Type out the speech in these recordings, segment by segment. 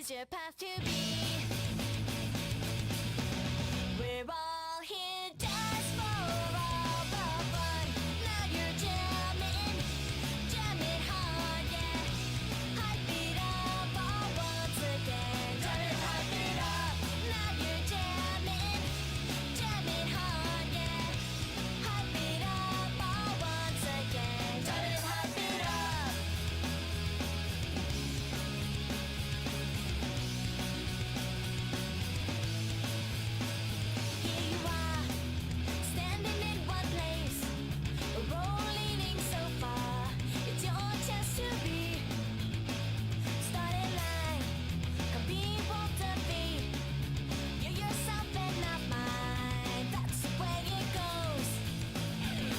is your path to be. We're all here just for all the fun. Now you're jamming, jamming hard, yeah. Hype it up all once again. Jamming, hype it up. Now you're jamming, jamming hard, yeah. Hype it up all once again. Jamming, hype it up. Here you are, standing in one place, a road leading so far. It's your chance to be starting line, compete, won't defeat. You're yourself and not mine. That's the way it goes.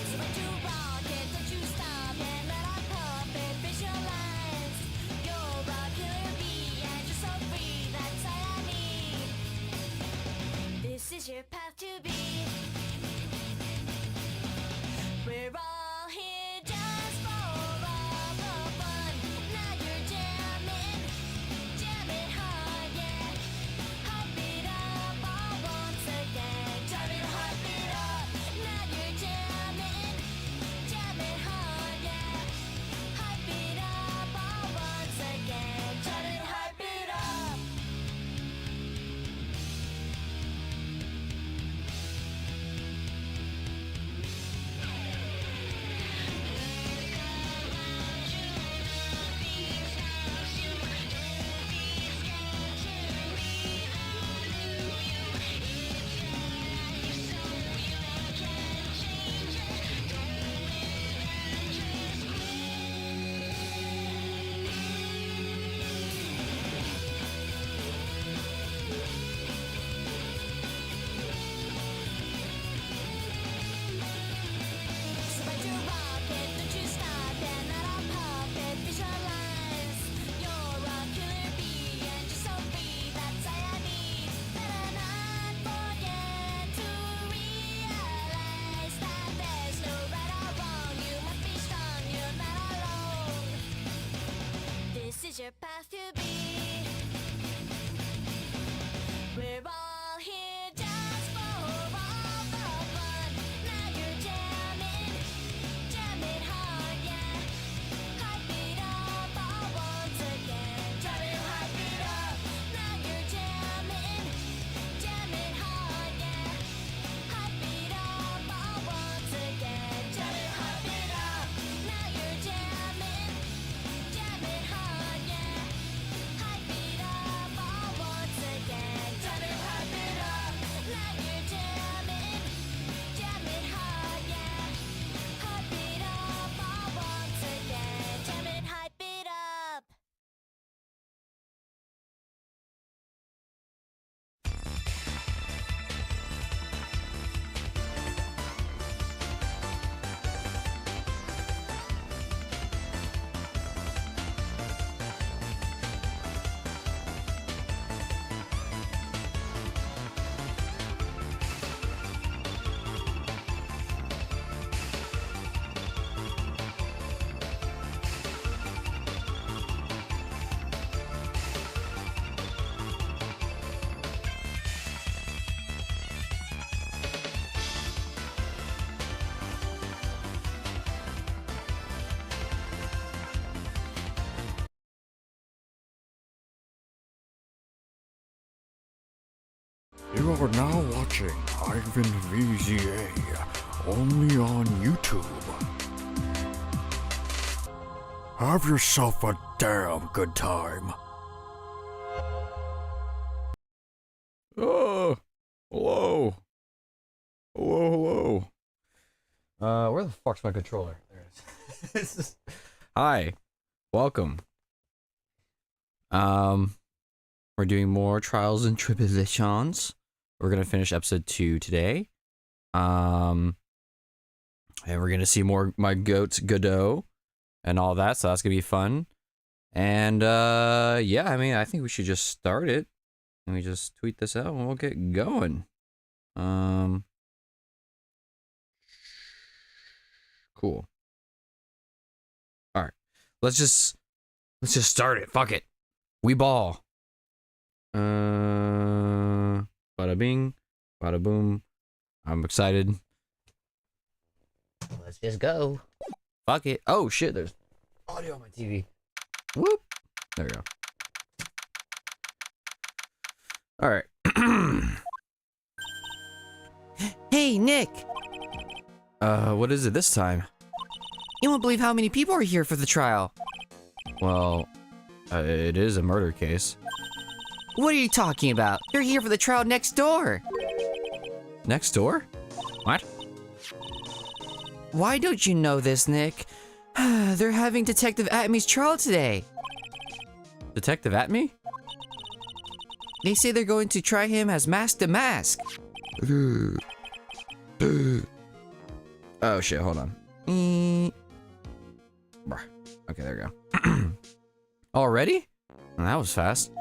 So when you rock it, don't you stop and let our puppet visualize. You're a killer bee and you're so free. That's all I need. This is your path to be. We're all here just for all the fun. Now you're jamming, jamming hard, yeah. Hype it up all once again. Jamming, hype it up. Now you're jamming, jamming hard, yeah. Hype it up all once again. Jamming, hype it up. So when you rock it, don't you stop and let our puppet visualize. You're a killer bee and you're so free. That's all I need. Better not forget to realize that there's no right or wrong. You must be strong. You're not alone. This is your path to be. We're all here just for all the fun. Now you're jamming, jamming hard, yeah. Hype it up all once again. Jamming, hype it up. Now you're jamming, jamming hard, yeah. Hype it up all once again. Jamming, hype it up. Now you're jamming, jamming hard, yeah. Hype it up all once again. Jamming, hype it up. Now you're jamming, jamming hard, yeah. Hype it up all once again. Jamming, hype it up. You are now watching Ivan VZA, only on YouTube. Have yourself a damn good time. Oh, hello. Hello. Where the fuck's my controller? There it is. Hi, welcome. We're doing more Trials and Tribulations. We're gonna finish episode 2 today. And we're gonna see more my goats Godot and all that, so that's gonna be fun. And yeah, I mean, I think we should just start it. Let me just tweet this out and we'll get going. Cool. All right, let's just start it. Fuck it, we ball. Bada bing, bada boom. I'm excited. Let's just go. Fuck it. Oh shit, there's audio on my TV. Whoop. There we go. Alright. Hey, Nick! What is it this time? You won't believe how many people are here for the trial. Well, it is a murder case. What are you talking about? They're here for the trial next door. Next door? What? Why don't you know this, Nick? They're having Detective Atmy's trial today. Detective Atmy? They say they're going to try him as Mask to Mask. Oh shit, hold on. Okay, there we go. Already? Well, that was fast.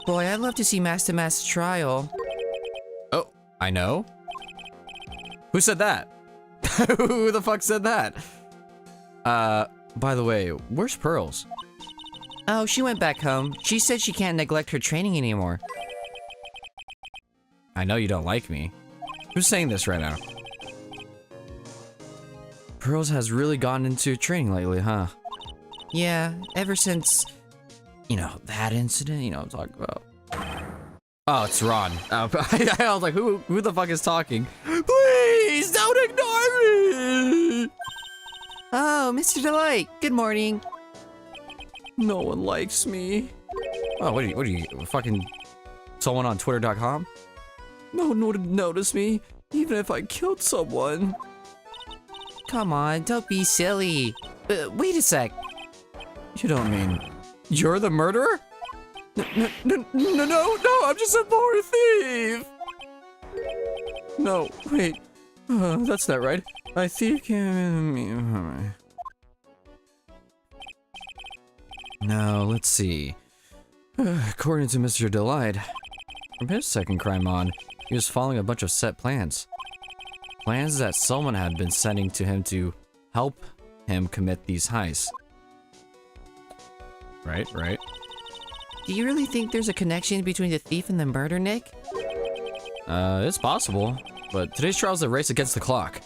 Boy, I'd love to see Mask to Mask's trial. Oh, I know. Who said that? Who the fuck said that? By the way, where's Pearls? Oh, she went back home. She said she can't neglect her training anymore. I know you don't like me. Who's saying this right now? Pearls has really gone into training lately, huh? Yeah, ever since, you know, that incident, you know what I'm talking about. Oh, it's Ron. I was like, who the fuck is talking? Please, don't ignore me! Oh, Mr. Delight, good morning. No one likes me. Oh, what are you, fucking someone on Twitter.com? No one would notice me, even if I killed someone. Come on, don't be silly. Wait a sec. You don't mean you're the murderer? No, I'm just a poor thief. No, wait. That's not right. A thief can... Now, let's see. According to Mr. Delight, from his second crime on, he was following a bunch of set plans. Plans that someone had been sending to him to help him commit these heists. Right. Do you really think there's a connection between the thief and the murder, Nick? It's possible, but today's trial is a race against the clock.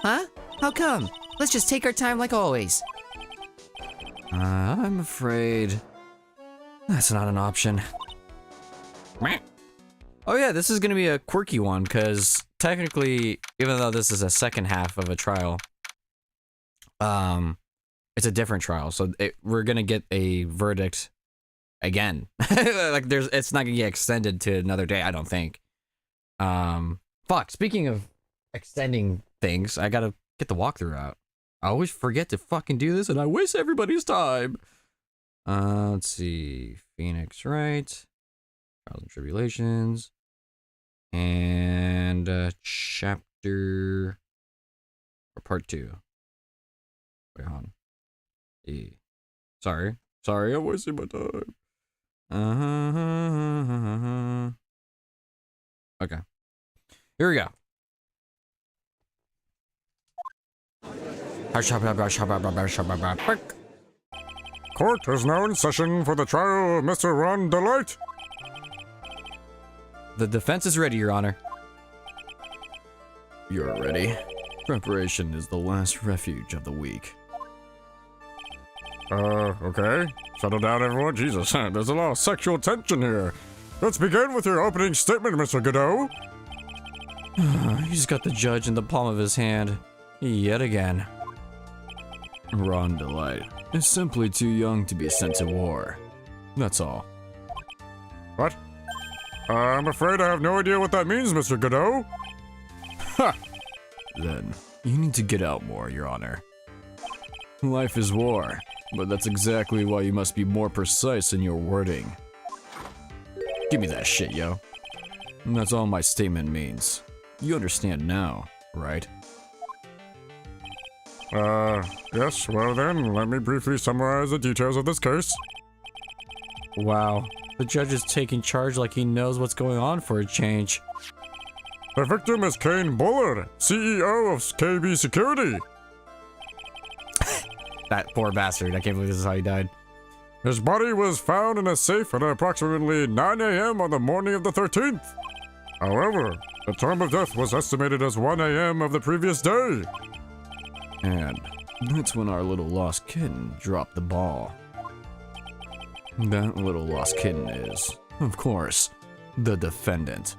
Huh? How come? Let's just take our time like always. I'm afraid that's not an option. Oh yeah, this is gonna be a quirky one, because technically, even though this is a second half of a trial, it's a different trial, so we're gonna get a verdict again. Like, it's not gonna get extended to another day, I don't think. Fuck, speaking of extending things, I gotta get the walkthrough out. I always forget to fucking do this, and I waste everybody's time. Let's see. Phoenix Wright. Trials and Tribulations. And, chapter... or part 2. Wait, hold on. E. Sorry, I'm wasting my time. Okay. Here we go. Court is now in session for the trial of Mr. Ron Delight. The defense is ready, Your Honor. You're ready. Preparation is the last refuge of the weak. Okay. Settle down, everyone. Jesus, there's a lot of sexual tension here. Let's begin with your opening statement, Mr. Godot. He's got the judge in the palm of his hand. Yet again. Ron Delight is simply too young to be sent to war. That's all. What? I'm afraid I have no idea what that means, Mr. Godot. Ha! Then, you need to get out more, Your Honor. Life is war, but that's exactly why you must be more precise in your wording. Give me that shit, yo. And that's all my statement means. You understand now, right? Yes, well then, let me briefly summarize the details of this case. Wow, the judge is taking charge like he knows what's going on for a change. The victim is Kane Bullard, CEO of KB Security. That poor bastard, I can't believe this is how he died. His body was found in a safe at approximately 9 a.m. on the morning of the 13th. However, the time of death was estimated as 1 a.m. of the previous day. And that's when our little lost kitten dropped the ball. That little lost kitten is, of course, the defendant.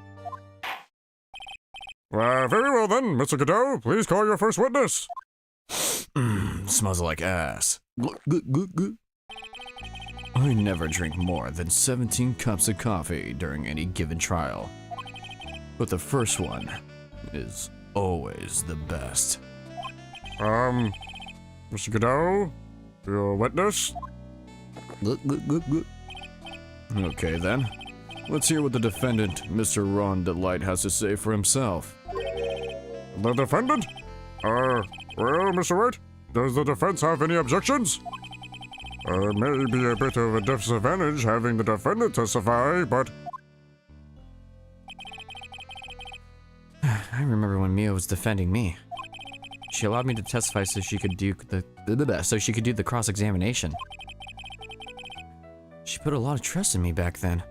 Very well then, Mr. Godot, please call your first witness. Smells like ass. I never drink more than 17 cups of coffee during any given trial. But the first one is always the best. Mr. Godot, your witness? Okay then. Let's hear what the defendant, Mr. Ron Delight, has to say for himself. The defendant? Well, Mr. Wright, does the defense have any objections? May be a bit of a disadvantage having the defendant testify, but... I remember when Mia was defending me. She allowed me to testify so she could do the cross-examination. She put a lot of trust in me back then.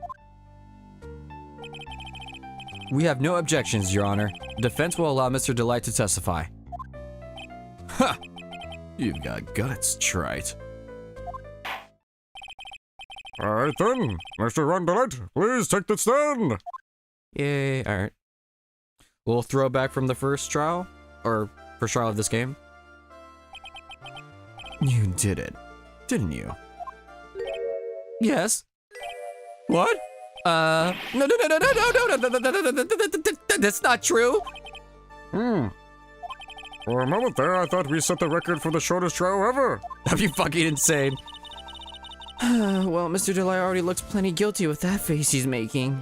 We have no objections, Your Honor. Defense will allow Mr. Delight to testify. Ha! You've got guts, Trite. Alright then, Mr. Ron Delight, please take the stand! Yay, alright. We'll throw back from the first trial, or first trial of this game. You did it, didn't you? Yes. What? No, that's not true. For a moment there, I thought we set the record for the shortest trial ever. That'd be fucking insane. Well, Mr. Delight already looks plenty guilty with that face he's making.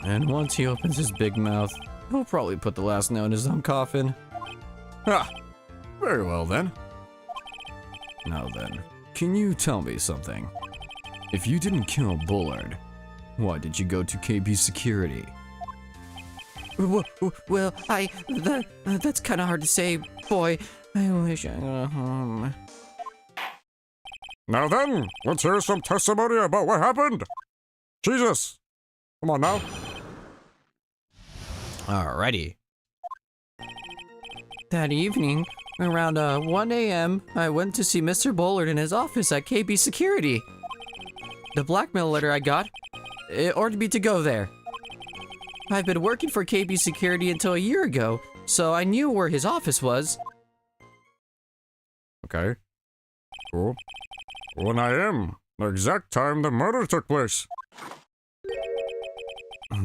And once he opens his big mouth, he'll probably put the last nail in his own coffin. Ha! Very well then. Now then, can you tell me something? If you didn't kill Bullard, why did you go to KB Security? Well, that's kind of hard to say, boy. I wish I got home. Now then, let's hear some testimony about what happened. Jesus! Come on now. Alrighty. That evening, around 1 a.m., I went to see Mr. Bullard in his office at KB Security. The blackmail letter I got, it ordered me to go there. I've been working for KB Security until a year ago, so I knew where his office was. Okay. Cool. 1 a.m., the exact time the murder took place.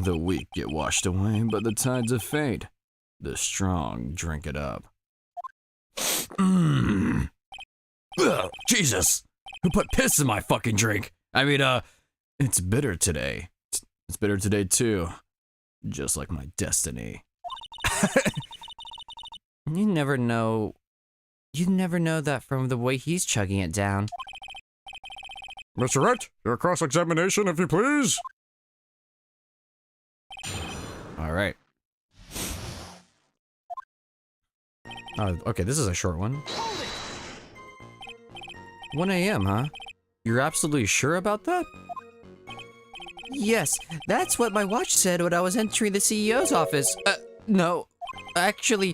The weak get washed away by the tides of fate. The strong drink it up. Ugh, Jesus! Who put piss in my fucking drink? I mean, it's bitter today. It's bitter today too. Just like my destiny. You never know. You never know that from the way he's chugging it down. Mr. Wright, your cross-examination, if you please. Alright. Okay, this is a short one. 1 a.m., huh? You're absolutely sure about that? Yes, that's what my watch said when I was entering the CEO's office. No. Actually,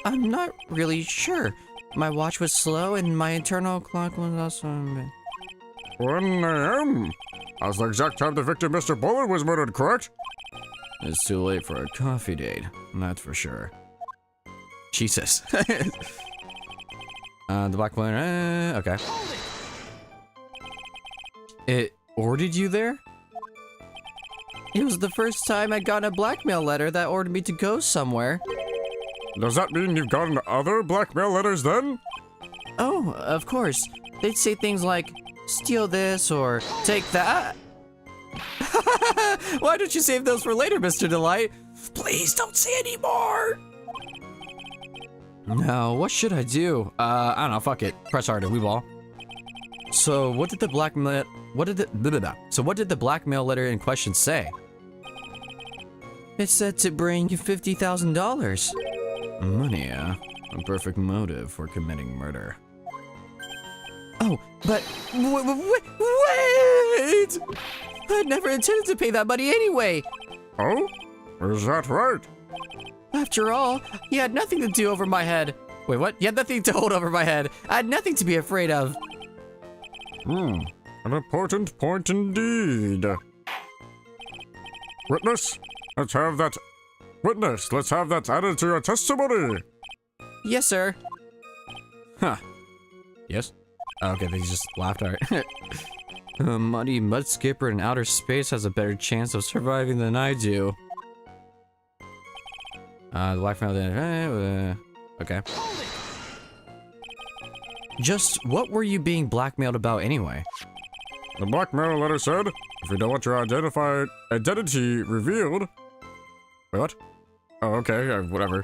I'm not really sure. My watch was slow and my internal clock was also... 1 a.m.? That's the exact time the victim, Mr. Bullard, was murdered, correct? It's too late for a coffee date, that's for sure. Jesus. The black one, okay. It ordered you there? It was the first time I'd gotten a blackmail letter that ordered me to go somewhere. Does that mean you've gotten other blackmail letters then? Oh, of course. They'd say things like, steal this or take that. Why don't you save those for later, Mr. Delight? Please don't say any more. Now, what should I do? I don't know, fuck it. Press harder, we ball. So, what did the blackmail letter in question say? It said to bring you $50,000. Money, a perfect motive for committing murder. Oh Oh, but wait! I'd never intended to pay that money anyway. Oh? Is that right? After all, he had nothing to do over my head. Wait, what? He had nothing to hold over my head. I had nothing to be afraid of. An important point indeed. Witness, let's have that added to your testimony. Yes, sir. Huh. Yes? Okay, they just laughed. All right. A muddy mud skipper in outer space has a better chance of surviving than I do. The blackmail. Okay. Just what were you being blackmailed about anyway? The blackmail letter said, if you don't want your identity revealed... Wait, what? Oh, okay, whatever.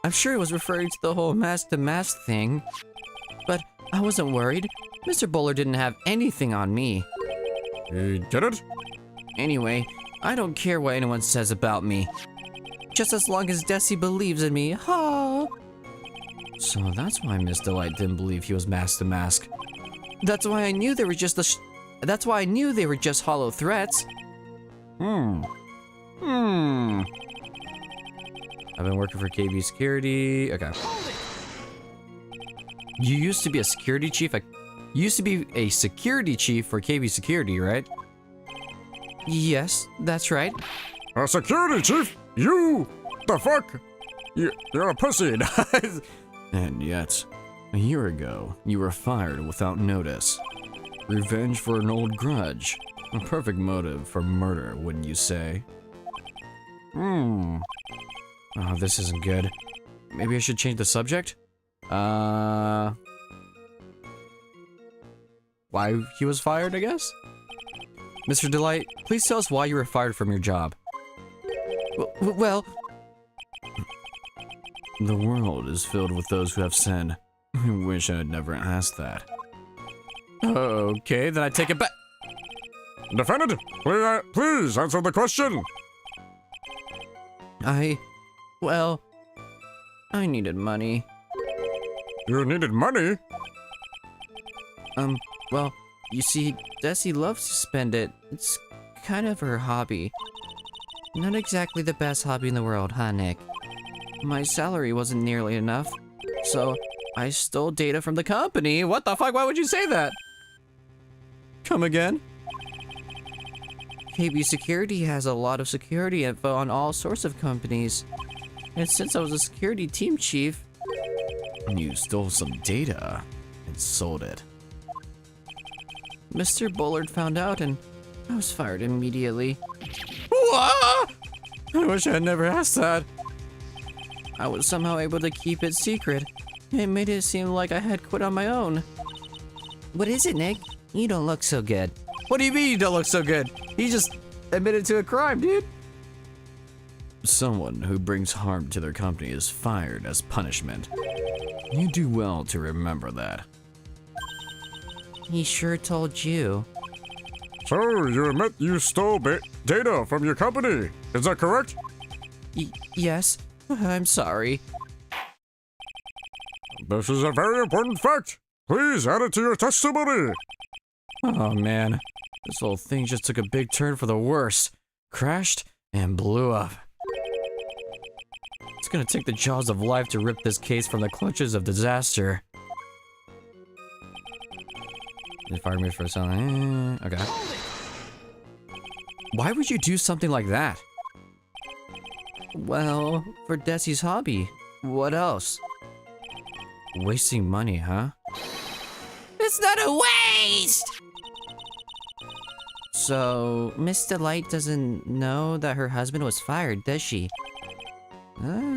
I'm sure it was referring to the whole mask-to-mask thing. But I wasn't worried. Mr. Bowler didn't have anything on me. He did it? Anyway, I don't care what anyone says about me. Just as long as Desi believes in me, ha! So that's why Miss Delight didn't believe he was mask-to-mask. That's why I knew they were just hollow threats. Hmm. I've been working for KB Security. Okay. You used to be a security chief. You used to be a security chief for KB Security, right? Yes, that's right. A security chief? You? The fuck? You're a pussy. And yet, a year ago, you were fired without notice. Revenge for an old grudge. A perfect motive for murder, wouldn't you say? Oh, this isn't good. Maybe I should change the subject? Why he was fired, I guess? Mr. Delight, please tell us why you were fired from your job. Well... The world is filled with those who have sinned. I wish I had never asked that. Okay, then I take it back. Defendant, please answer the question. Well, I needed money. You needed money? Well, you see, Desi loves to spend it. It's kind of her hobby. Not exactly the best hobby in the world, huh, Nick? My salary wasn't nearly enough, so I stole data from the company. What the fuck? Why would you say that? Come again? KB Security has a lot of security info on all sorts of companies. And since I was a security team chief... You stole some data and sold it. Mr. Bullard found out and I was fired immediately. What? I wish I had never asked that. I was somehow able to keep it secret. It made it seem like I had quit on my own. What is it, Nick? You don't look so good. What do you mean you don't look so good? He just admitted to a crime, dude. Someone who brings harm to their company is fired as punishment. You do well to remember that. He sure told you. So, you admit you stole data from your company, is that correct? Yes, I'm sorry. This is a very important fact. Please add it to your testimony. Oh man, this whole thing just took a big turn for the worse. Crashed and blew up. It's gonna take the jaws of life to rip this case from the clutches of disaster. They fired me for something. Okay. Why would you do something like that? Well, for Desi's hobby. What else? Wasting money, huh? It's not a waste! So, Miss Delight doesn't know that her husband was fired, does she?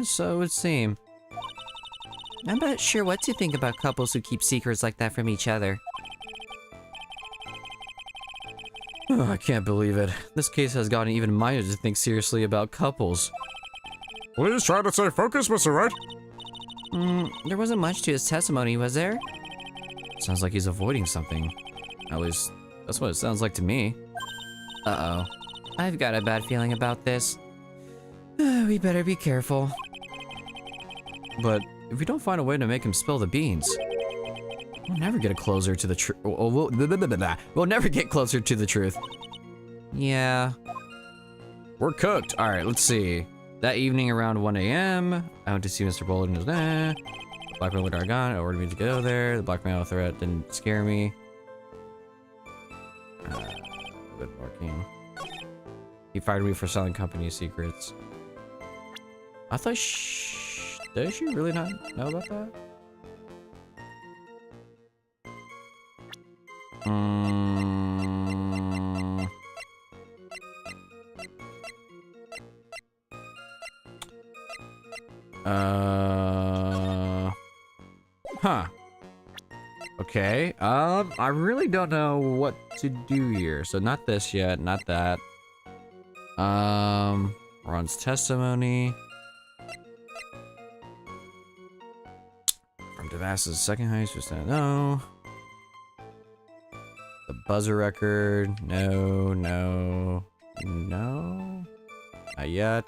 So it would seem. I'm not sure what to think about couples who keep secrets like that from each other. Oh, I can't believe it. This case has gotten even minor to think seriously about couples. Please try to stay focused, Mr. Wright. There wasn't much to his testimony, was there? Sounds like he's avoiding something. At least, that's what it sounds like to me. Uh-oh. I've got a bad feeling about this. We better be careful. But if we don't find a way to make him spill the beans... We'll never get closer to the truth. We'll never get closer to the truth. Yeah. We're cooked. All right, let's see. That evening around 1 a.m., I went to see Mr. Bolden. Blackmail with Argon. I ordered me to go there. The blackmail threat didn't scare me. Good working. He fired me for selling company secrets. I thought does she really not know about that? Huh. Okay. I really don't know what to do here. So not this yet, not that. Ron's testimony. From Devas's second heist, just no. The buzzer record. No. Not yet.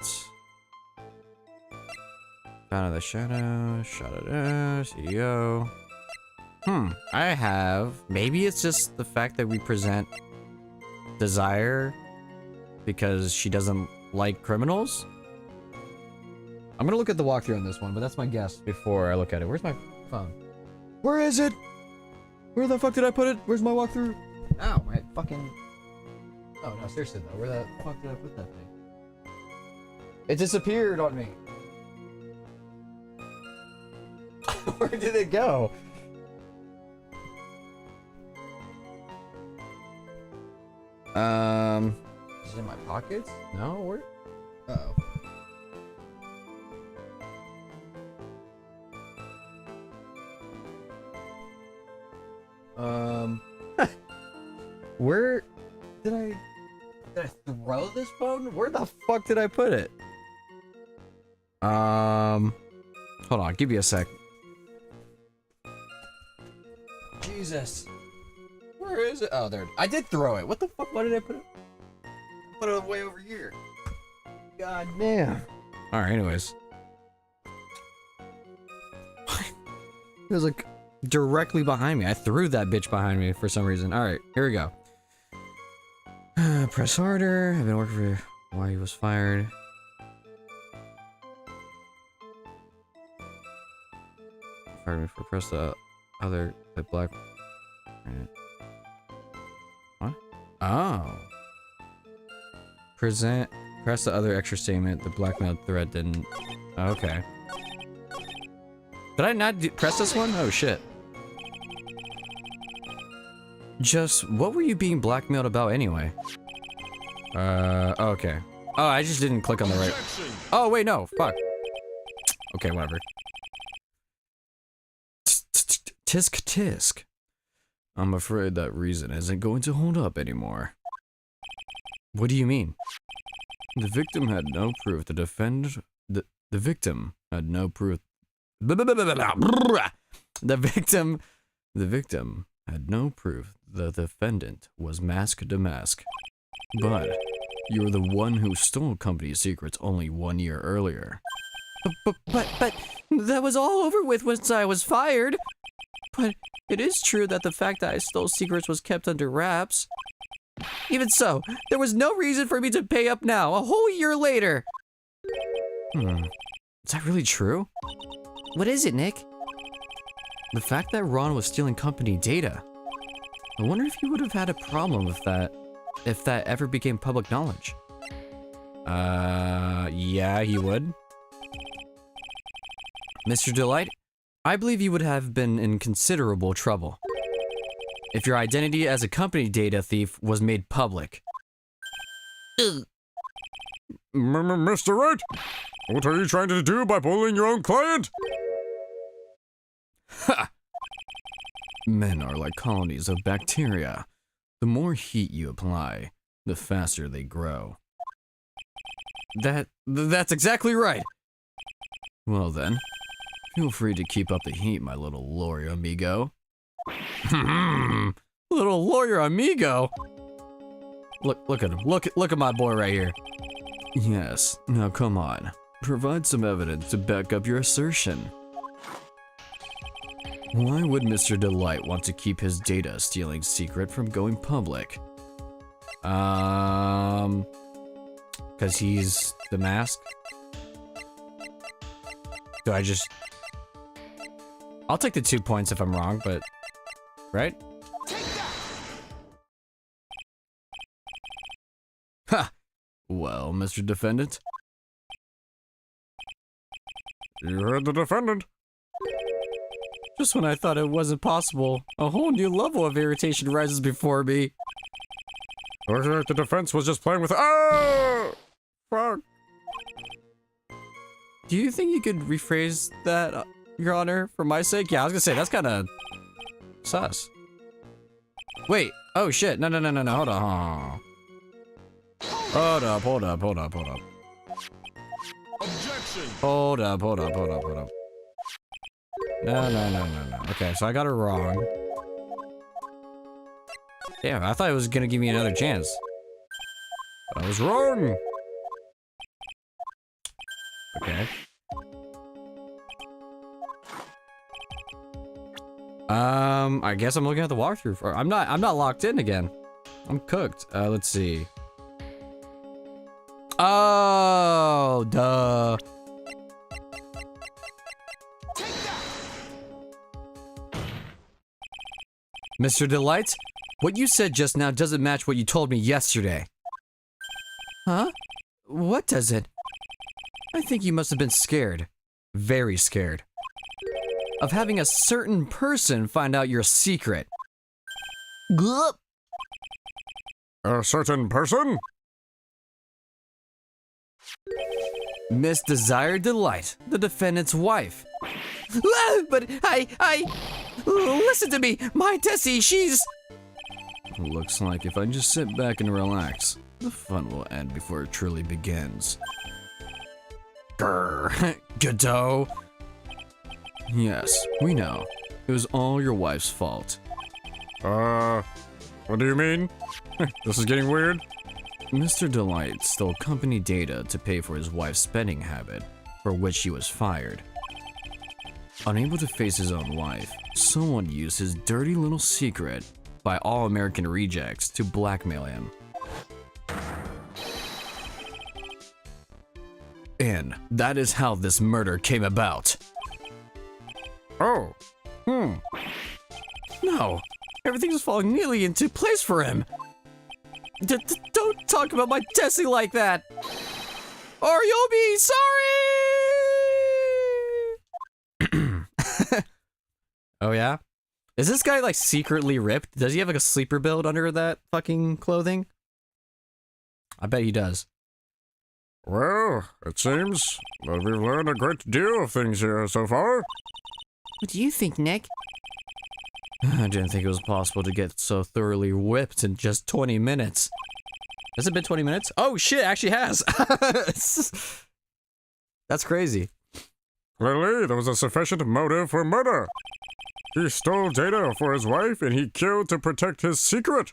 Found in the shadow. Shot it out. CEO. I have. Maybe it's just the fact that we present Desire because she doesn't like criminals. I'm gonna look at the walkthrough on this one, but that's my guess before I look at it. Where's my phone? Where is it? Where the fuck did I put it? Where's my walkthrough? Ow, my fucking... Oh, no, seriously though, where the fuck did I put that thing? It disappeared on me. Where did it go? Is it in my pockets? No, where? Uh-oh. Where did I throw this phone? Where the fuck did I put it? Hold on, give me a sec. Jesus. Where is it? Oh, there. I did throw it. What the fuck? Why did I put it? Put it way over here. God damn. Alright, anyways. It was like directly behind me. I threw that bitch behind me for some reason. Alright, here we go. Press harder. I've been working for why he was fired. Fired me for press the other black. What? Oh. Press the other extra statement. The blackmail threat didn't. Okay. Did I not press this one? Oh shit. Just what were you being blackmailed about anyway? Okay. Oh, I just didn't click on the right. Oh wait, no. Fuck. Okay, whatever. Tisk tisk. I'm afraid that reason isn't going to hold up anymore. What do you mean? The victim had no proof. The victim had no proof. The victim had no proof the defendant was mask to mask. But you're the one who stole company secrets only 1 year earlier. But that was all over with once I was fired. But it is true that the fact that I stole secrets was kept under wraps. Even so, there was no reason for me to pay up now, a whole year later. Is that really true? What is it, Nick? The fact that Ron was stealing company data. I wonder if you would have had a problem with that, if that ever became public knowledge. Yeah, he would. Mr. Delight, I believe you would have been in considerable trouble if your identity as a company data thief was made public. Mr. Wright, what are you trying to do by bullying your own client? Ha! Men are like colonies of bacteria. The more heat you apply, the faster they grow. That's exactly right. Well then, feel free to keep up the heat, my little lawyer amigo. Little lawyer amigo? Look at him. Look at my boy right here. Yes, now come on. Provide some evidence to back up your assertion. Why would Mr. Delight want to keep his data stealing secret from going public? Because he's the mask? Do I just... I'll take the 2 points if I'm wrong, but... Right? Ha! Well, Mr. Defendant? You heard the defendant. Just when I thought it wasn't possible, a whole new level of irritation rises before me. Looks like the defense was just playing with. Oh! Fuck. Do you think you could rephrase that, Your Honor, for my sake? Yeah, I was gonna say, that's kinda... sus. Wait, oh shit, no, hold on. Hold up. Objection. Hold up. No. Okay, so I got it wrong. Damn, I thought it was gonna give me another chance. But I was wrong. Okay. I guess I'm looking at the walkthrough. Or I'm not locked in again. I'm cooked. Let's see. Oh, duh. Mr. Delight, what you said just now doesn't match what you told me yesterday. Huh? What does it? I think you must have been scared. Very scared. Of having a certain person find out your secret. Glup. A certain person? Miss Desire Delight, the defendant's wife. But listen to me, my Tessie, she's... Looks like if I just sit back and relax, the fun will end before it truly begins. Grr, Godot. Yes, we know. It was all your wife's fault. What do you mean? This is getting weird. Mr. Delight stole company data to pay for his wife's spending habit, for which he was fired. Unable to face his own wife, someone used his dirty little secret by All-American Rejects to blackmail him. And that is how this murder came about. Oh. No, everything's falling neatly into place for him. Don't talk about my Tessie like that, or you'll be sorry! Oh yeah? Is this guy like secretly ripped? Does he have like a sleeper build under that fucking clothing? I bet he does. Well, it seems that we've learned a great deal of things here so far. What do you think, Nick? I didn't think it was possible to get so thoroughly whipped in just 20 minutes. Has it been 20 minutes? Oh shit, it actually has! That's crazy. Clearly, there was a sufficient motive for murder. He stole data for his wife and he killed to protect his secret.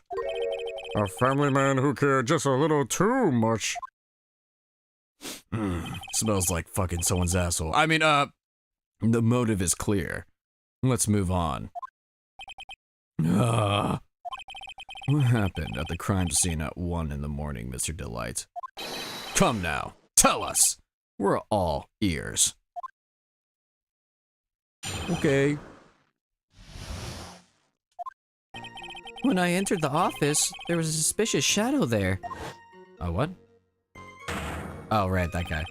A family man who cared just a little too much. Smells like fucking someone's asshole. I mean, the motive is clear. Let's move on. What happened at the crime scene at 1 in the morning, Mr. Delight? Come now, tell us. We're all ears. Okay. When I entered the office, there was a suspicious shadow there. What? Oh, right, that guy.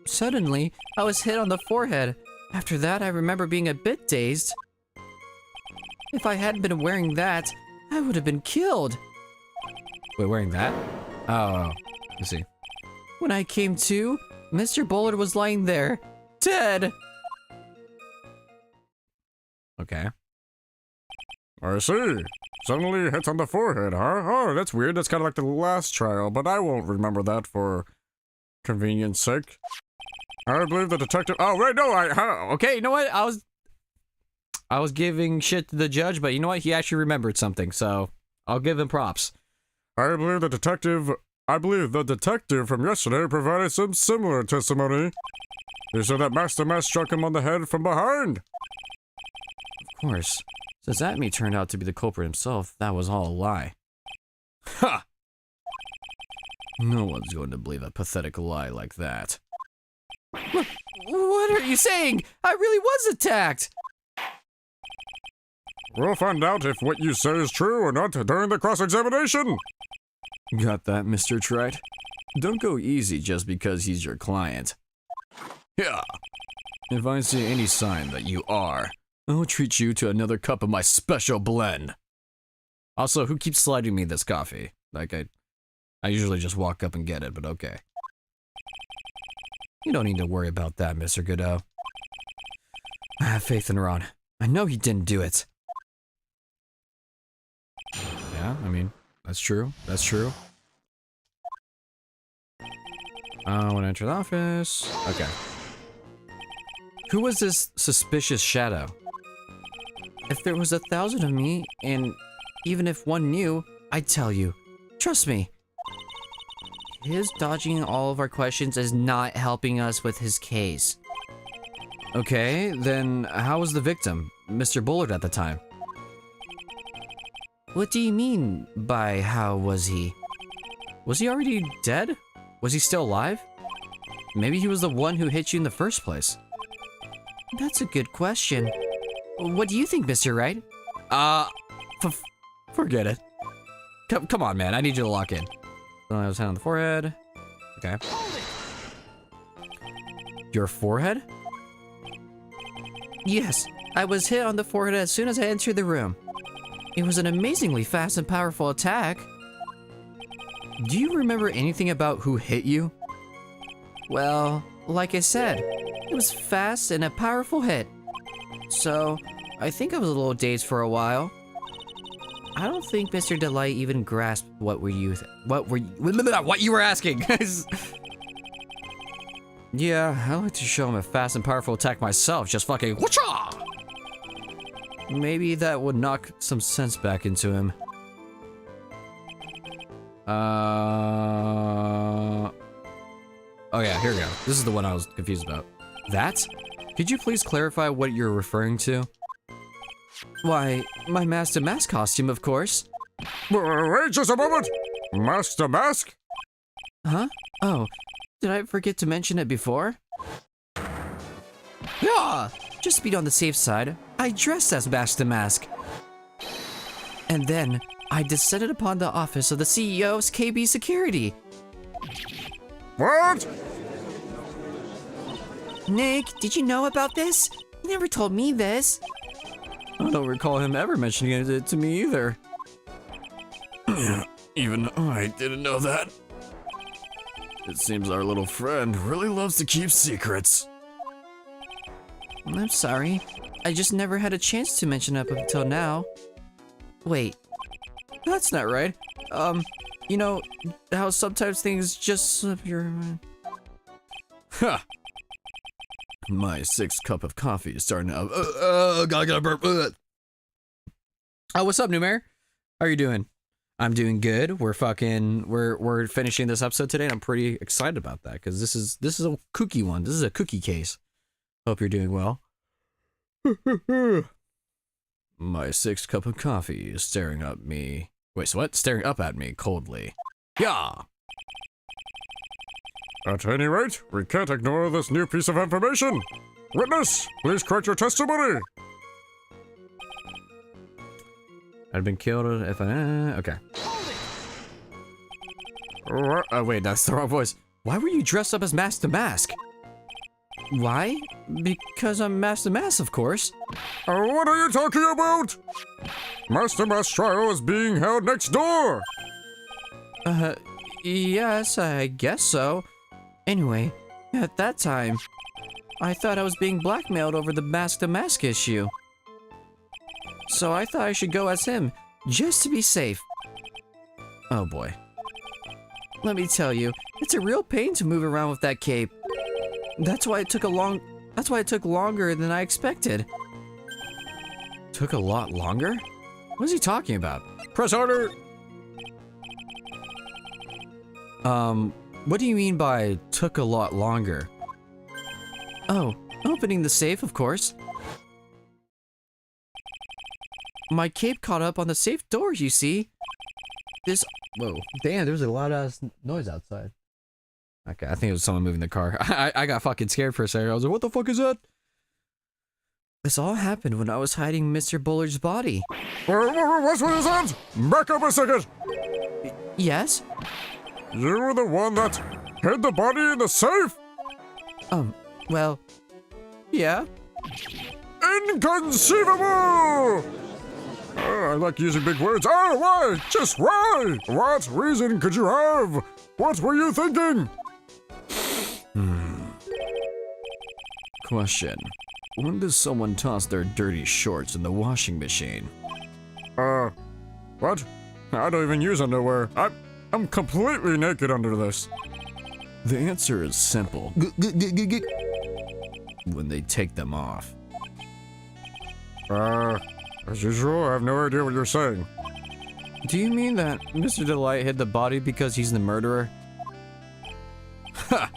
Suddenly, I was hit on the forehead. After that, I remember being a bit dazed. If I hadn't been wearing that, I would have been killed. Wait, wearing that? Oh, let's see. When I came to, Mr. Bullard was lying there, dead. Okay. I see. Suddenly hit on the forehead, huh? Oh, that's weird. That's kind of like the last trial, but I won't remember that for convenience sake. I believe the detective... Oh, right, no, Okay, you know what? I was giving shit to the judge, but you know what? He actually remembered something, so I'll give him props. I believe the detective from yesterday provided some similar testimony. He said that Master Mass struck him on the head from behind. course. Since Atme turned out to be the culprit himself, that was all a lie. Ha! No one's going to believe a pathetic lie like that. What are you saying? I really was attacked! We'll find out if what you say is true or not during the cross-examination. Got that, Mr. Wright? Don't go easy just because he's your client. Yeah. If I see any sign that you are, I'll treat you to another cup of my special blend. Also, who keeps sliding me this coffee? Like, I usually just walk up and get it, but okay. You don't need to worry about that, Mr. Godot. I have faith in Ron. I know he didn't do it. Yeah, I mean, that's true. That's true. I want to enter the office. Okay. Who was this suspicious shadow? If there was 1,000 of me, and even if one knew, I'd tell you. Trust me. His dodging all of our questions is not helping us with his case. Okay, then how was the victim, Mr. Bullard, at the time? What do you mean by how was he? Was he already dead? Was he still alive? Maybe he was the one who hit you in the first place. That's a good question. What do you think, Mr. Wright? Forget it. Come on, man. I need you to lock in. I was hand on the forehead. Okay. Your forehead? Yes, I was hit on the forehead as soon as I entered the room. It was an amazingly fast and powerful attack. Do you remember anything about who hit you? Well, like I said, it was fast and a powerful hit. So, I think I was a little dazed for a while. I don't think Mr. Delight even grasped what you were asking. Yeah, I like to show him a fast and powerful attack myself, just fucking whatcha! Maybe that would knock some sense back into him. Oh yeah, here we go. This is the one I was confused about. That? Could you please clarify what you're referring to? Why, my Mask to Mask costume, of course. Wait just a moment! Mask to mask? Huh? Oh, did I forget to mention it before? Yeah! Just to be on the safe side, I dressed as Mask to Mask. And then, I descended upon the office of the CEO's KB Security. What? Nick, did you know about this? You never told me this. I don't recall him ever mentioning it to me either. Even I didn't know that. It seems our little friend really loves to keep secrets. I'm sorry. I just never had a chance to mention it up until now. Wait. That's not right. You know how sometimes things just slip your mind. Ha! My sixth cup of coffee is starting to... gotta burp. Oh, what's up, new mayor? How are you doing? I'm doing good. We're finishing this episode today, and I'm pretty excited about that because this is a cookie one. This is a cookie case. Hope you're doing well. My sixth cup of coffee is staring at me. Wait, so what? Staring up at me coldly. Yeah. At any rate, we can't ignore this new piece of information. Witness, please correct your testimony. I'd been killed if I... okay. What? Oh, wait, that's the wrong voice. Why were you dressed up as Mask to Mask? Why? Because I'm Mask to Mask, of course. What are you talking about? Mask to Mask trial is being held next door. Yes, I guess so. Anyway, at that time, I thought I was being blackmailed over the Mask to Mask issue. So I thought I should go as him, just to be safe. Oh boy. Let me tell you, it's a real pain to move around with that cape. That's why it took longer than I expected. Took a lot longer? What is he talking about? Press order. What do you mean by took a lot longer? Oh, opening the safe, of course. my cape caught up on the safe door, you see. Whoa, damn, there's a lot of noise outside. Okay, I think it was someone moving the car. I got fucking scared for a second. I was like, what the fuck is that? This all happened when I was hiding Mr. Bullard's body. What's with his hands? Back up a second! Yes? You were the one that hid the body in the safe? Well, yeah. Inconceivable! I like using big words. Oh, why? Just why? What reason could you have? What were you thinking? Question. When does someone toss their dirty shorts in the washing machine? What? I don't even use underwear. I'm completely naked under this. The answer is simple. When they take them off. As usual, I have no idea what you're saying. Do you mean that Mr. Delight hid the body because he's the murderer? Ha!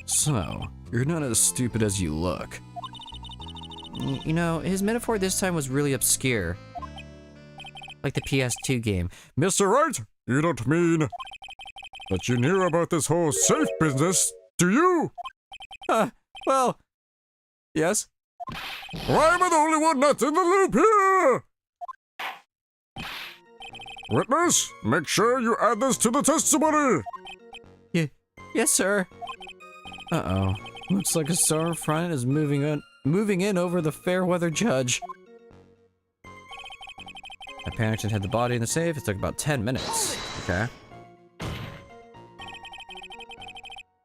So, you're not as stupid as you look. You know, his metaphor this time was really obscure. Like the PS2 game. Mr. Wright, you don't mean that you knew about this whole safe business, do you? Well, yes. Why am I the only one not in the loop here? Witness, make sure you add this to the testimony. Yes, sir. Uh-oh. Looks like a storm front is moving in over the fair weather judge. I panicked and hid the body in the safe. It took about 10 minutes. Okay.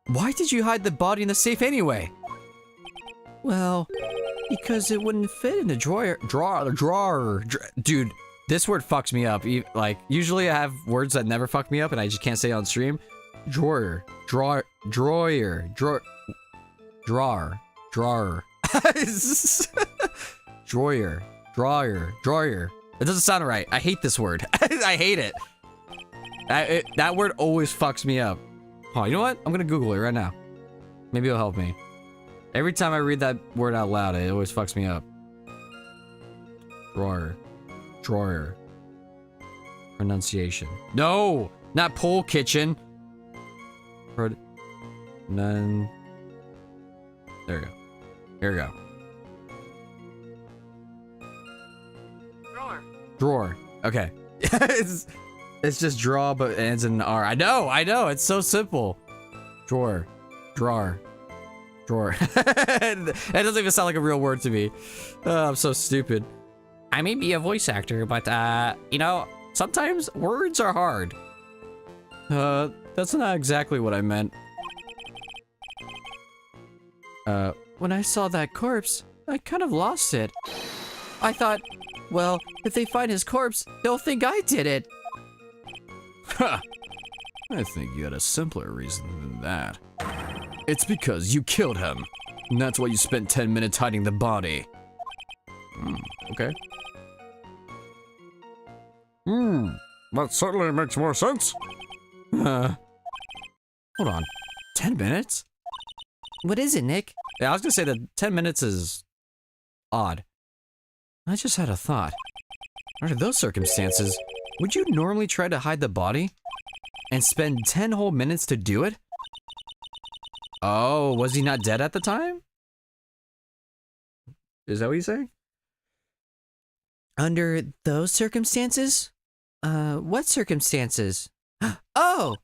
Why did you hide the body in the safe anyway? Well, because it wouldn't fit in the drawer. Dude, this word fucks me up. Like, usually I have words that never fuck me up and I just can't say it on stream. Drawer. It doesn't sound right. I hate this word. I hate it. That word always fucks me up. Oh, you know what? I'm gonna Google it right now. Maybe it'll help me. Every time I read that word out loud, it always fucks me up. Drawer. Pronunciation. No! Not pole kitchen. None. There we go. Here we go. Drawer. Okay. it's just draw, but it ends in an R. I know. It's so simple. Drawer. That doesn't even sound like a real word to me. I'm so stupid. I may be a voice actor, but, you know, sometimes words are hard. That's not exactly what I meant. When I saw that corpse, I kind of lost it. I thought, well, if they find his corpse, they'll think I did it. Ha! I think you had a simpler reason than that. It's because you killed him. And that's why you spent 10 minutes hiding the body. Okay. That certainly makes more sense. Hold on. 10 minutes? What is it, Nick? Yeah, I was gonna say that 10 minutes is odd. I just had a thought. Under those circumstances, would you normally try to hide the body and spend 10 whole minutes to do it? Oh, was he not dead at the time? Is that what you're saying? Under those circumstances? What circumstances? Oh!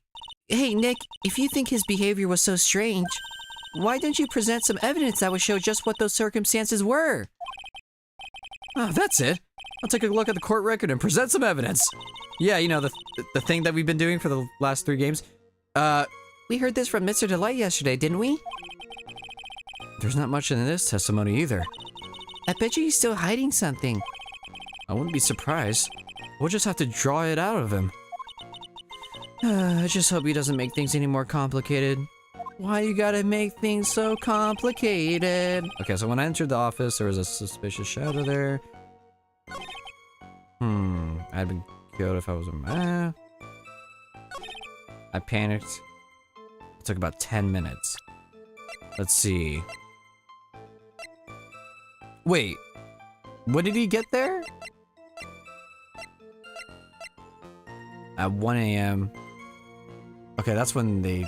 Hey, Nick, if you think his behavior was so strange, why didn't you present some evidence that would show just what those circumstances were? Oh, that's it. I'll take a look at the court record and present some evidence. Yeah, you know, the thing that we've been doing for the last 3 games. We heard this from Mr. Delight yesterday, didn't we? There's not much in this testimony either. I bet you he's still hiding something. I wouldn't be surprised. We'll just have to draw it out of him. I just hope he doesn't make things any more complicated. Why you gotta make things so complicated? Okay, so when I entered the office, there was a suspicious shadow there. I'd been killed if I was a I panicked. It took about 10 minutes. Let's see. Wait. When did he get there? At 1 a.m. Okay, that's when they...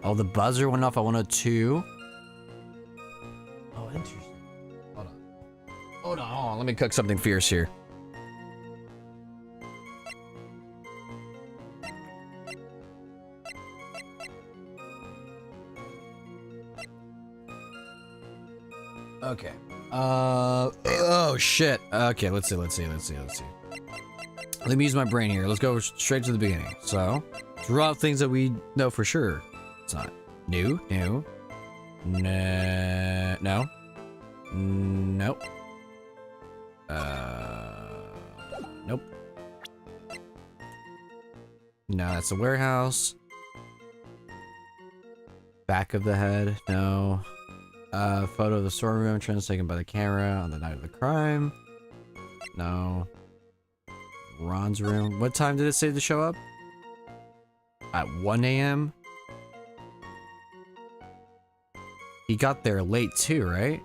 Oh, the buzzer went off at 102. Oh, interesting. Hold on. Let me cook something fierce here. Okay. Oh shit. Okay, let's see. Let me use my brain here. Let's go straight to the beginning. So, draw out things that we know for sure. It's not new. No. Nope. Nope. No, that's the warehouse. Back of the head. No. Photo of the storeroom entrance taken by the camera on the night of the crime. No. Ron's room. What time did it say to show up? At 1 a.m.? He got there late too, right?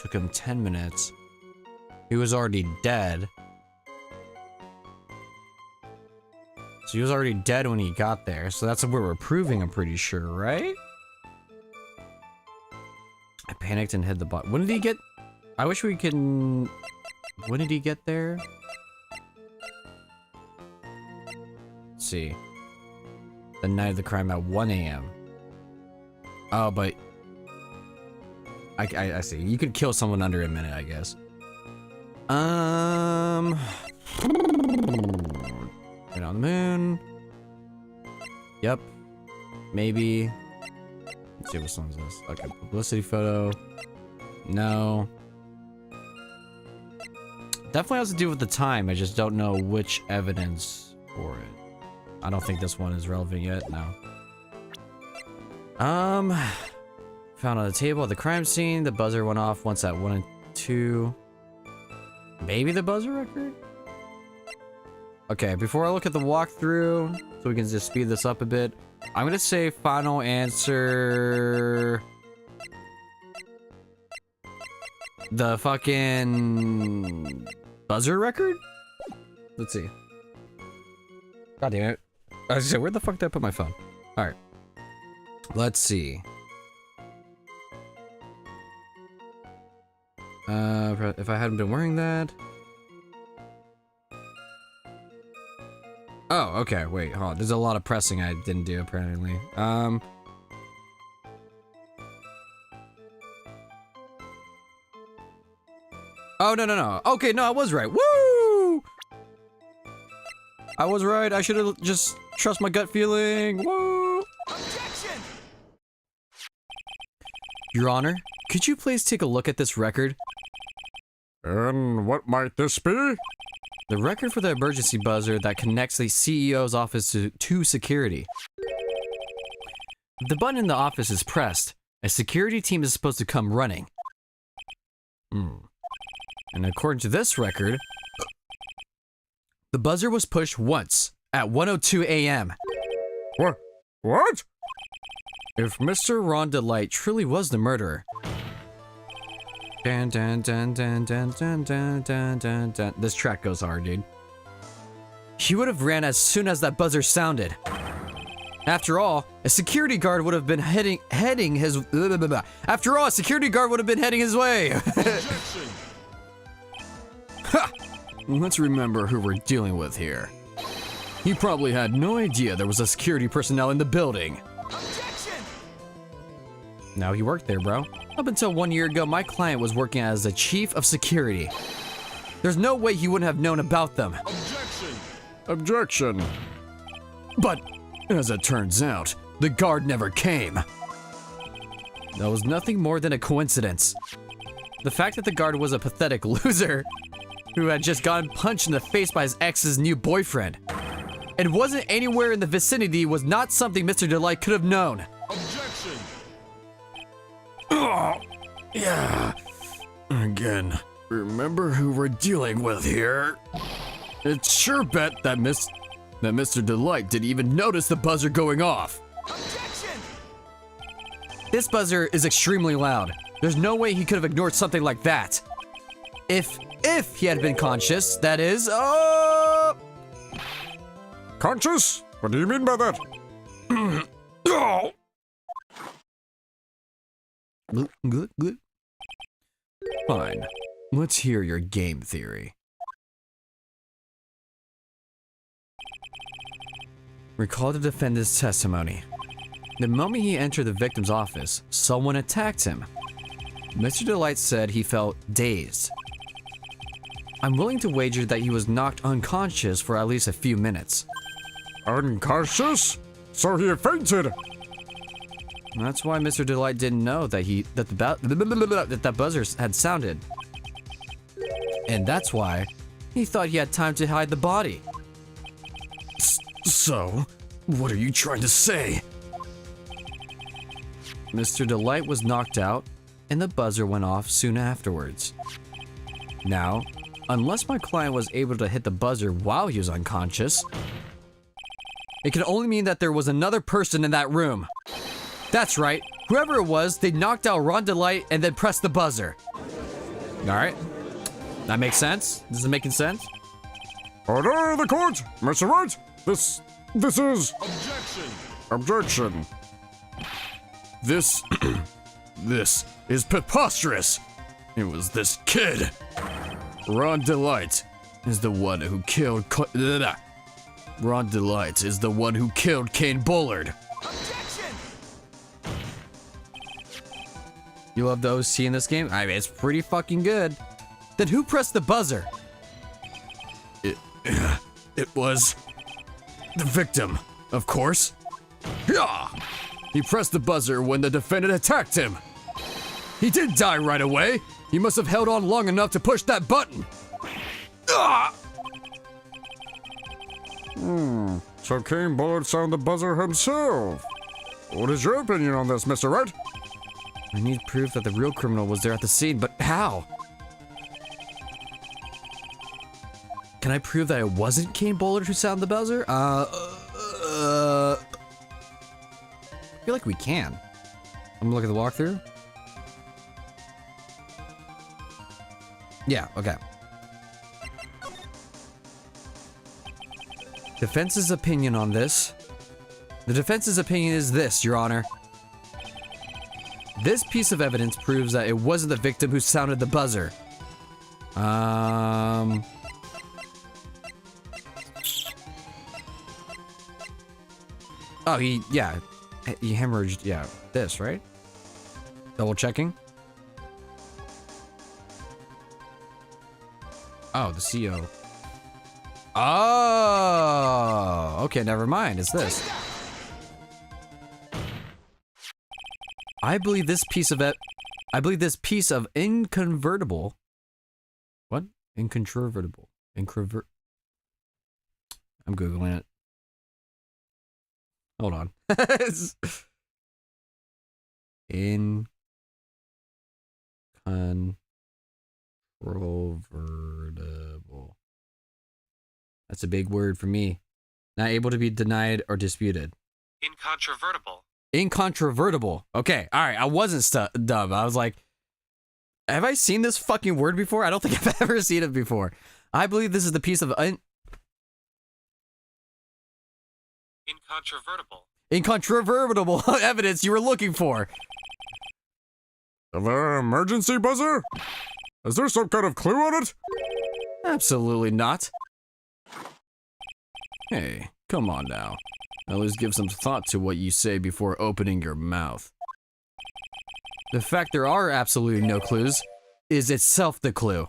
Took him 10 minutes. He was already dead. So he was already dead when he got there. So that's what we're proving, I'm pretty sure, right? I panicked and hid the bot. When did he get... I wish we can... When did he get there? Let's see. The night of the crime at 1 a.m. Oh, but... I see. You could kill someone under a minute, I guess. Been on the moon. Yep. Maybe. Let's see what song's this. Okay, publicity photo. No. Definitely has to do with the time. I just don't know which evidence for it. I don't think this one is relevant yet. No. Found on the table at the crime scene. The buzzer went off once at 1 and 2. Maybe the buzzer record? Okay, before I look at the walkthrough, so we can just speed this up a bit, I'm gonna say final answer... The fucking... buzzer record? Let's see. God damn it. I was gonna say, where the fuck did I put my phone? Alright. Let's see. If I hadn't been wearing that... Oh, okay, wait, hold on. There's a lot of pressing I didn't do, apparently. Oh, no. Okay, no, I was right. Woo! I was right. I should have just trust my gut feeling. Woo! Objection! Your Honor, could you please take a look at this record? And what might this be? The record for the emergency buzzer that connects the CEO's office to security. The button in the office is pressed. A security team is supposed to come running. And according to this record, the buzzer was pushed once at 1:02 a.m. What? If Mr. Ron Delight truly was the murderer. Dun, dun, dun, dun, dun, dun, dun, dun, dun, dun. This track goes hard, dude. He would have ran as soon as that buzzer sounded. After all, a security guard would have been heading his. After all, a security guard would have been heading his way. Objection! Ha! Let's remember who we're dealing with here. He probably had no idea there was a security personnel in the building. Objection! Now he worked there, bro. Up until 1 year ago, my client was working as the chief of security. There's no way he wouldn't have known about them. Objection! Objection. But, as it turns out, the guard never came. That was nothing more than a coincidence. The fact that the guard was a pathetic loser who had just gotten punched in the face by his ex's new boyfriend and wasn't anywhere in the vicinity was not something Mr. Delight could have known. Objection! Oh, yeah. Again, remember who we're dealing with here. It's sure bet that Mr. Delight didn't even notice the buzzer going off. Objection! This buzzer is extremely loud. There's no way he could have ignored something like that. If he had been conscious, that is, Conscious? What do you mean by that? oh. Good. Fine. Let's hear your game theory. Recall the defendant's testimony. The moment he entered the victim's office, someone attacked him. Mr. Delight said he felt dazed. I'm willing to wager that he was knocked unconscious for at least a few minutes. Unconscious? So he fainted. That's why Mr. Delight didn't know that the buzzer had sounded. And that's why he thought he had time to hide the body. So, what are you trying to say? Mr. Delight was knocked out, and the buzzer went off soon afterwards. Now, unless my client was able to hit the buzzer while he was unconscious, it can only mean that there was another person in that room. That's right, whoever it was, they knocked out Ron Delight and then pressed the buzzer. Alright, that makes sense? This is making sense? Order of the court! Mr. Wright, this is... Objection! Objection. This is preposterous. It was this kid. Ron Delight is the one who killed Ron Delight is the one who killed Kane Bullard. Objection! You love the OC in this game? I mean, it's pretty fucking good. Then who pressed the buzzer? It was the victim, of course. Yeah. He pressed the buzzer when the defendant attacked him. He didn't die right away. He must have held on long enough to push that button. Ah! So Kane Bullard sounded the buzzer himself. What is your opinion on this, Mr. Wright? I need proof that the real criminal was there at the scene, but how? Can I prove that it wasn't Kane Bullard who sounded the buzzer? I feel like we can. I'm gonna look at the walkthrough. Yeah, okay. Defense's opinion on this. The defense's opinion is this, Your Honor. This piece of evidence proves that it wasn't the victim who sounded the buzzer. Oh, he hemorrhaged, this, right? Double checking. Oh, the CO. Oh, okay, never mind. It's this. I believe this piece of incontrovertible. What? Incontrovertible. I'm Googling it. Hold on. Incontrovertible. That's a big word for me. Not able to be denied or disputed. Incontrovertible. Incontrovertible. Okay, alright, I wasn't dumb. I was like, have I seen this fucking word before? I don't think I've ever seen it before. I believe this is the piece of incontrovertible evidence you were looking for. The emergency buzzer? Is there some kind of clue on it? Absolutely not. Hey, come on now. At least give some thought to what you say before opening your mouth. The fact there are absolutely no clues is itself the clue.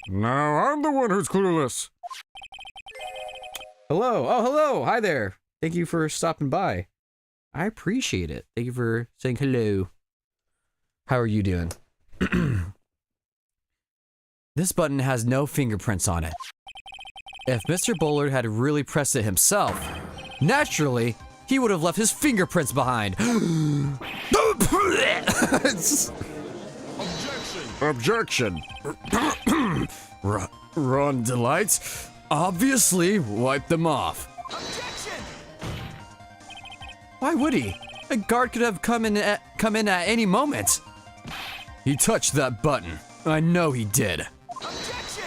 Now I'm the one who's clueless. Hello. Oh, hello. Hi there. Thank you for stopping by. I appreciate it. Thank you for saying hello. How are you doing? This button has no fingerprints on it. If Mr. Bullard had really pressed it himself, naturally, he would have left his fingerprints behind. Objection. Ron Delight obviously wiped them off. Objection! Why would he? A guard could have come in at any moment. He touched that button. I know he did. Objection!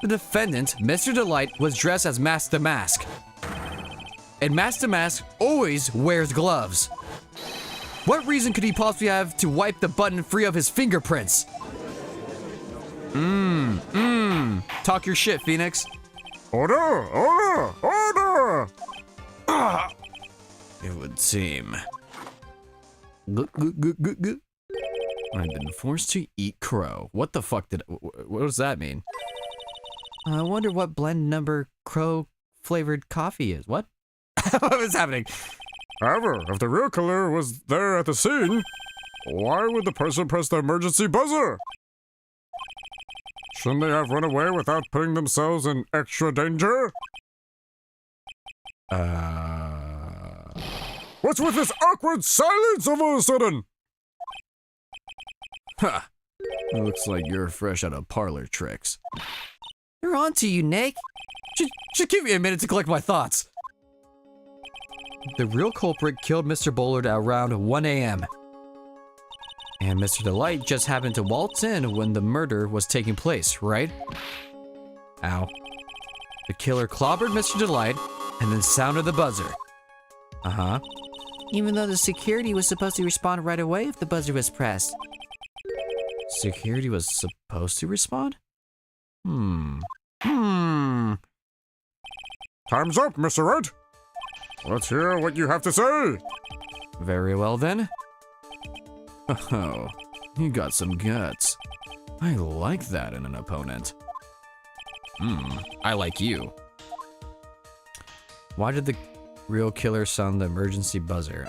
The defendant, Mr. Delight, was dressed as Master Mask. And Master Mask always wears gloves. What reason could he possibly have to wipe the button free of his fingerprints? Talk your shit, Phoenix. Order! Order! Order! It would seem. I've been forced to eat crow. What the fuck what does that mean? I wonder what blend number crow flavored coffee is. What? What was happening? However, if the real killer was there at the scene, why would the person press the emergency buzzer? Shouldn't they have run away without putting themselves in extra danger? What's with this awkward silence all of a sudden? Ha! Looks like you're fresh out of parlor tricks. You're on to you, Nick. Should give me a minute to collect my thoughts. The real culprit killed Mr. Bullard at around 1 a.m. And Mr. Delight just happened to waltz in when the murder was taking place, right? Ow. The killer clobbered Mr. Delight and then sounded the buzzer. Uh-huh. Even though the security was supposed to respond right away if the buzzer was pressed. Security was supposed to respond? Time's up, Mr. Wright. Let's hear what you have to say. Very well then. Oh, you got some guts. I like that in an opponent. I like you. Why did the real killer sound the emergency buzzer?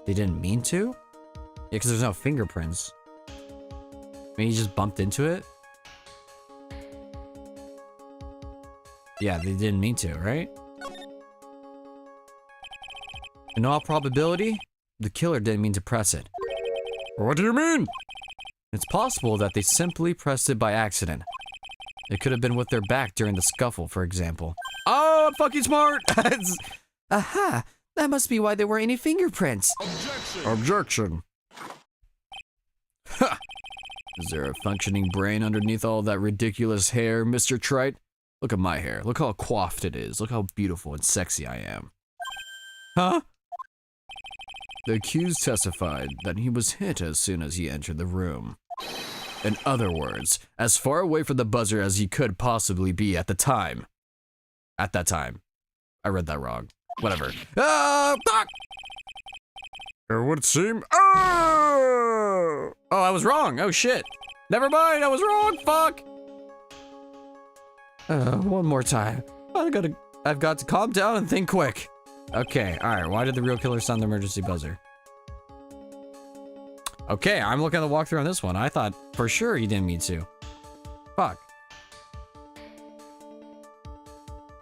They didn't mean to? Yeah, because there's no fingerprints. Maybe he just bumped into it? Yeah, they didn't mean to, right? In all probability, the killer didn't mean to press it. What do you mean? It's possible that they simply pressed it by accident. It could have been with their back during the scuffle, for example. Oh, I'm fucking smart! Aha! That must be why there weren't any fingerprints. Objection! Objection. Ha! Is there a functioning brain underneath all that ridiculous hair, Mr. Trite? Look at my hair. Look how coiffed it is. Look how beautiful and sexy I am. Huh? The accused testified that he was hit as soon as he entered the room. In other words, as far away from the buzzer as he could possibly be at the time. At that time. I read that wrong. Whatever. Fuck! It would seem. Oh! Oh, I was wrong. Oh, shit. Never mind. I was wrong. Fuck. One more time. I've got to calm down and think quick. Okay, alright. Why did the real killer sound the emergency buzzer? Okay, I'm looking at the walkthrough on this one. I thought for sure he didn't mean to. Fuck.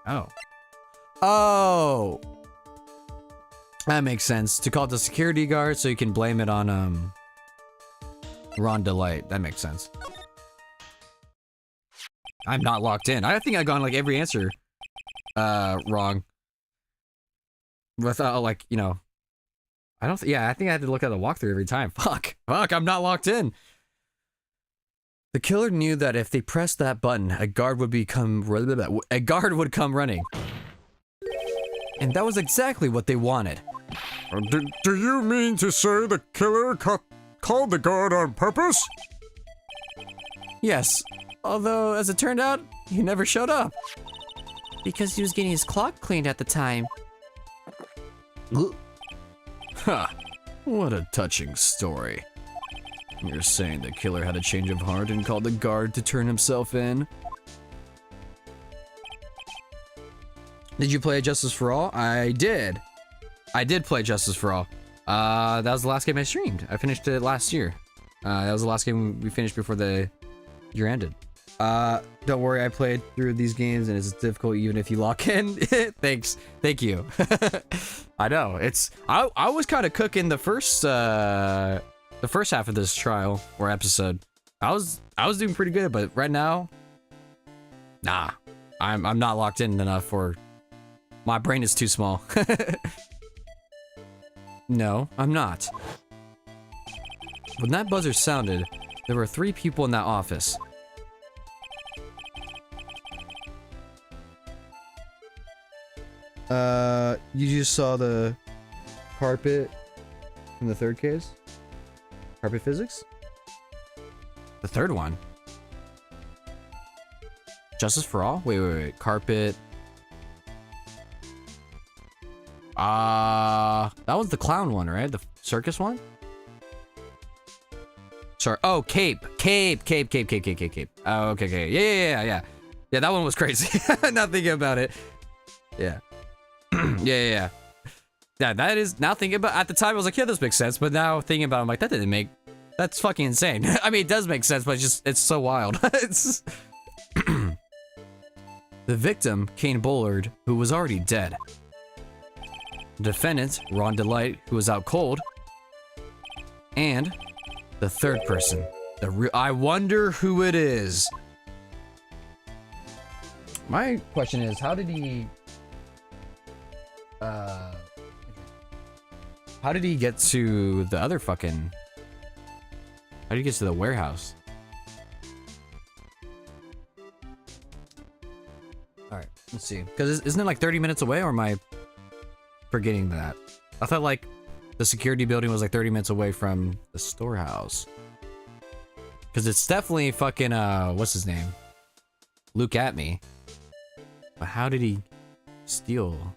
Oh. Oh! That makes sense. To call the security guard so you can blame it on, Ron Delight. That makes sense. I'm not locked in. I think I've gone like every answer, wrong. Without like, you know, I think I had to look at the walkthrough every time. Fuck, I'm not locked in. The killer knew that if they pressed that button, a guard would come running. And that was exactly what they wanted. Do you mean to say the killer called the guard on purpose? Yes, although as it turned out, he never showed up. Because he was getting his clock cleaned at the time. Ha! What a touching story. You're saying the killer had a change of heart and called the guard to turn himself in? Did you play Justice for All? I did. I did play Justice for All. That was the last game I streamed. I finished it last year. That was the last game we finished before the year ended. Don't worry, I played through these games and it's difficult even if you lock in. Thanks. Thank you. I know. I was kind of cooking the first half of this trial or episode. I was doing pretty good, but right now, nah. I'm not locked in enough for my brain is too small. No, I'm not. When that buzzer sounded, there were 3 people in that office. You just saw the carpet in the third case? Carpet physics? The third one? Justice for all? Wait. Carpet. That was the clown one, right? The circus one? Sorry. Oh, cape. Oh, okay. Yeah. Yeah, that one was crazy. Not thinking about it. Yeah. Yeah. Yeah, that is, now thinking about, at the time I was like, yeah, this makes sense, but now thinking about it, I'm like, that's fucking insane. I mean, it does make sense, but it's so wild. It's the victim, Kane Bullard, who was already dead. The defendant, Ron Delight, who was out cold. And the third person, I wonder who it is. My question is, how did he get to the other fucking... How did he get to the warehouse? Alright, let's see. Because isn't it like 30 minutes away, or am I forgetting that? I thought like the security building was like 30 minutes away from the storehouse. Because it's definitely fucking, what's his name? Luke at me. But how did he steal?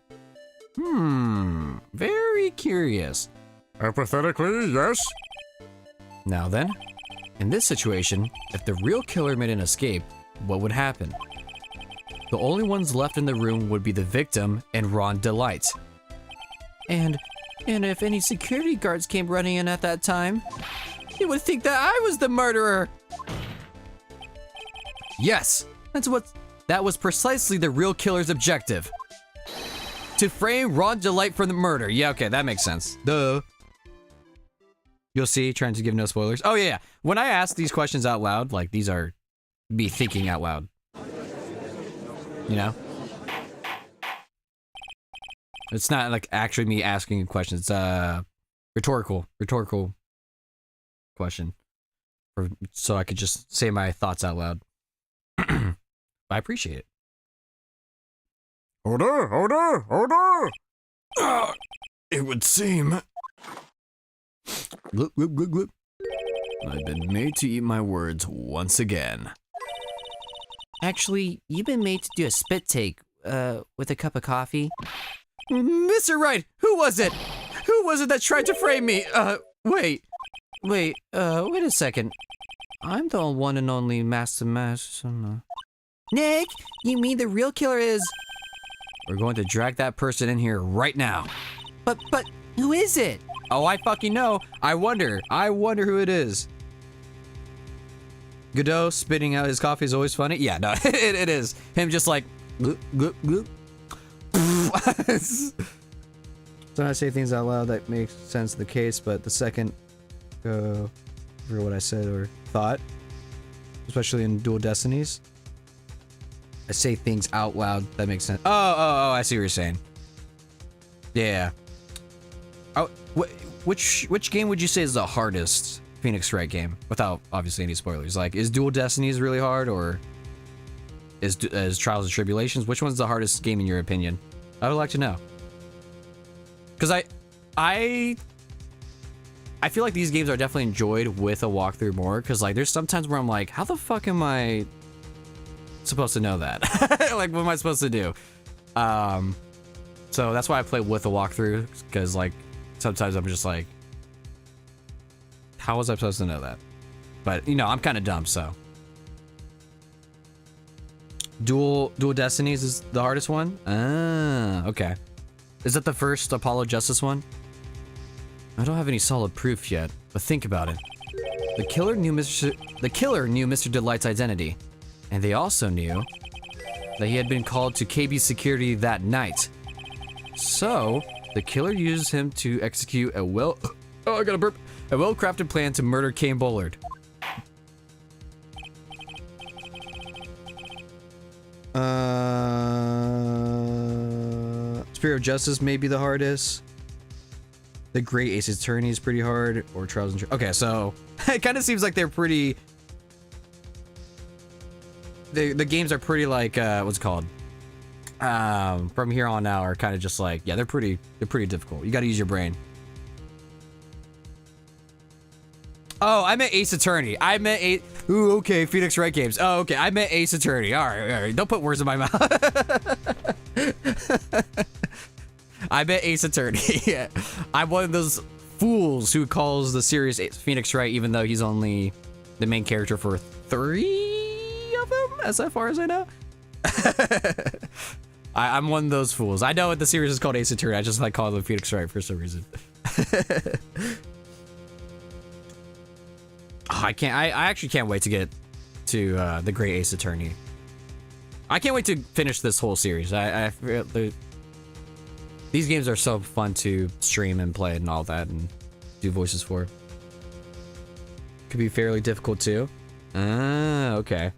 Very curious. Hypothetically, yes. Now then, in this situation, if the real killer made an escape, what would happen? The only ones left in the room would be the victim and Ron Delight. And if any security guards came running in at that time, they would think that I was the murderer. Yes, that was precisely the real killer's objective. To frame Ron Delight for the murder. Yeah, okay, that makes sense. Duh. You'll see, trying to give no spoilers. Oh, yeah. When I ask these questions out loud, like, these are me thinking out loud. You know? It's not, like, actually me asking questions. It's, rhetorical question. So I could just say my thoughts out loud. I appreciate it. Order! It would seem. Gloop, gloop, gloop, gloop. I've been made to eat my words once again. Actually, you've been made to do a spit take, with a cup of coffee. Mr. Wright, who was it? Who was it that tried to frame me? Wait a second. I'm the one and only Master. Nick, you mean the real killer is... We're going to drag that person in here right now. But who is it? Oh, I fucking know. I wonder who it is. Godot spitting out his coffee is always funny. Yeah, no, it is. Him just like, gloop, gloop, gloop. So I say things out loud that make sense of the case, but the second, for what I said or thought, especially in Dual Destinies, I say things out loud that make sense. Oh, I see what you're saying. Yeah. Oh, which game would you say is the hardest Phoenix Wright game? Without obviously any spoilers. Like, is Dual Destinies really hard, or is Trials and Tribulations? Which one's the hardest game in your opinion? I would like to know. Because I feel like these games are definitely enjoyed with a walkthrough more. Because like, there's sometimes where I'm like, how the fuck am I supposed to know that? Like, what am I supposed to do? So that's why I play with a walkthrough, because like sometimes I'm just like, how was I supposed to know that? But you know, I'm kind of dumb, so. Dual Destinies is the hardest one? Ah, okay. Is that the first Apollo Justice one? I don't have any solid proof yet, but think about it. The killer knew Mr. Delight's identity, and they also knew that he had been called to KB security that night. So, the killer used him to execute a well-crafted plan to murder Kane Bullard. Spirit of Justice may be the hardest. The Great Ace Attorney is pretty hard, or Trials and Okay, so it kind of seems like they're pretty. The games are pretty like what's it called? From here on out are kind of just like, yeah, they're pretty difficult. You got to use your brain. Oh, I meant Ace Attorney. I meant Ooh, okay, Phoenix Wright games. Oh, okay, I meant Ace Attorney. All right. Don't put words in my mouth. I meant Ace Attorney. Yeah. I'm one of those fools who calls the series Phoenix Wright, even though he's only the main character for 3 of them, as far as I know. I'm one of those fools. I know what the series is called Ace Attorney. I just like calling them Phoenix Wright for some reason. I actually can't wait to get to the Great Ace Attorney. I can't wait to finish this whole series. These games are so fun to stream and play and all that and do voices for. Could be fairly difficult too. Okay.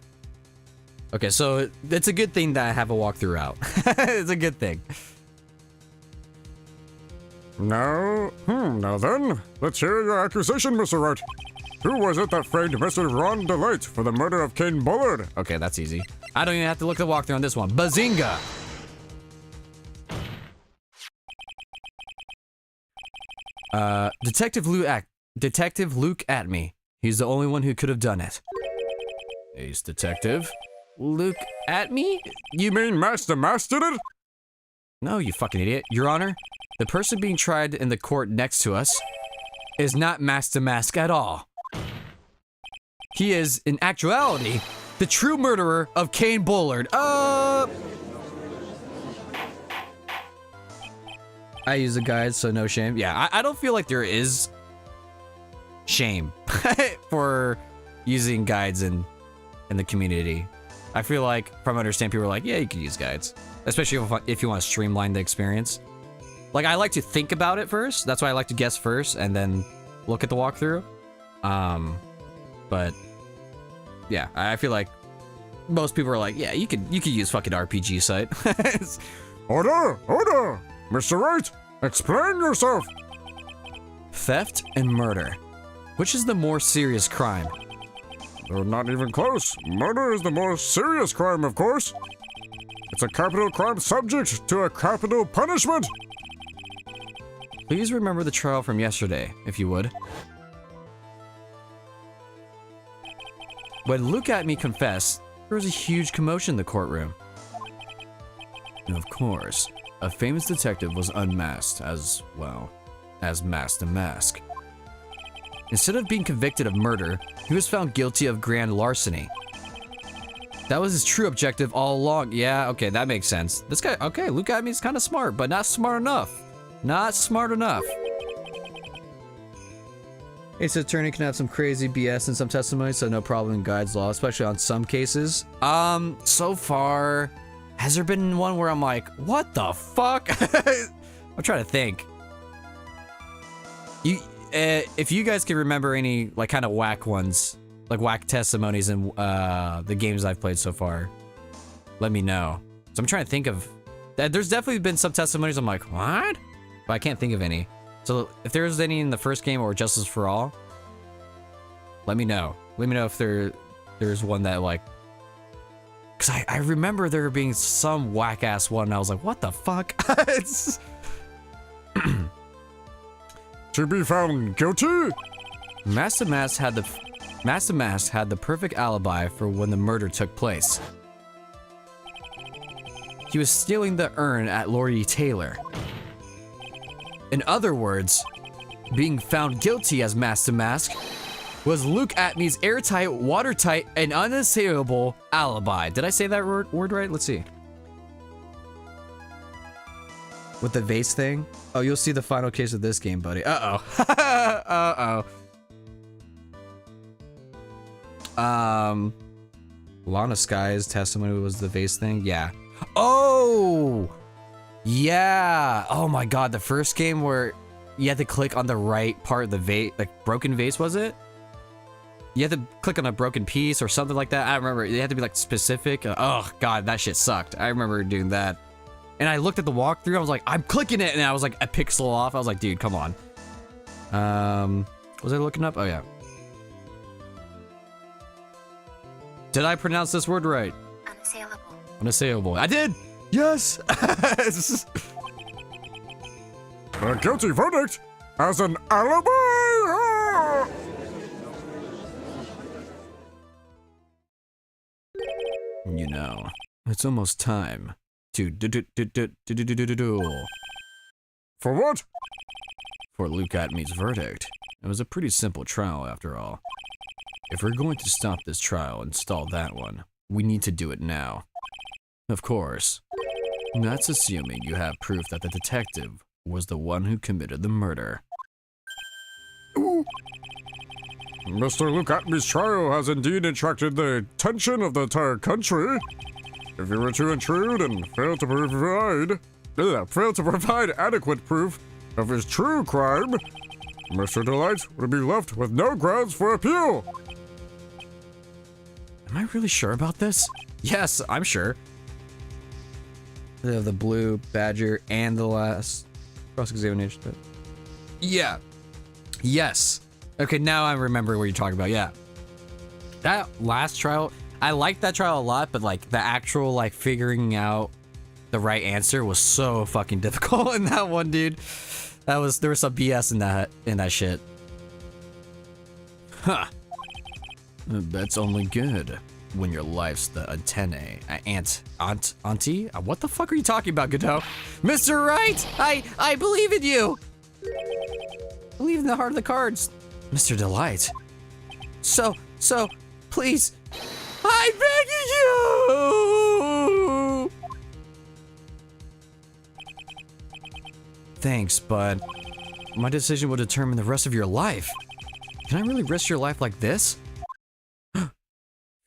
Okay, so it's a good thing that I have a walkthrough out. It's a good thing. Now then, let's hear your accusation, Mr. Wright. Who was it that framed Mr. Ron DeLite for the murder of Kane Bullard? Okay, that's easy. I don't even have to look at the walkthrough on this one. Bazinga! Detective Luke Atme. He's the only one who could have done it. Ace Detective Luke Atme? You mean Master Mask did it? No, you fucking idiot. Your Honor, the person being tried in the court next to us is not Master Mask at all. He is, in actuality, the true murderer of Kane Bullard. I use a guide, so no shame. Yeah, I don't feel like there is shame for using guides in the community. I feel like, from what I understand, people are like, yeah, you can use guides. Especially if you want to streamline the experience. Like, I like to think about it first. That's why I like to guess first and then look at the walkthrough. But yeah, I feel like most people are like, yeah, you could use fucking RPG site. Order! Mr. Wright, explain yourself! Theft and murder. Which is the more serious crime? They're not even close. Murder is the more serious crime, of course. It's a capital crime subject to a capital punishment. Please remember the trial from yesterday, if you would. When Luke Atme confessed, there was a huge commotion in the courtroom. And of course, a famous detective was unmasked as, well, as Master Mask. Instead of being convicted of murder, he was found guilty of grand larceny. That was his true objective all along. Yeah, okay, that makes sense. This guy, okay, Luke Atme is kind of smart, but not smart enough. Not smart enough. Ace Attorney can have some crazy BS in some testimonies, so no problem in guides law, especially on some cases. So far, has there been one where I'm like, what the fuck? I'm trying to think. If you guys can remember any, like, kind of whack ones, like whack testimonies in the games I've played so far, let me know. So I'm trying to think of, there's definitely been some testimonies I'm like, what? But I can't think of any. So if there's any in the first game or Justice for All, let me know. Let me know if there's one that, like, because I remember there being some whack ass one and I was like, what the fuck? It's To be found guilty? Master Mask had the perfect alibi for when the murder took place. He was stealing the urn at Lori Taylor. In other words, being found guilty as Master Mask was Luke Atme's airtight, watertight, and unassailable alibi. Did I say that word right? Let's see. With the vase thing? Oh, you'll see the final case of this game, buddy. Uh-oh. Uh-oh. Lana Sky's testimony was the vase thing? Yeah. Oh! Yeah! Oh my god, the first game where you had to click on the right part of the vase, like broken vase, was it? You had to click on a broken piece or something like that. I don't remember. It had to be like specific. Oh god, that shit sucked. I remember doing that. And I looked at the walkthrough, I was like, I'm clicking it, and I was like a pixel off. I was like, dude, come on. Was I looking up? Oh yeah. Did I pronounce this word right? Unassailable. Unassailable. I did. Yes. A guilty verdict has an alibi! Ah! You know, it's almost time to duel For what? for Luke Atmey's verdict. It was a pretty simple trial after all. If we're going to stop this trial and stall that one, we need to do it now. Of course. That's assuming you have proof that the detective was the one who committed the murder. Mr. Luke Atmey's trial has indeed attracted the attention of the entire country. If you were to intrude and fail to provide adequate proof of his true crime, Mr. Delight would be left with no grounds for appeal. Am I really sure about this? Yes, I'm sure. They have the blue badger and the last cross-examination. Yeah. Yes. Okay, now I remember what you're talking about. Yeah. That last trial, I liked that trial a lot, but like the actual like figuring out the right answer was so fucking difficult in that one, dude. There was some BS in that shit. Huh. That's only good when your life's the antennae. Auntie? What the fuck are you talking about, Godot? Mr. Wright, I believe in you. Believe in the heart of the cards, Mr. Delight. So, please, I'm begging you. Thanks, but my decision will determine the rest of your life. Can I really risk your life like this?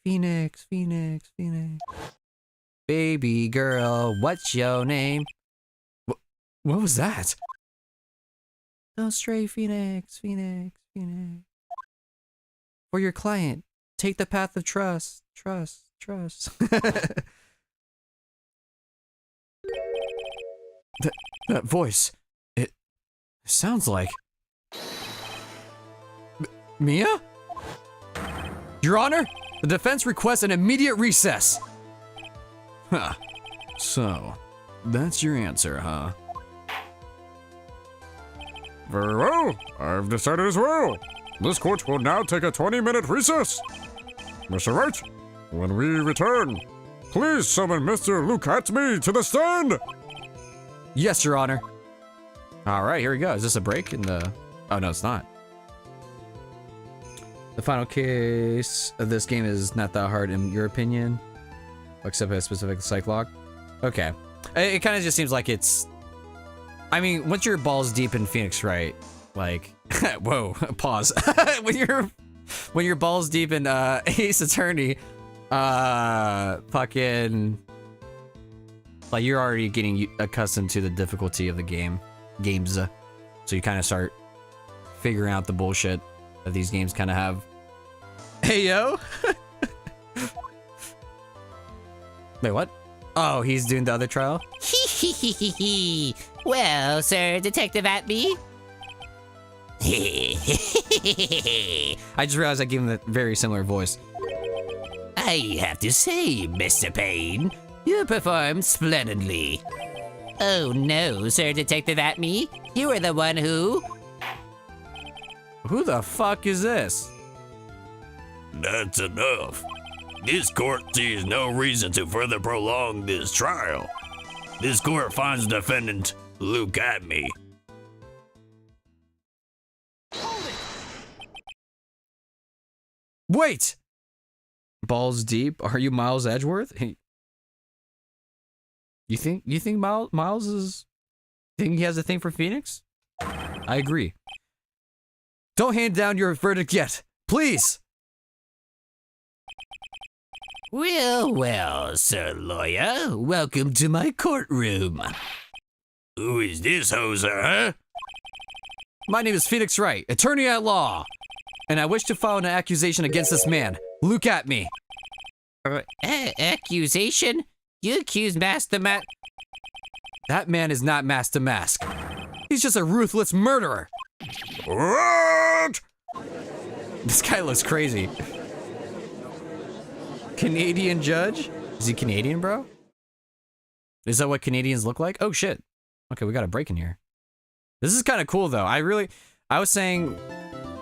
Phoenix. Baby girl, what's your name? What was that? Don't stray, Phoenix. For your client, take the path of trust. That voice, it sounds like... Mia? Your Honor, the defense requests an immediate recess. Huh. So, that's your answer, huh? Very well. I've decided as well. This court will now take a 20-minute recess. Mr. Wright, when we return, please summon Mr. Luke Atmey to the stand. Yes, Your Honor. All right, here we go. Is this a break in the... Oh, no, it's not. The final case of this game is not that hard in your opinion, except for a specific psych log. Okay. It kind of just seems like it's... I mean, once you're balls deep in Phoenix Wright, like... Whoa, pause. when you're balls deep in Ace Attorney, fucking... Like, you're already getting accustomed to the difficulty of the games. So you kind of start figuring out the bullshit that these games kind of have. Hey, yo! Wait, what? Oh, he's doing the other trial? Well, Sir Detective Atmey. I just realized I gave him a very similar voice. I have to say, Mr. Payne, you performed splendidly. Oh no, Sir Detective Atmey, you are the one who... Who the fuck is this? That's enough. This court sees no reason to further prolong this trial. This court finds defendant Luke Atmey. Wait! Balls deep? Are you Miles Edgeworth? Hey. You think Miles is... Think he has a thing for Phoenix? I agree. Don't hand down your verdict yet, please! Well, Sir Lawyer, welcome to my courtroom. Who is this hoser, huh? My name is Phoenix Wright, attorney at law, and I wish to file an accusation against this man, Luke Atmey. Accusation? You accuse Master That man is not Master Mask. He's just a ruthless murderer. What? This guy looks crazy. Canadian judge? Is he Canadian, bro? Is that what Canadians look like? Oh shit. Okay, we got a break in here. This is kind of cool though. I was saying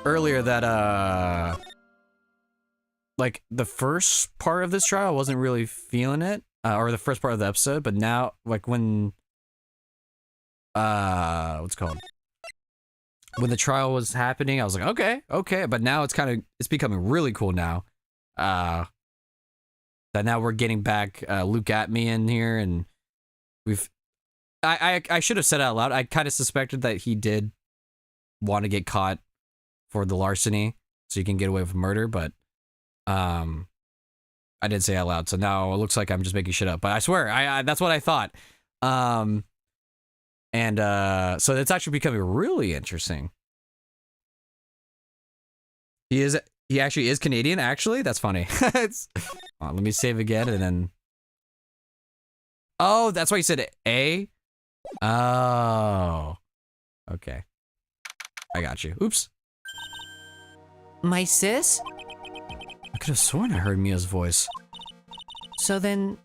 earlier that like the first part of this trial I wasn't really feeling it, or the first part of the episode, but now like when what's it called? When the trial was happening, I was like, okay, but now it's becoming really cool now. That now we're getting back Luke at me in here, and I should have said it out loud. I kind of suspected that he did want to get caught for the larceny so he can get away with murder, but I didn't say it out loud, so now it looks like I'm just making shit up. But I swear, I that's what I thought. So it's actually becoming really interesting. He actually is Canadian, actually? That's funny. Let me save again, and then... Oh, that's why you said A? Oh. Okay. I got you. Oops. My sis? I could have sworn I heard Mia's voice. So then,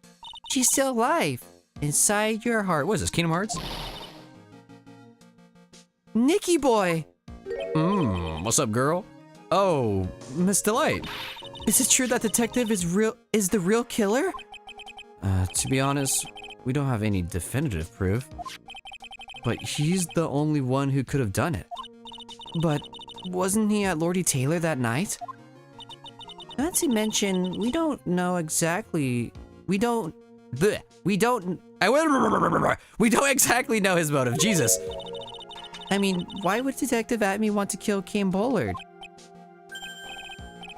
she's still alive. Inside your heart. What is this, Kingdom Hearts? Nicky boy! What's up, girl? Oh, Miss Delight. Is it true that Detective is the real killer? To be honest, we don't have any definitive proof. But he's the only one who could have done it. But wasn't he at Lordy Taylor that night? Not to mention, we don't know exactly... We don't exactly know his motive, Jesus. I mean, why would Detective Atme want to kill Kim Bullard?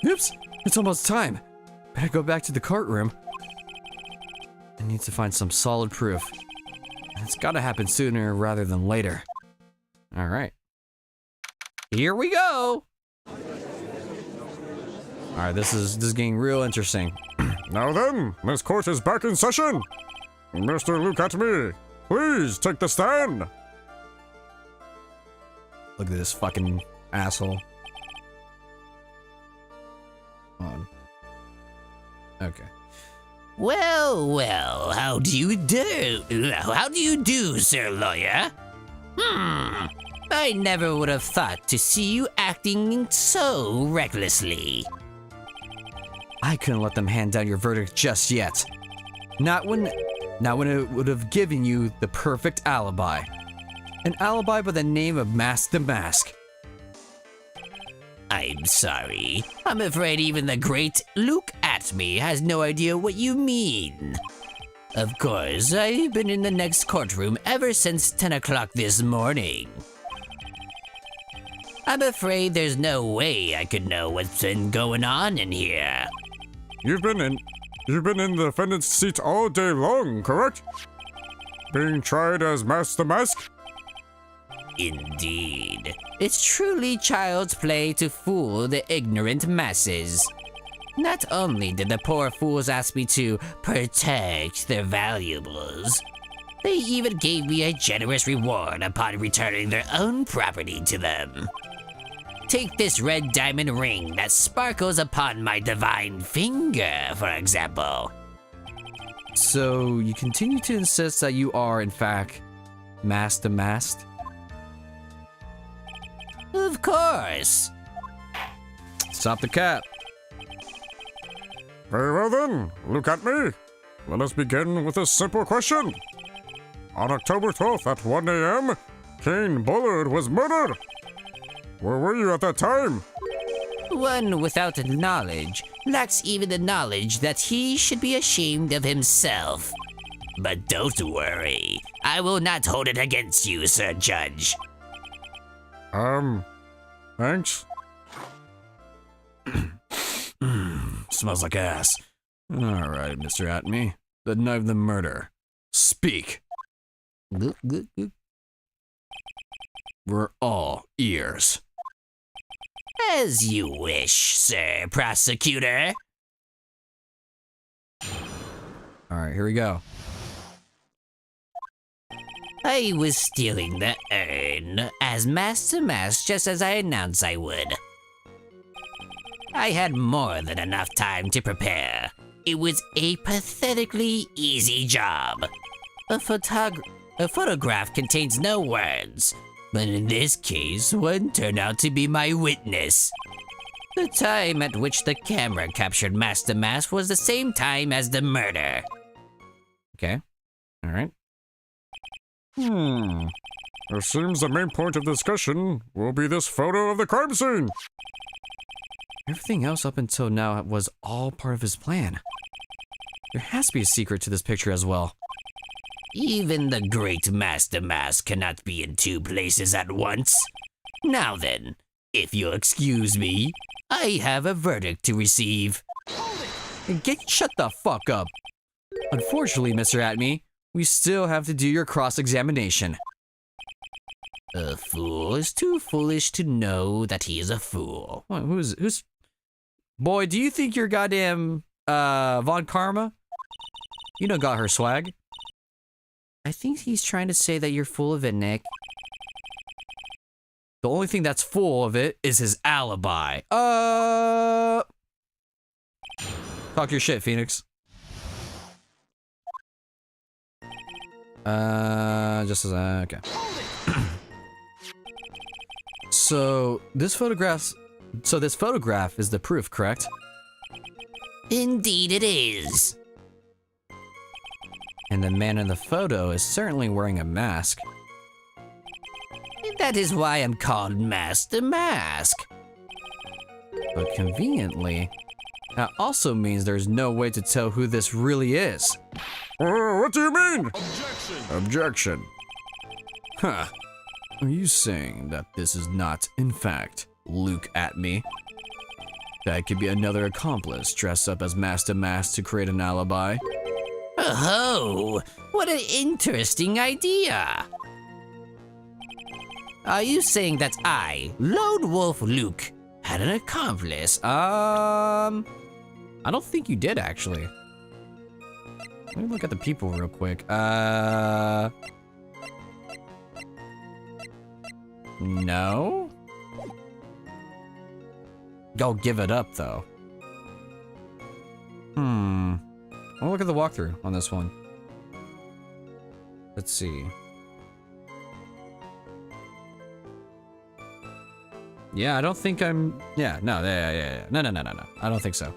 Oops, it's almost time. Better go back to the cart room. I need to find some solid proof. It's gotta happen sooner rather than later. All right. Here we go. All right, this is getting real interesting. Now then, this court is back in session. Mr. Luke at me, please take the stand. Look at this fucking asshole. Hold on. Okay. Well, well, how do you do? How do you do, Sir Lawyer? I never would have thought to see you acting so recklessly. I couldn't let them hand down your verdict just yet. Not when it would have given you the perfect alibi. An alibi by the name of Mask the Mask. I'm sorry. I'm afraid even the great Luke Atme has no idea what you mean. Of course, I've been in the next courtroom ever since 10 o'clock this morning. I'm afraid there's no way I could know what's been going on in here. You've been in the defendant's seat all day long, correct? Being tried as Mask the Mask? Indeed. It's truly child's play to fool the ignorant masses. Not only did the poor fools ask me to protect their valuables, they even gave me a generous reward upon returning their own property to them. Take this red diamond ring that sparkles upon my divine finger, for example. So you continue to insist that you are, in fact, Mask the Masked? Of course. Stop the cap. Very well then, look at me. Let us begin with a simple question. On October 12th at 1 a.m., Kane Bullard was murdered. Where were you at that time? One without knowledge lacks even the knowledge that he should be ashamed of himself. But don't worry, I will not hold it against you, Sir Judge. Thanks. Smells like ass. All right, Mr. Atme. The night of the murder. Speak. We're all ears. As you wish, Sir Prosecutor. All right, here we go. I was stealing the urn as mask to mask, just as I announced I would. I had more than enough time to prepare. It was a pathetically easy job. A photograph contains no words, but in this case, one turned out to be my witness. The time at which the camera captured mask to mask was the same time as the murder. Okay. All right. It seems the main point of discussion will be this photo of the crime scene. Everything else up until now was all part of his plan. There has to be a secret to this picture as well. Even the great Master Mask cannot be in two places at once. Now then, if you'll excuse me, I have a verdict to receive. Shut the fuck up. Unfortunately, Mr. Atme, we still have to do your cross-examination. A fool is too foolish to know that he is a fool. What, who's... Boy, do you think you're goddamn, Von Karma? You don't got her swag. I think he's trying to say that you're full of it, Nick. The only thing that's full of it is his alibi. Talk your shit, Phoenix. Just as okay. So this photograph is the proof, correct? Indeed it is. And the man in the photo is certainly wearing a mask. That is why I'm called Master Mask. But conveniently, that also means there's no way to tell who this really is. What do you mean? Objection! Objection. Huh. Are you saying that this is not, in fact, Luke Atme? That could be another accomplice dressed up as Master Mask to create an alibi? Oh, what an interesting idea. Are you saying that I, Lone Wolf Luke, had an accomplice? I don't think you did, actually. Let me look at the people real quick. No? Go give it up, though. I'll look at the walkthrough on this one. Let's see. Yeah, I don't think I'm... Yeah, no, yeah. No. I don't think so.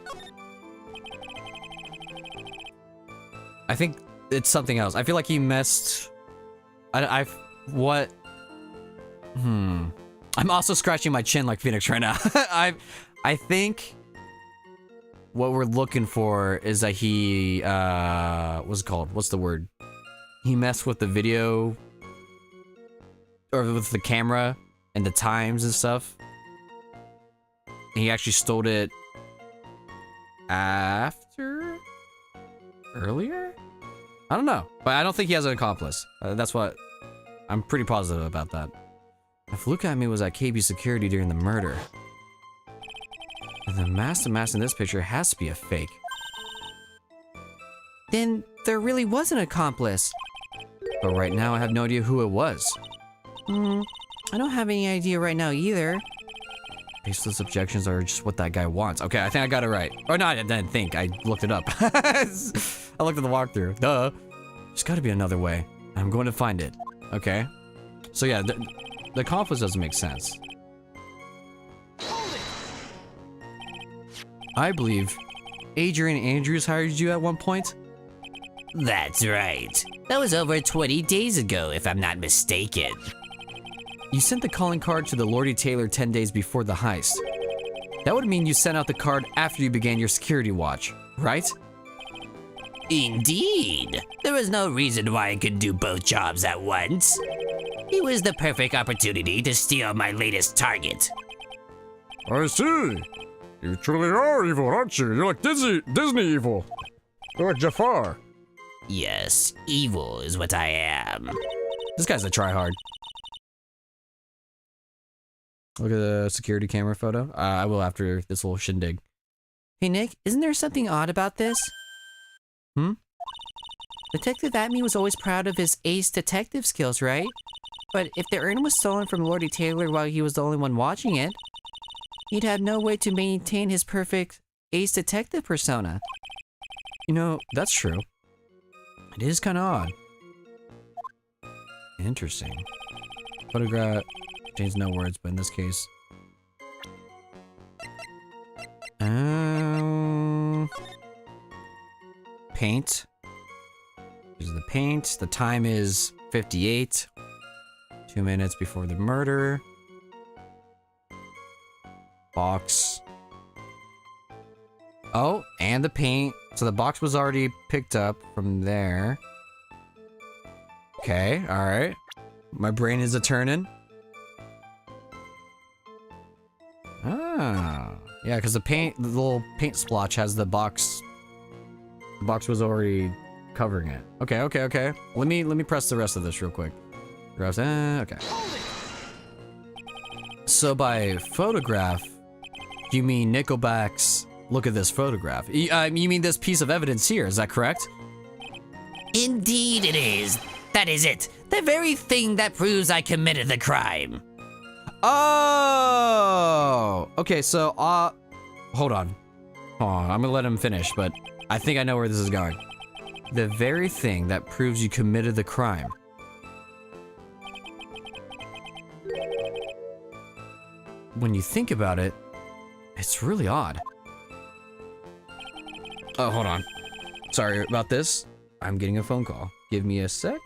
I think it's something else. I feel like he messed... What? I'm also scratching my chin like Phoenix right now. I think... What we're looking for is that he... what's it called? What's the word? He messed with the video... Or with the camera and the times and stuff. He actually stole it after? Earlier? I don't know, but I don't think he has an accomplice. That's what I'm pretty positive about that. If Luke Atme was at KB security during the murder, then the Master Mask in this picture has to be a fake. Then there really was an accomplice. But right now I have no idea who it was. I don't have any idea right now either. Baseless objections are just what that guy wants. Okay, I think I got it right. Or no, I didn't think. I looked it up. I looked at the walkthrough. Duh. There's gotta be another way. I'm going to find it. Okay. So yeah, the accomplice doesn't make sense. I believe Adrian Andrews hired you at one point? That's right. That was over 20 days ago, if I'm not mistaken. You sent the calling card to the Lordy Taylor 10 days before the heist. That would mean you sent out the card after you began your security watch, right? Indeed. There was no reason why I could do both jobs at once. It was the perfect opportunity to steal my latest target. I see. You truly are evil, aren't you? You're like Disney evil. You're like Jafar. Yes, evil is what I am. This guy's a tryhard. Look at the security camera photo. I will after this little shindig. Hey Nick, isn't there something odd about this? Detective Atme was always proud of his ace detective skills, right? But if the urn was stolen from Lordy Taylor while he was the only one watching it, he'd have no way to maintain his perfect ace detective persona. You know, that's true. It is kind of odd. Interesting. Photograph contains no words, but in this case... Paint. This is the paint. The time is 58. 2 minutes before the murder. Box. Oh, and the paint. So the box was already picked up from there. Okay, alright. My brain is a-turning. Ah. Yeah, because the little paint splotch has the box. The box was already covering it. Okay, okay, okay. Let me press the rest of this real quick. Okay. So by photograph, you mean Nickelback's look at this photograph. You mean this piece of evidence here, is that correct? Indeed it is. That is it. The very thing that proves I committed the crime. Oh! Okay, so, hold on. I'm gonna let him finish, but I think I know where this is going. The very thing that proves you committed the crime. When you think about it, it's really odd. Oh, hold on. Sorry about this. I'm getting a phone call. Give me a sec.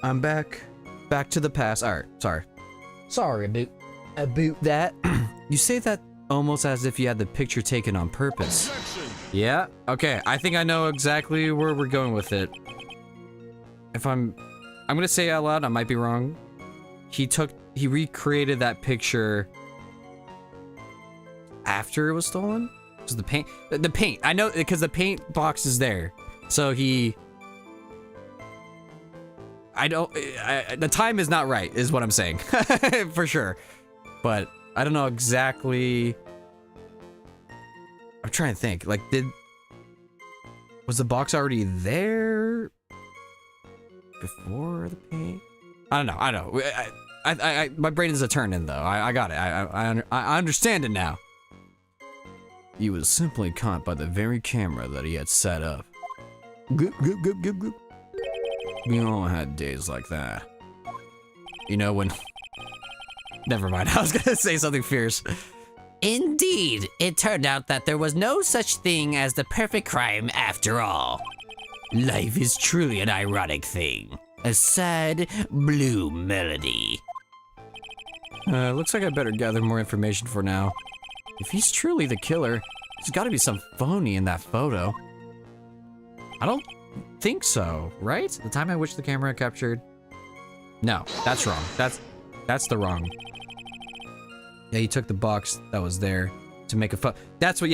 I'm back. Back to the past. Alright, sorry. Sorry about that. You say that almost as if you had the picture taken on purpose. Objection! Yeah? Okay, I think I know exactly where we're going with it. If I'm gonna say it out loud, I might be wrong. He recreated that picture after it was stolen? Was the paint? The paint. I know, because the paint box is there. So the time is not right, is what I'm saying. For sure. But I don't know exactly. I'm trying to think. Like, was the box already there before the paint? I don't know. My brain is a turning though. I got it. I understand it now. He was simply caught by the very camera that he had set up. Goop, goop, goop, goop, goop. We all had days like that. You know, when... Never mind, I was gonna say something fierce. Indeed, it turned out that there was no such thing as the perfect crime after all. Life is truly an ironic thing. A sad, blue melody. Looks like I better gather more information for now. If he's truly the killer, there's gotta be some phony in that photo. I don't think so, right? The time at which the camera captured? No, that's wrong. That's the wrong. Yeah, he took the box that was there to make a photo. That's what,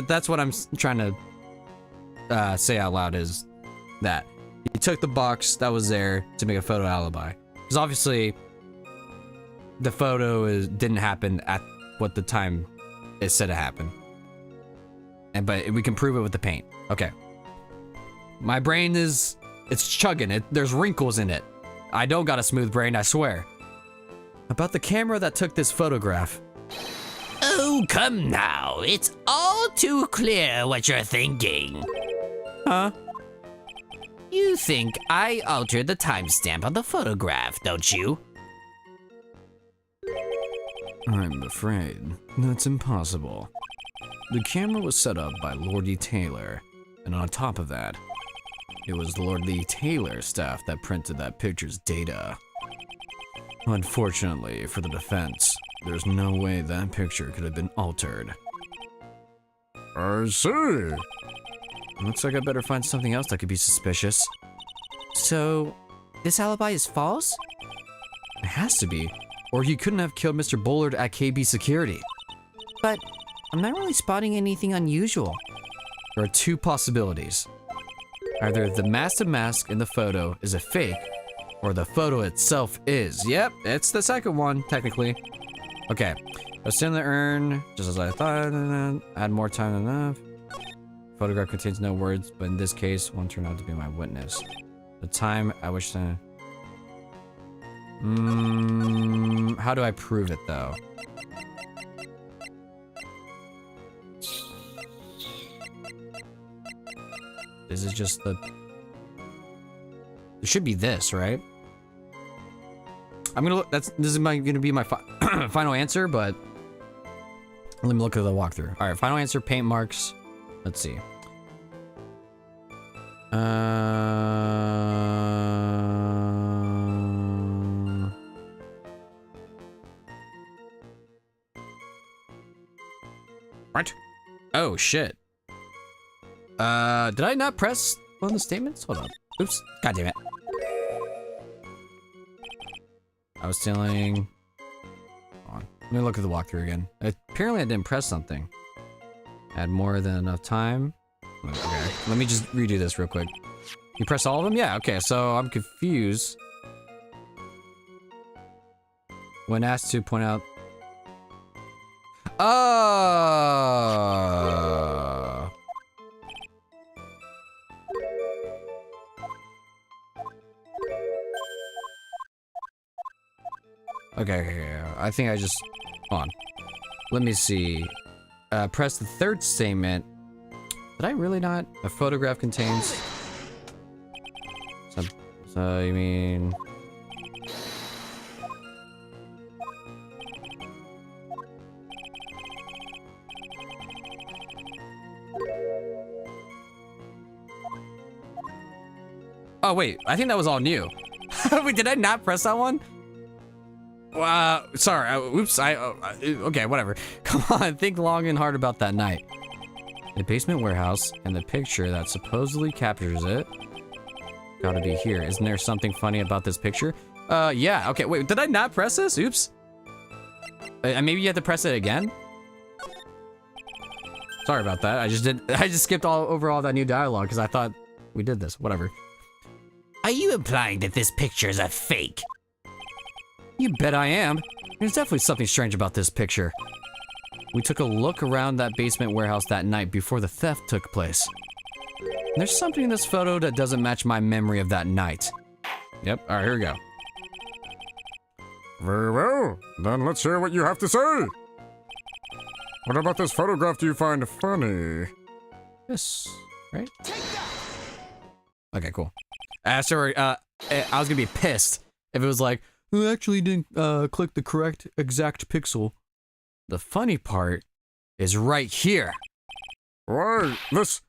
that's what I'm trying to say out loud is that. He took the box that was there to make a photo alibi. Because obviously, the photo didn't happen at what the time it said it happened. But we can prove it with the paint. Okay. My brain it's chugging. There's wrinkles in it. I don't got a smooth brain, I swear. About the camera that took this photograph. Oh, come now. It's all too clear what you're thinking. Huh? You think I altered the timestamp on the photograph, don't you? I'm afraid that's impossible. The camera was set up by Lord E. Taylor, and on top of that, it was Lord E. Taylor's staff that printed that picture's data. Unfortunately for the defense, there's no way that picture could have been altered. I see. Looks like I better find something else that could be suspicious. So, this alibi is false? It has to be, or he couldn't have killed Mr. Bullard at KB Security. But I'm not really spotting anything unusual. There are two possibilities. Either the massive mask in the photo is a fake, or the photo itself is. Yep, it's the second one, technically. Okay, let's in the urn, just as I thought. Add more time than enough. Photograph contains no words, but in this case, one turned out to be my witness. The time I wish to... how do I prove it, though? This is just the... It should be this, right? I'm gonna look... This is gonna be my final answer, but... Let me look at the walkthrough. Alright, final answer, paint marks. Let's see. What? Oh, shit. Did I not press one of the statements? Hold on. Oops. God damn it. I was stealing... Hold on. Let me look at the walkthrough again. Apparently I didn't press something. Had more than enough time. Okay, let me just redo this real quick. You press all of them? Yeah, okay, so I'm confused. When asked to point out... Oh! Okay, I think I just... Hold on. Let me see. Press the third statement. Did I really not? A photograph contains... So you mean... Oh wait, I think that was all new. Wait, did I not press that one? Sorry, oops, okay, whatever. Come on, think long and hard about that night. The basement warehouse and the picture that supposedly captures it. Gotta be here. Isn't there something funny about this picture? Yeah, okay, wait, did I not press this? Oops. Maybe you have to press it again? Sorry about that, I just skipped over all that new dialogue because I thought we did this, whatever. Are you implying that this picture is a fake? You bet I am. There's definitely something strange about this picture. We took a look around that basement warehouse that night before the theft took place. There's something in this photo that doesn't match my memory of that night. Yep, alright, here we go. Very well. Then let's hear what you have to say. What about this photograph do you find funny? This, right? Okay, cool. Sorry, I was gonna be pissed if it was like, I actually didn't click the correct exact pixel. The funny part is right here. Right, this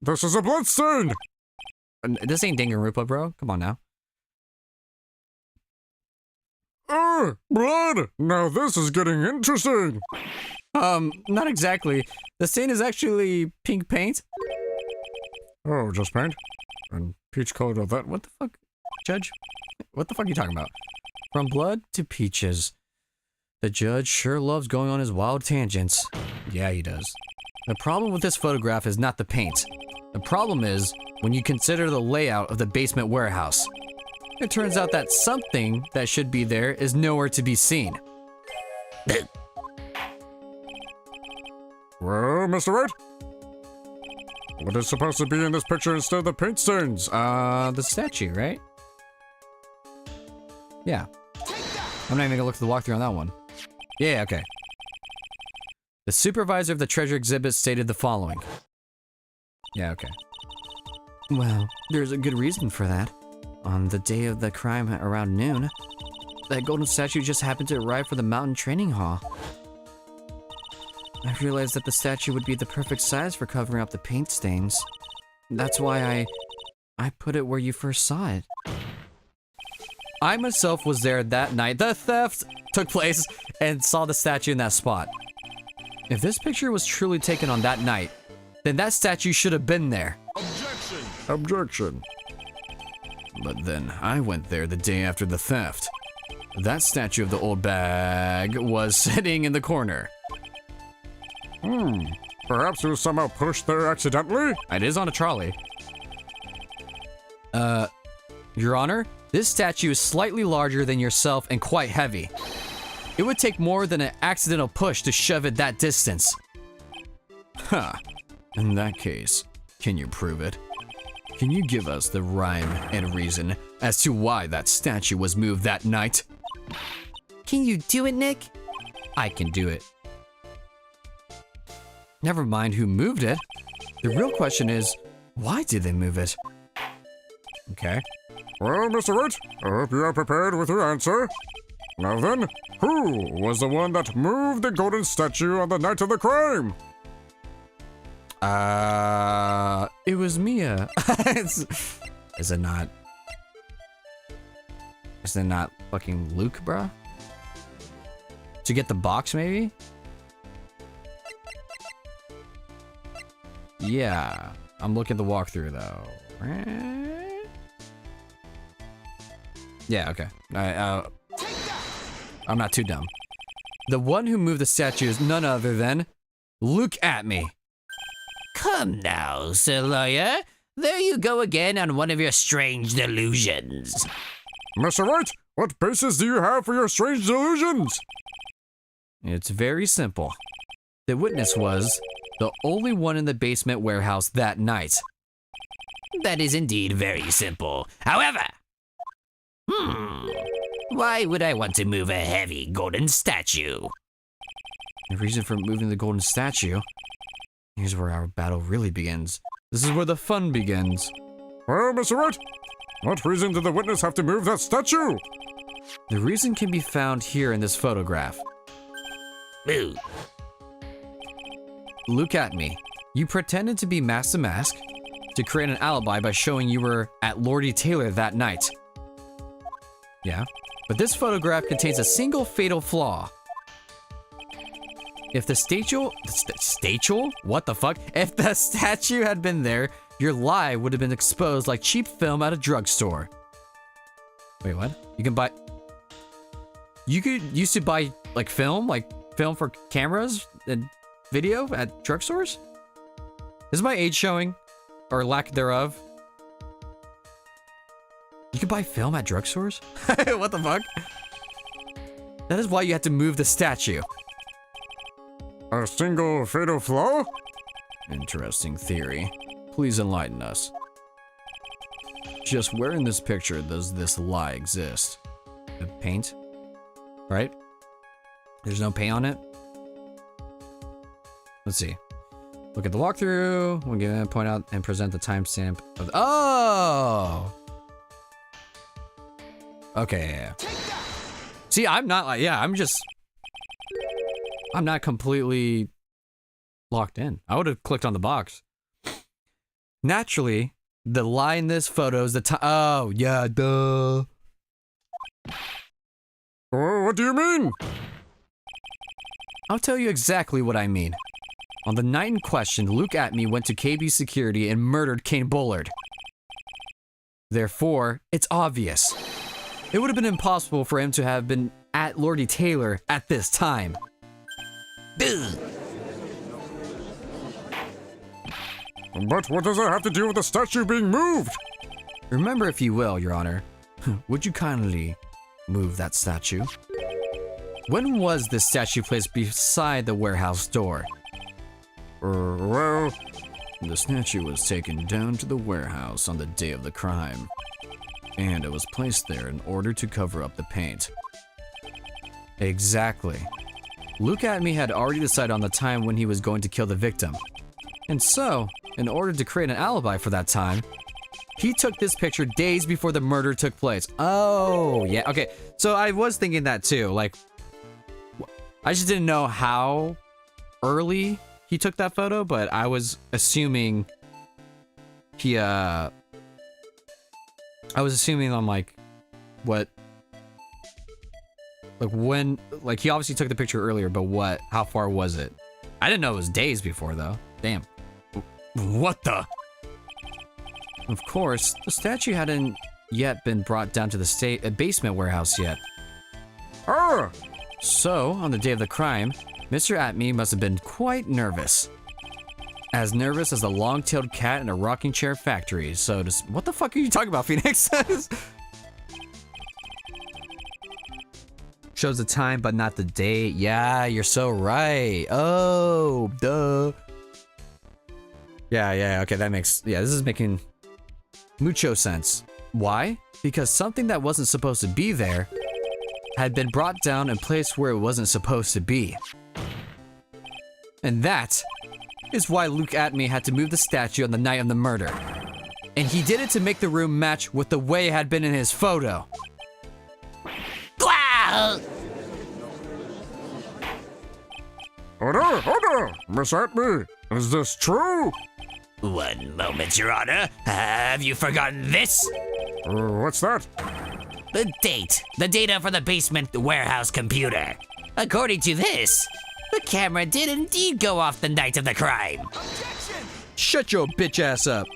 is a bloodstain! This ain't Danganronpa, bro. Come on now. Blood! Now this is getting interesting! Not exactly. The stain is actually pink paint. Oh, just paint? And peach colored of that? What the fuck, Judge? What the fuck are you talking about? From blood to peaches. The judge sure loves going on his wild tangents. Yeah, he does. The problem with this photograph is not the paint. The problem is when you consider the layout of the basement warehouse. It turns out that something that should be there is nowhere to be seen. Well, Mr. Wright? What is supposed to be in this picture instead of the paint stains? The statue, right? Yeah. I'm not even gonna look at the walkthrough on that one. Yeah, okay. The supervisor of the treasure exhibit stated the following. Yeah, okay. Well, there's a good reason for that. On the day of the crime around noon, that golden statue just happened to arrive for the mountain training hall. I realized that the statue would be the perfect size for covering up the paint stains. That's why I put it where you first saw it. I myself was there that night the theft took place and saw the statue in that spot. If this picture was truly taken on that night, then that statue should have been there. Objection! Objection. But then I went there the day after the theft. That statue of the old bag was sitting in the corner. Perhaps it was somehow pushed there accidentally? It is on a trolley. Your Honor, this statue is slightly larger than yourself and quite heavy. It would take more than an accidental push to shove it that distance. Huh. In that case, can you prove it? Can you give us the rhyme and reason as to why that statue was moved that night? Can you do it, Nick? I can do it. Never mind who moved it. The real question is, why did they move it? Okay. Well, Mr. Wright, I hope you are prepared with your answer. Now then, who was the one that moved the golden statue on the night of the crime? It was Mia. Is it not? Is it not fucking Luke, bruh? To get the box, maybe? Yeah. I'm looking at the walkthrough, though. Yeah, okay. I'm not too dumb. The one who moved the statue is none other than Look at me. Come now, Sir Lawyer. There you go again on one of your strange delusions. Mr. Wright, what basis do you have for your strange delusions? It's very simple. The witness was the only one in the basement warehouse that night. That is indeed very simple. However, why would I want to move a heavy golden statue? The reason for moving the golden statue? Here's where our battle really begins. This is where the fun begins. Well, Mr. Wright, what reason did the witness have to move that statue? The reason can be found here in this photograph. Boo. Look at me. You pretended to be Mask to Mask to create an alibi by showing you were at Lordy Taylor that night. Yeah, but this photograph contains a single fatal flaw. If the statue, what the fuck? If the statue had been there, your lie would have been exposed like cheap film at a drugstore. Wait, what? You can buy... You used to buy, like, film for cameras and video at drugstores? Is my age showing? Or lack thereof? You can buy film at drugstores? What the fuck? That is why you had to move the statue. A single fatal flaw? Interesting theory. Please enlighten us. Just where in this picture does this lie exist? The paint? Right? There's no paint on it? Let's see. Look at the walkthrough. We're gonna point out and present the timestamp of oh! Okay, yeah. See, I'm not like, yeah, I'm not completely locked in. I would have clicked on the box. Naturally, the lie in this photo is the time. Oh, yeah, duh. What do you mean? I'll tell you exactly what I mean. On the night in question, Luke Atme went to KB Security and murdered Kane Bullard. Therefore, it's obvious. It would have been impossible for him to have been at Lordy Taylor at this time. Boo. But what does that have to do with the statue being moved? Remember, if you will, Your Honor, would you kindly move that statue? When was this statue placed beside the warehouse door? Well, The statue was taken down to the warehouse on the day of the crime, and it was placed there in order to cover up the paint. Exactly. Luke Atme had already decided on the time when he was going to kill the victim. And so, in order to create an alibi for that time, He took this picture days before the murder took place. Oh, yeah. Okay. So I was thinking that too. Like, I just didn't know how early he took that photo, but I was assuming he, I was assuming on like, what, like when, like he obviously took the picture earlier, but how far was it? I didn't know it was days before though. Damn. What the? Of course, the statue hadn't yet been brought down to the basement warehouse yet. Ah! So, on the day of the crime, Mr. Atme must have been quite nervous. As nervous as a long-tailed cat in a rocking chair factory. So, what the fuck are you talking about, Phoenix? Shows the time, but not the date. Yeah, you're so right. Oh, duh. Yeah, okay, this is making mucho sense. Why? Because something that wasn't supposed to be there had been brought down and placed where it wasn't supposed to be. And that is why Luke Atme had to move the statue on the night of the murder. And he did it to make the room match with the way it had been in his photo. Order! Miss Atme, is this true? One moment, Your Honor. Have you forgotten this? What's that? The date. The data for the basement warehouse computer. According to this, the camera did indeed go off the night of the crime. Objection! Shut your bitch ass up.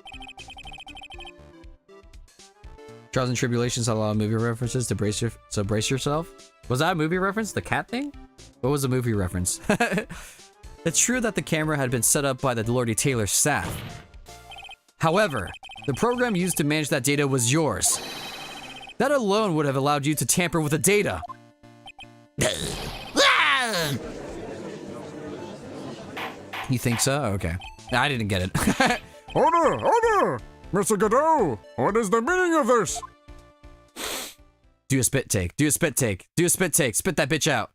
Trials and Tribulations had a lot of movie references to brace yourself. Was that a movie reference? The cat thing? What was the movie reference? It's true that the camera had been set up by the Lordy Taylor staff. However, the program used to manage that data was yours. That alone would have allowed you to tamper with the data. You think so? Okay. I didn't get it. Order! Mr. Godot, what is the meaning of this? Do a spit take. Spit that bitch out.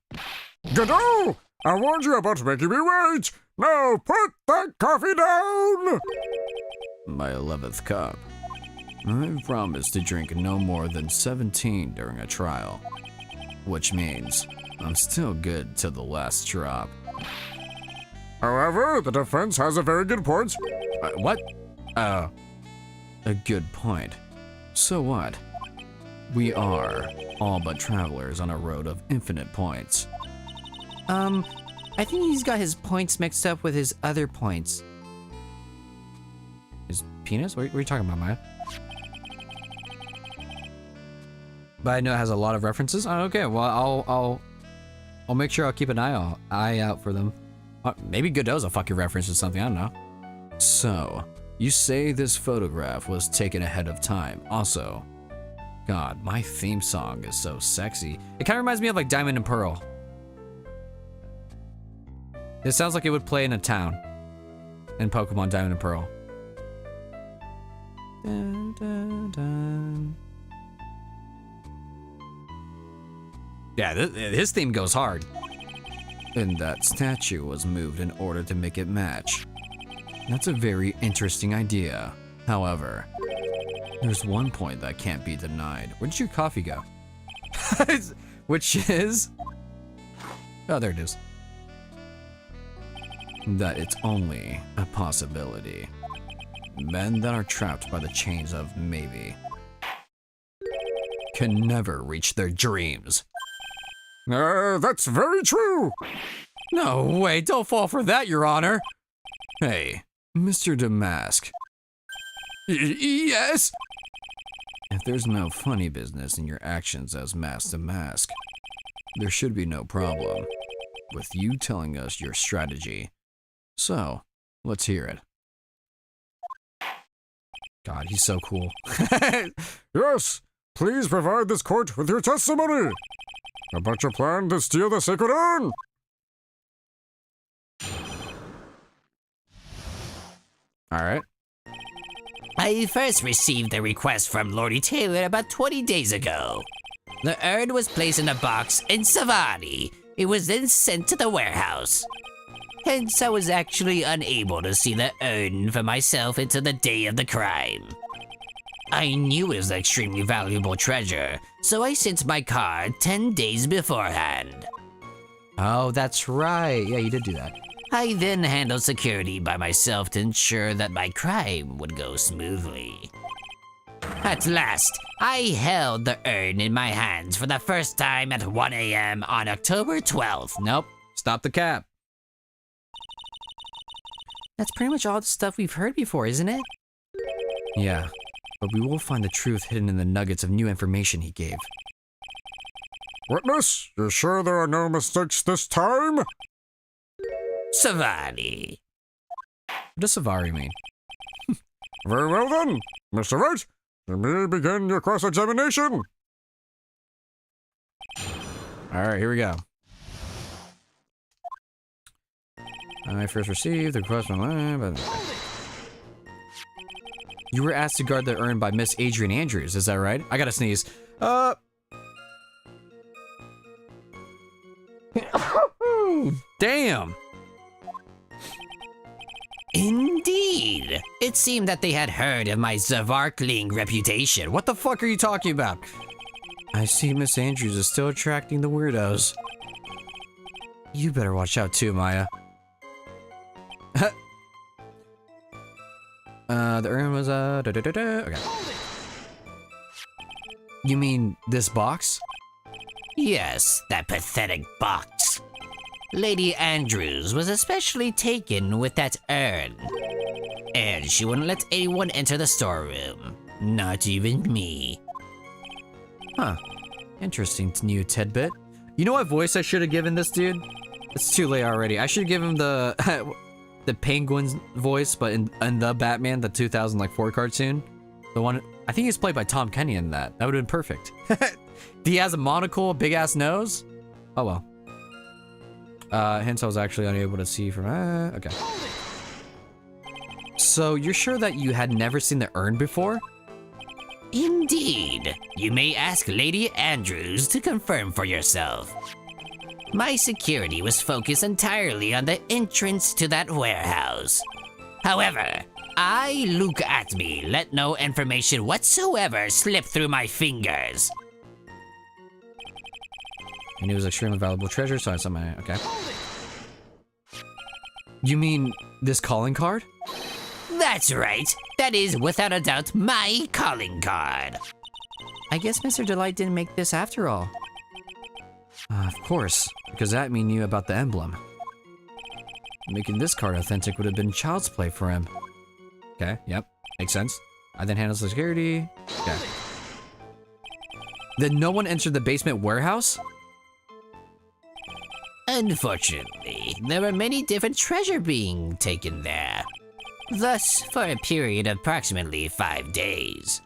Godot! I warned you about making me wait! Now put that coffee down! My 11th cup. I promised to drink no more than 17 during a trial. Which means I'm still good till the last drop. However, the defense has a very good point. What? A good point. So what? We are all but travelers on a road of infinite points. I think he's got his points mixed up with his other points. His penis? What are you talking about, Maya? But I know it has a lot of references. Oh, okay, well, I'll make sure I'll keep an eye out for them. Maybe Godot's a fucking reference or something, I don't know. So, you say this photograph was taken ahead of time. Also, God, my theme song is so sexy. It kind of reminds me of like Diamond and Pearl. It sounds like it would play in a town in Pokemon Diamond and Pearl. Dun, dun, dun. Yeah, his theme goes hard. And that statue was moved in order to make it match. That's a very interesting idea. However, there's one point that can't be denied. Where did your coffee go? Which is... Oh, there it is. That it's only a possibility. Men that are trapped by the chains of maybe can never reach their dreams. That's very true. No way, don't fall for that, Your Honor. Hey, Mr. Damask. Yes? If there's no funny business in your actions as Mask Damask, there should be no problem with you telling us your strategy. So, let's hear it. God, he's so cool. Yes, please provide this court with your testimony about your plan to steal the sacred urn. Alright. I first received the request from Lordy Taylor about 20 days ago. The urn was placed in a box in Savani. It was then sent to the warehouse. Hence, I was actually unable to see the urn for myself until the day of the crime. I knew it was an extremely valuable treasure, so I sent my card 10 days beforehand. Oh, that's right. Yeah, you did do that. I then handled security by myself to ensure that my crime would go smoothly. At last, I held the urn in my hands for the first time at 1 a.m. on October 12th. Nope. Stop the cap. That's pretty much all the stuff we've heard before, isn't it? Yeah, but we will find the truth hidden in the nuggets of new information he gave. Witness, you sure there are no mistakes this time? Savani. What does Savari mean? Very well then, Mr. Wright, you may begin your cross-examination. Alright, here we go. I first received the request from but you were asked to guard the urn by Miss Adrian Andrews, is that right? I gotta sneeze. Damn! Indeed. It seemed that they had heard of my Zavarkling reputation. What the fuck are you talking about? I see Miss Andrews is still attracting the weirdos. You better watch out too, Maya. The urn was, okay. You mean this box? Yes, that pathetic box. Lady Andrews was especially taken with that urn. And she wouldn't let anyone enter the storeroom. Not even me. Huh. Interesting new tidbit. You know what voice I should have given this dude? It's too late already. I should have given him the the Penguin's voice, but in the Batman, the 2004 cartoon. The one, I think he's played by Tom Kenny in that. That would have been perfect. He has a monocle, a big ass nose. Oh well. Hence I was actually unable to see from, okay. So you're sure that you had never seen the urn before? Indeed. You may ask Lady Andrews to confirm for yourself. My security was focused entirely on the entrance to that warehouse. However, Luke Atme, let no information whatsoever slip through my fingers. And it was extremely valuable treasure, so I saw my, okay. You mean this calling card? That's right. That is, without a doubt, my calling card. I guess Mr. Delight didn't make this after all. Of course, because Atme knew about the emblem. Making this card authentic would have been child's play for him. Okay, yep, makes sense. I then handled security. Okay. Then no one entered the basement warehouse? Unfortunately, there were many different treasure being taken there. Thus, for a period of approximately 5 days.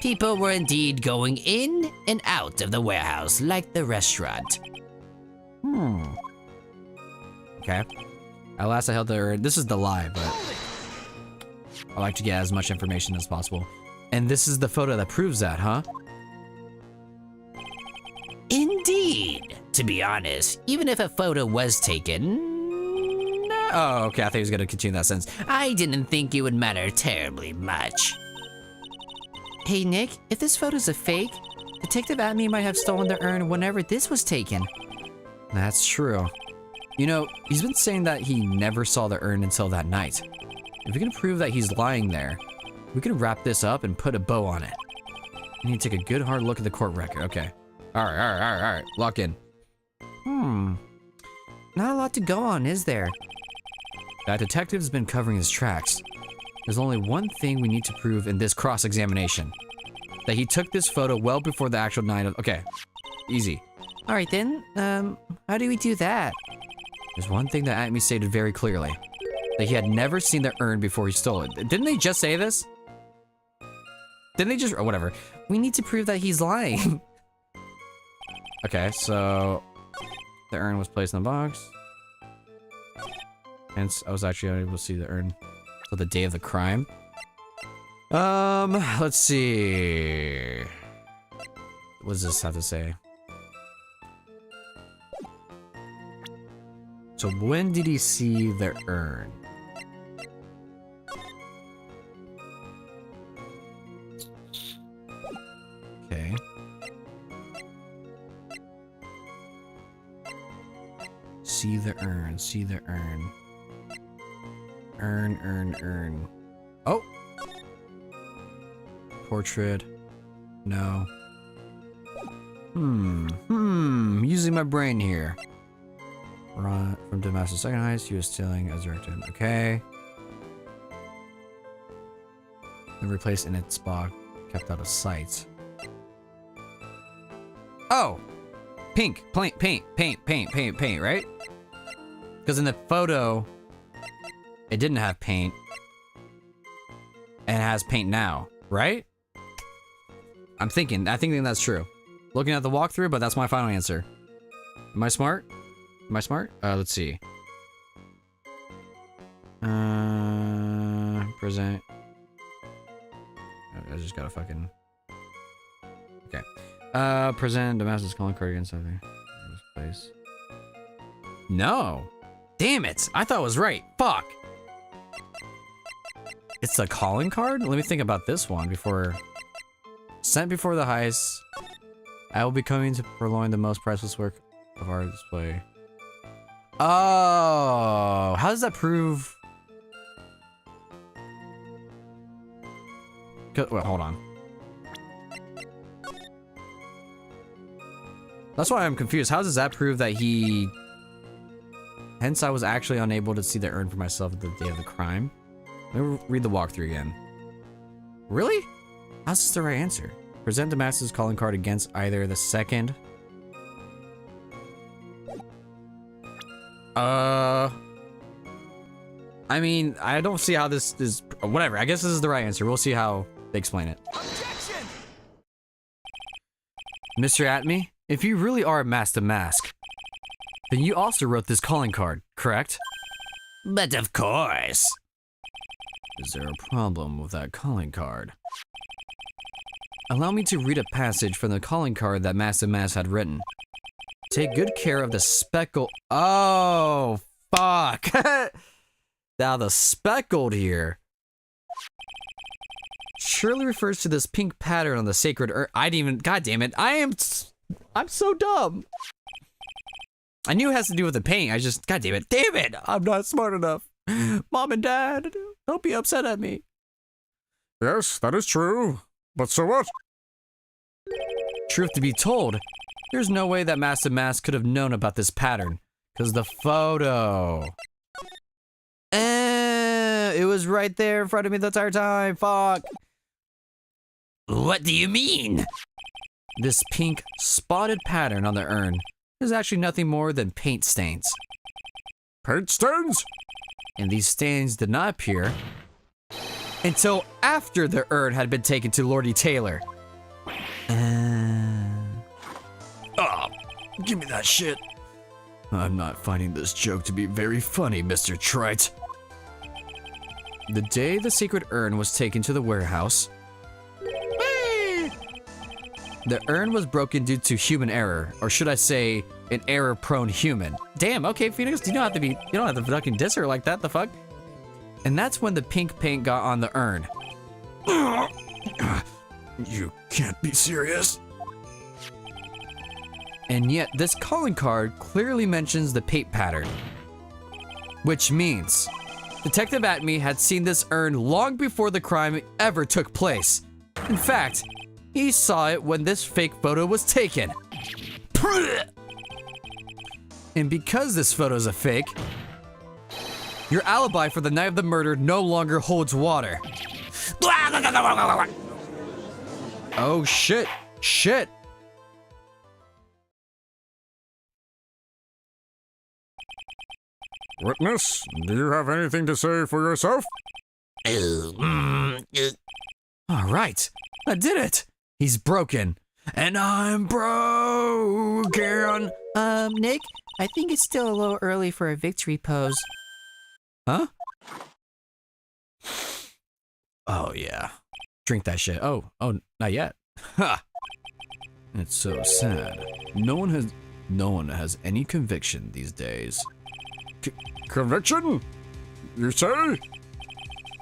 People were indeed going in and out of the warehouse like the restaurant. Okay. At last I held the urn. This is the lie, but I like to get as much information as possible. And this is the photo that proves that, huh? Indeed. To be honest, even if a photo was taken... Oh, okay, I thought he was gonna continue that sentence. I didn't think it would matter terribly much. Hey Nick, if this photo's a fake, Detective Atme might have stolen the urn whenever this was taken. That's true. You know, he's been saying that he never saw the urn until that night. If we can prove that he's lying there, we can wrap this up and put a bow on it. We need to take a good hard look at the court record. Okay. Alright. Lock in. Not a lot to go on, is there? That detective's been covering his tracks. There's only one thing we need to prove in this cross-examination. That he took this photo well before the actual night of... Okay. Easy. Alright then, how do we do that? There's one thing that Atme stated very clearly. That he had never seen the urn before he stole it. Didn't they just say this? Didn't they just... Or whatever. We need to prove that he's lying. Okay, so... The urn was placed in the box. Hence, I was actually unable to see the urn till the day of the crime. Let's see. What does this have to say? So when did he see the urn? the urn. See the urn. Urn. Oh! Portrait. No. Using my brain here. Run from Damascus' second heist. He was stealing as directed. Okay. And replaced in its spot. Kept out of sight. Oh! Pink. Paint, right? Because in the photo, it didn't have paint. And it has paint now, right? I think that's true. Looking at the walkthrough, but that's my final answer. Am I smart? Let's see. Present. I just gotta fucking... Okay. Present Damascus calling card against something. Place. No! Damn it! I thought it was right. Fuck! It's the calling card? Let me think about this one before... Sent before the heist. I will be coming to purloin the most priceless work of our display. Oh! How does that prove... Wait, hold on. That's why I'm confused. How does that prove that he... Hence, I was actually unable to see the urn for myself at the day of the crime. Let me read the walkthrough again. Really? How's this the right answer? Present Damascus' calling card against either the second... I mean, I don't see how this is... Whatever, I guess this is the right answer. We'll see how they explain it. Objection! Mr. Atme, if you really are a Master Mask, then you also wrote this calling card, correct? But of course. Is there a problem with that calling card? Allow me to read a passage from the calling card that Master Mask had written. Take good care of the speckle... Oh, fuck. Now the speckled here surely refers to this pink pattern on the sacred urn. I didn't even... God damn it. I'm so dumb. I knew it has to do with the paint. I just... God damn it. Damn it. I'm not smart enough. Mom and Dad, don't be upset at me. Yes, that is true. But so what? Truth to be told, there's no way that Master Mask could have known about this pattern. Because the photo... it was right there in front of me the entire time. Fuck. What do you mean? This pink spotted pattern on the urn is actually nothing more than paint stains. Paint stains? And these stains did not appear until after the urn had been taken to Lordy Taylor. Give me that shit. I'm not finding this joke to be very funny, Mr. Trite. The day the secret urn was taken to the warehouse, the urn was broken due to human error, or should I say, an error-prone human. Damn, okay, Phoenix, you don't have to fucking diss her like that, the fuck? And that's when the pink paint got on the urn. You can't be serious. And yet, this calling card clearly mentions the paint pattern. Which means, Detective Atme had seen this urn long before the crime ever took place. In fact, he saw it when this fake photo was taken. And because this photo is a fake, your alibi for the night of the murder no longer holds water. Oh shit, shit. Witness, do you have anything to say for yourself? All right, I did it. He's broken. And I'm broken. Nick, I think it's still a little early for a victory pose. Huh? Oh, yeah. Drink that shit. Oh, not yet. Ha! It's so sad. No one has any conviction these days. Conviction? You say?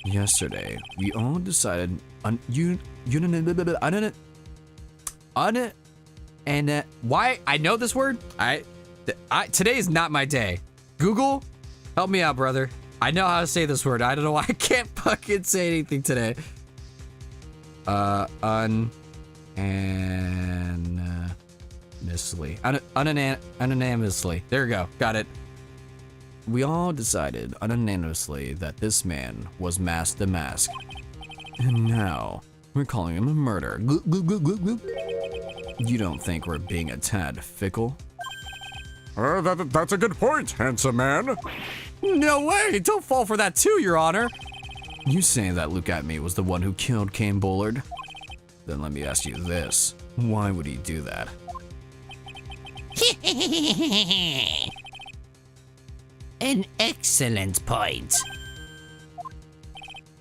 Yesterday, we all decided on why I know this word. Today is not my day. Google, help me out, brother. I know how to say this word. I don't know why I can't fucking say anything today. Unanimously. There we go. Got it. We all decided unanimously that this man was Mask the Mask. And now, we're calling him a murder. Gloop, gloop, gloop, gloop, gloop. You don't think we're being a tad fickle? That's a good point, handsome man. No way! Don't fall for that too, Your Honor! You saying that Luke at me was the one who killed Kane Bullard? Then let me ask you this. Why would he do that? An excellent point.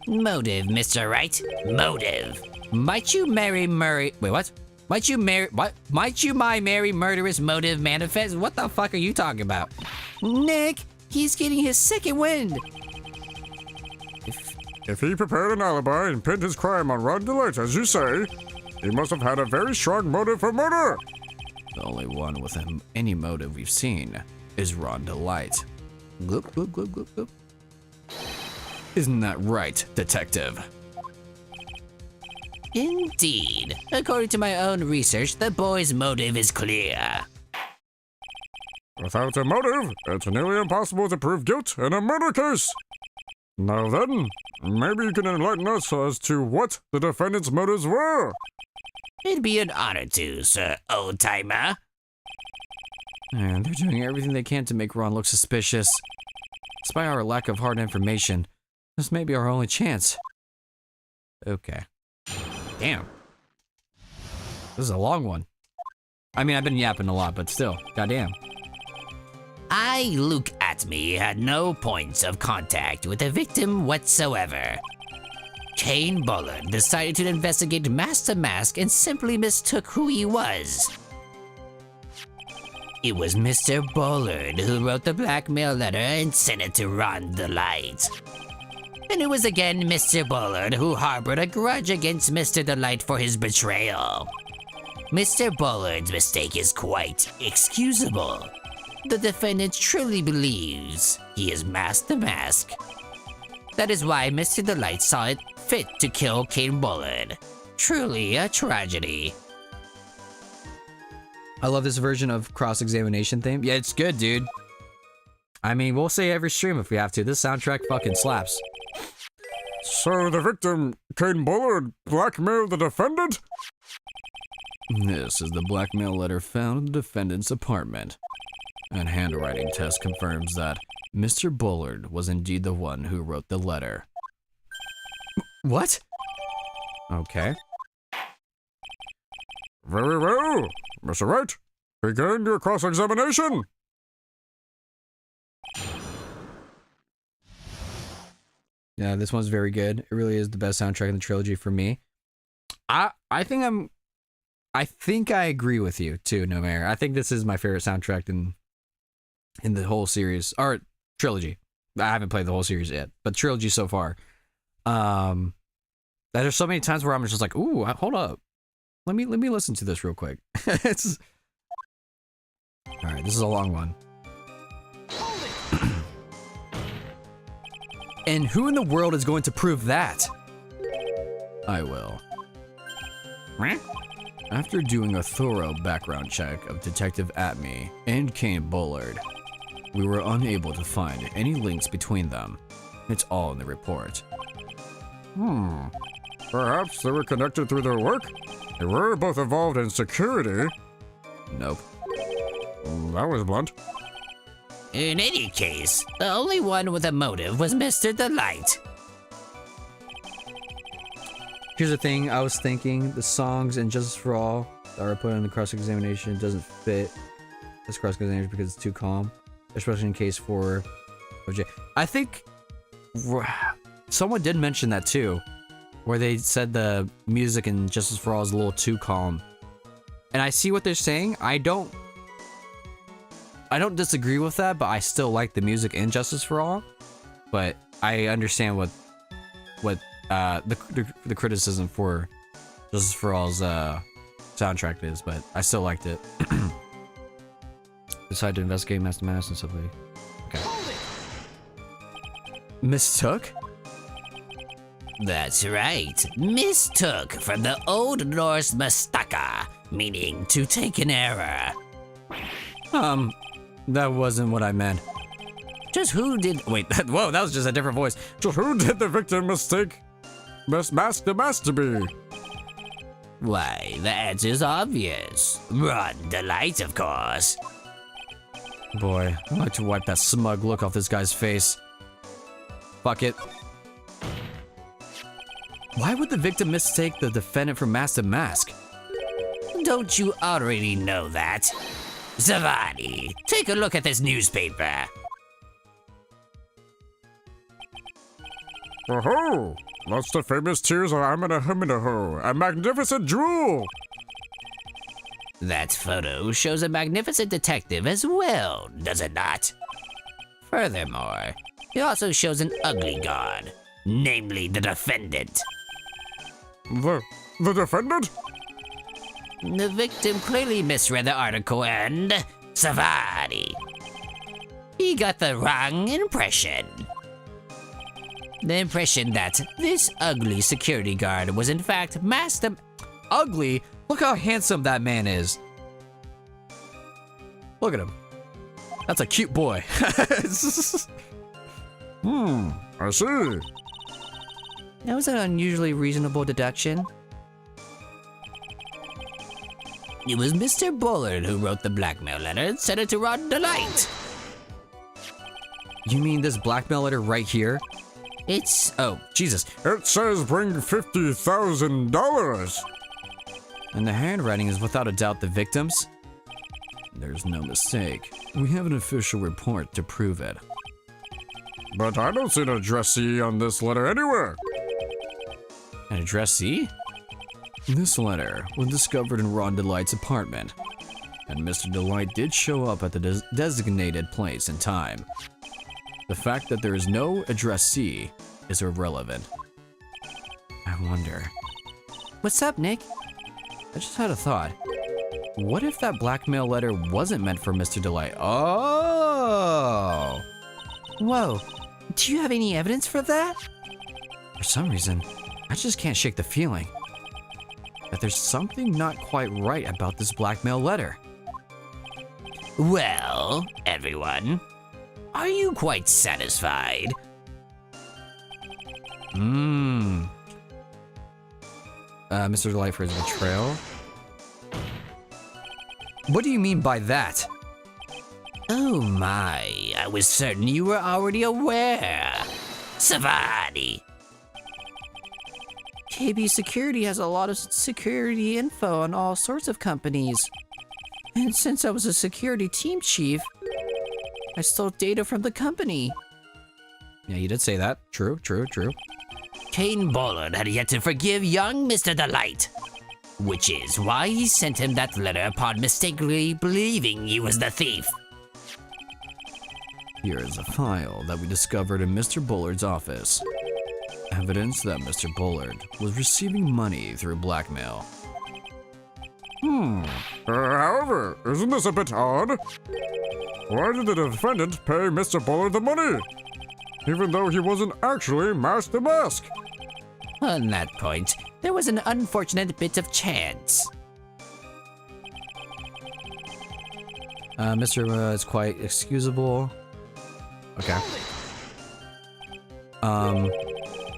Motive, Mr. Wright. Motive. Might you marry Murray? Wait, what? Might you marry? What? Might you my marry murderous motive manifest? What the fuck are you talking about? Nick, he's getting his second wind. If he prepared an alibi and pinned his crime on Ron DeLite, as you say, he must have had a very strong motive for murder. The only one with any motive we've seen is Ron DeLite. Gloop, gloop, gloop, gloop, gloop. Isn't that right, detective? Indeed. According to my own research, the boy's motive is clear. Without a motive, it's nearly impossible to prove guilt in a murder case. Now then, maybe you can enlighten us as to what the defendant's motives were. It'd be an honor to, Sir Old-Timer. And they're doing everything they can to make Ron look suspicious. Despite our lack of hard information, this may be our only chance. Okay. Damn. This is a long one. I mean, I've been yapping a lot, but still, goddamn. I, Luke Atme, had no points of contact with the victim whatsoever. Kane Bullard decided to investigate Mask to Mask and simply mistook who he was. It was Mr. Bullard who wrote the blackmail letter and sent it to Ron DeLite. And it was again Mr. Bullard who harbored a grudge against Mr. DeLite for his betrayal. Mr. Bullard's mistake is quite excusable. The defendant truly believes he is Mask the Mask. That is why Mr. DeLite saw it fit to kill Kane Bullard. Truly a tragedy. I love this version of cross-examination theme. Yeah, it's good, dude. I mean, we'll say every stream if we have to. This soundtrack fucking slaps. So the victim, Kane Bullard, blackmailed the defendant? This is the blackmail letter found in the defendant's apartment. An handwriting test confirms that Mr. Bullard was indeed the one who wrote the letter. What? Okay. Very well. Mr. Wright, begin your cross-examination. Yeah, this one's very good. It really is the best soundtrack in the trilogy for me. I think I agree with you too, Nomair. I think this is my favorite soundtrack in the whole series or trilogy. I haven't played the whole series yet, but trilogy so far. There's so many times where I'm just like, ooh, hold up. Let me listen to this real quick. It's all right. This is a long one. And who in the world is going to prove that? I will. After doing a thorough background check of Detective Atme and Kane Bullard, we were unable to find any links between them. It's all in the report. Perhaps they were connected through their work? They were both involved in security. Nope. That was blunt. In any case, the only one with a motive was Mr. DeLite. Here's the thing, I was thinking the songs in Justice for All that are put in the cross-examination doesn't fit this cross-examination because it's too calm, especially in case for OJ. I think someone did mention that too, where they said the music in Justice for All is a little too calm. And I see what they're saying. I don't disagree with that, but I still like the music in Justice for All. But I understand what the criticism for Justice for All's soundtrack is, but I still liked it. Decided to investigate Master Mass and stuff like that. Okay. Hold it! Mistook? That's right. Mistook from the Old Norse mistaka, meaning to take an error. That wasn't what I meant. Just who did... Wait, whoa, that was just a different voice. So who did the victim mistake mask the mask to be? Why, the answer's obvious. Ron Delight, of course. Boy, I'd like to wipe that smug look off this guy's face. Fuck it. Why would the victim mistake the defendant for mask to mask? Don't you already know that? Zavani, take a look at this newspaper. Oh-ho! That's the famous Tears of Amenaho, a magnificent jewel! That photo shows a magnificent detective as well, does it not? Furthermore, it also shows an ugly god, namely the defendant. The defendant? The victim clearly misread the article and... Savani. He got the wrong impression. The impression that this ugly security guard was in fact masked. Ugly? Look how handsome that man is. Look at him. That's a cute boy. I see. That was an unusually reasonable deduction. It was Mr. Bullard who wrote the blackmail letter and sent it to Ron Delight. You mean this blackmail letter right here? It's... Oh, Jesus. It says bring $50,000. And the handwriting is without a doubt the victim's? There's no mistake. We have an official report to prove it. But I don't see an addressee on this letter anywhere. An addressee? This letter was discovered in Ron Delight's apartment, and Mr. Delight did show up at the designated place and time. The fact that there is no addressee is irrelevant. I wonder. What's up, Nick? I just had a thought. What if that blackmail letter wasn't meant for Mr. Delight? Oh! Whoa. Do you have any evidence for that? For some reason, I just can't shake the feeling that there's something not quite right about this blackmail letter. Well, everyone, are you quite satisfied? Mr. Delight for his betrayal? What do you mean by that? Oh my, I was certain you were already aware. Savani. KB Security has a lot of security info on all sorts of companies. And since I was a security team chief, I stole data from the company. Yeah, you did say that. True, true, true. Kane Bullard had yet to forgive young Mr. Delight, which is why he sent him that letter upon mistakenly believing he was the thief. Here is a file that we discovered in Mr. Bullard's office. Evidence that Mr. Bullard was receiving money through blackmail. However, isn't this a bit odd? Why did the defendant pay Mr. Bullard the money? Even though he wasn't actually masked the mask. On that point, there was an unfortunate bit of chance. Mr. Is quite excusable. Okay.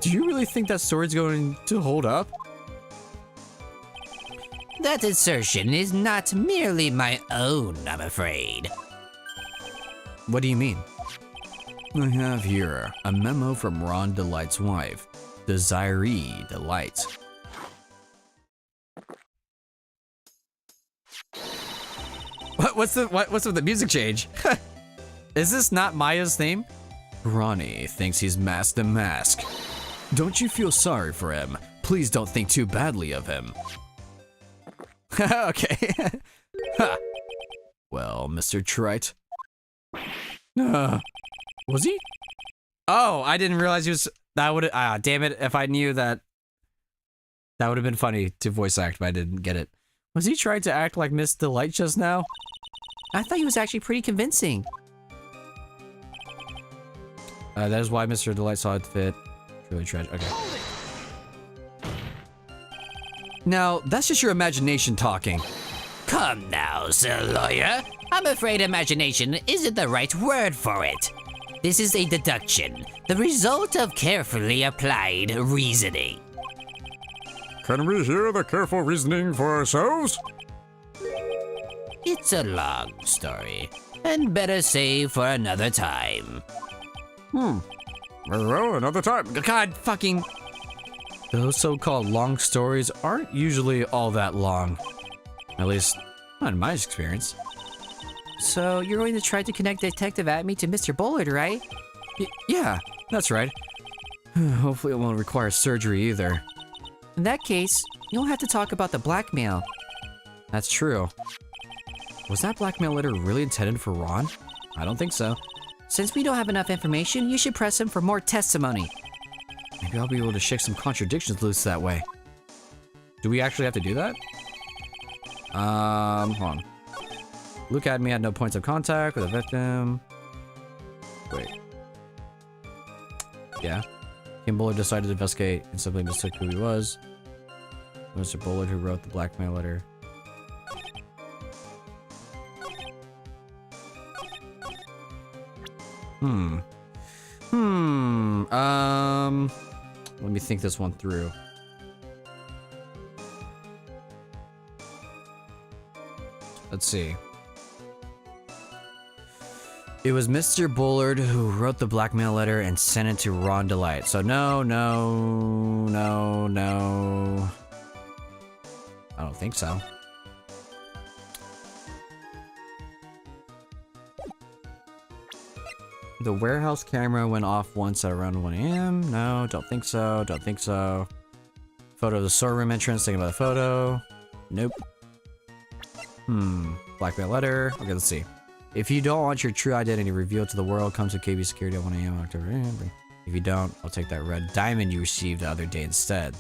Do you really think that story's going to hold up? That assertion is not merely my own, I'm afraid. What do you mean? I have here a memo from Ron Delight's wife, Desiree Delight. What's with the music change? Is this not Maya's theme? Ronnie thinks he's masked the mask. Don't you feel sorry for him? Please don't think too badly of him. Okay. Ha. Well, Mr. Trite. Was he? Oh, I didn't realize he was. That would. Damn it! If I knew that, that would have been funny to voice act, but I didn't get it. Was he trying to act like Miss Delight just now? I thought he was actually pretty convincing. That is why Mr. Delight saw it fit. Truly tragic. Okay. Now, that's just your imagination talking. Come now, Sir Lawyer. I'm afraid imagination isn't the right word for it. This is a deduction, the result of carefully applied reasoning. Can we hear the careful reasoning for ourselves? It's a long story, and better save for another time. Very well, another time. God fucking... Those so-called long stories aren't usually all that long. At least, not in my experience. So, you're going to try to connect Detective Atme to Mr. Bullard, right? Yeah, that's right. Hopefully it won't require surgery either. In that case, you don't have to talk about the blackmail. That's true. Was that blackmail letter really intended for Ron? I don't think so. Since we don't have enough information, you should press him for more testimony. Maybe I'll be able to shake some contradictions loose that way. Do we actually have to do that? Hold on. Luke Academy had no points of contact with the victim. Wait. Yeah. Kim Bullard decided to investigate and simply mistook who he was. Mr. Bullard who wrote the blackmail letter. Let me think this one through. Let's see. It was Mr. Bullard who wrote the blackmail letter and sent it to Ron Delight. So no. I don't think so. The warehouse camera went off once at around 1 a.m. No, don't think so. Photo of the storeroom entrance, thinking about the photo. Nope. Blackmail letter. Okay, let's see. If you don't want your true identity revealed to the world, come to KB Security at 1 a.m. October. If you don't, I'll take that red diamond you received the other day instead.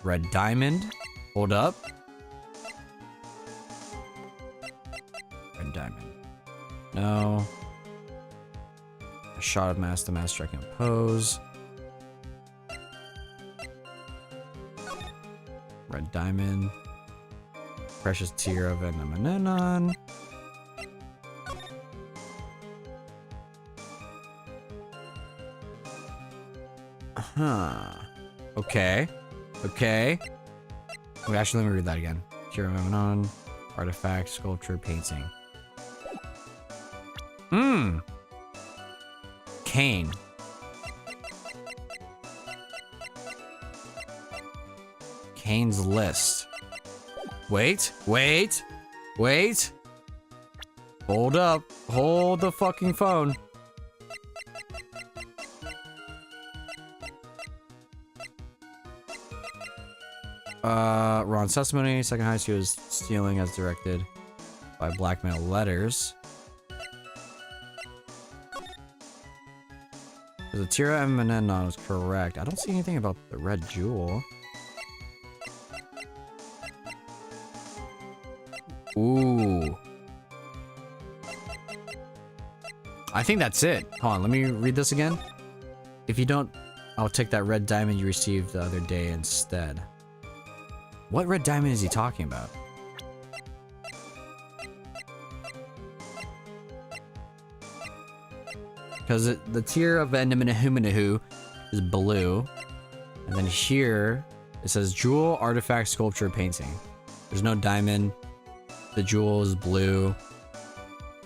Red diamond? Hold up. Red diamond. No. A shot of mask to mask striking a pose. Red diamond. Precious tear of Enamanon. Okay. Wait, actually, let me read that again. Tear of Enamanon. Artifact, sculpture, painting. Kane. Kane's list. Wait. Hold up. Hold the fucking phone. Ron's testimony. Second highest, he was stealing as directed by blackmail letters. The Tira and Menenon was correct. I don't see anything about the red jewel. Ooh. I think that's it. Hold on, let me read this again. If you don't, I'll take that red diamond you received the other day instead. What red diamond is he talking about? Because the tier of Endeminahuminahu is blue. And then here, it says jewel, artifact, sculpture, painting. There's no diamond. The jewel is blue.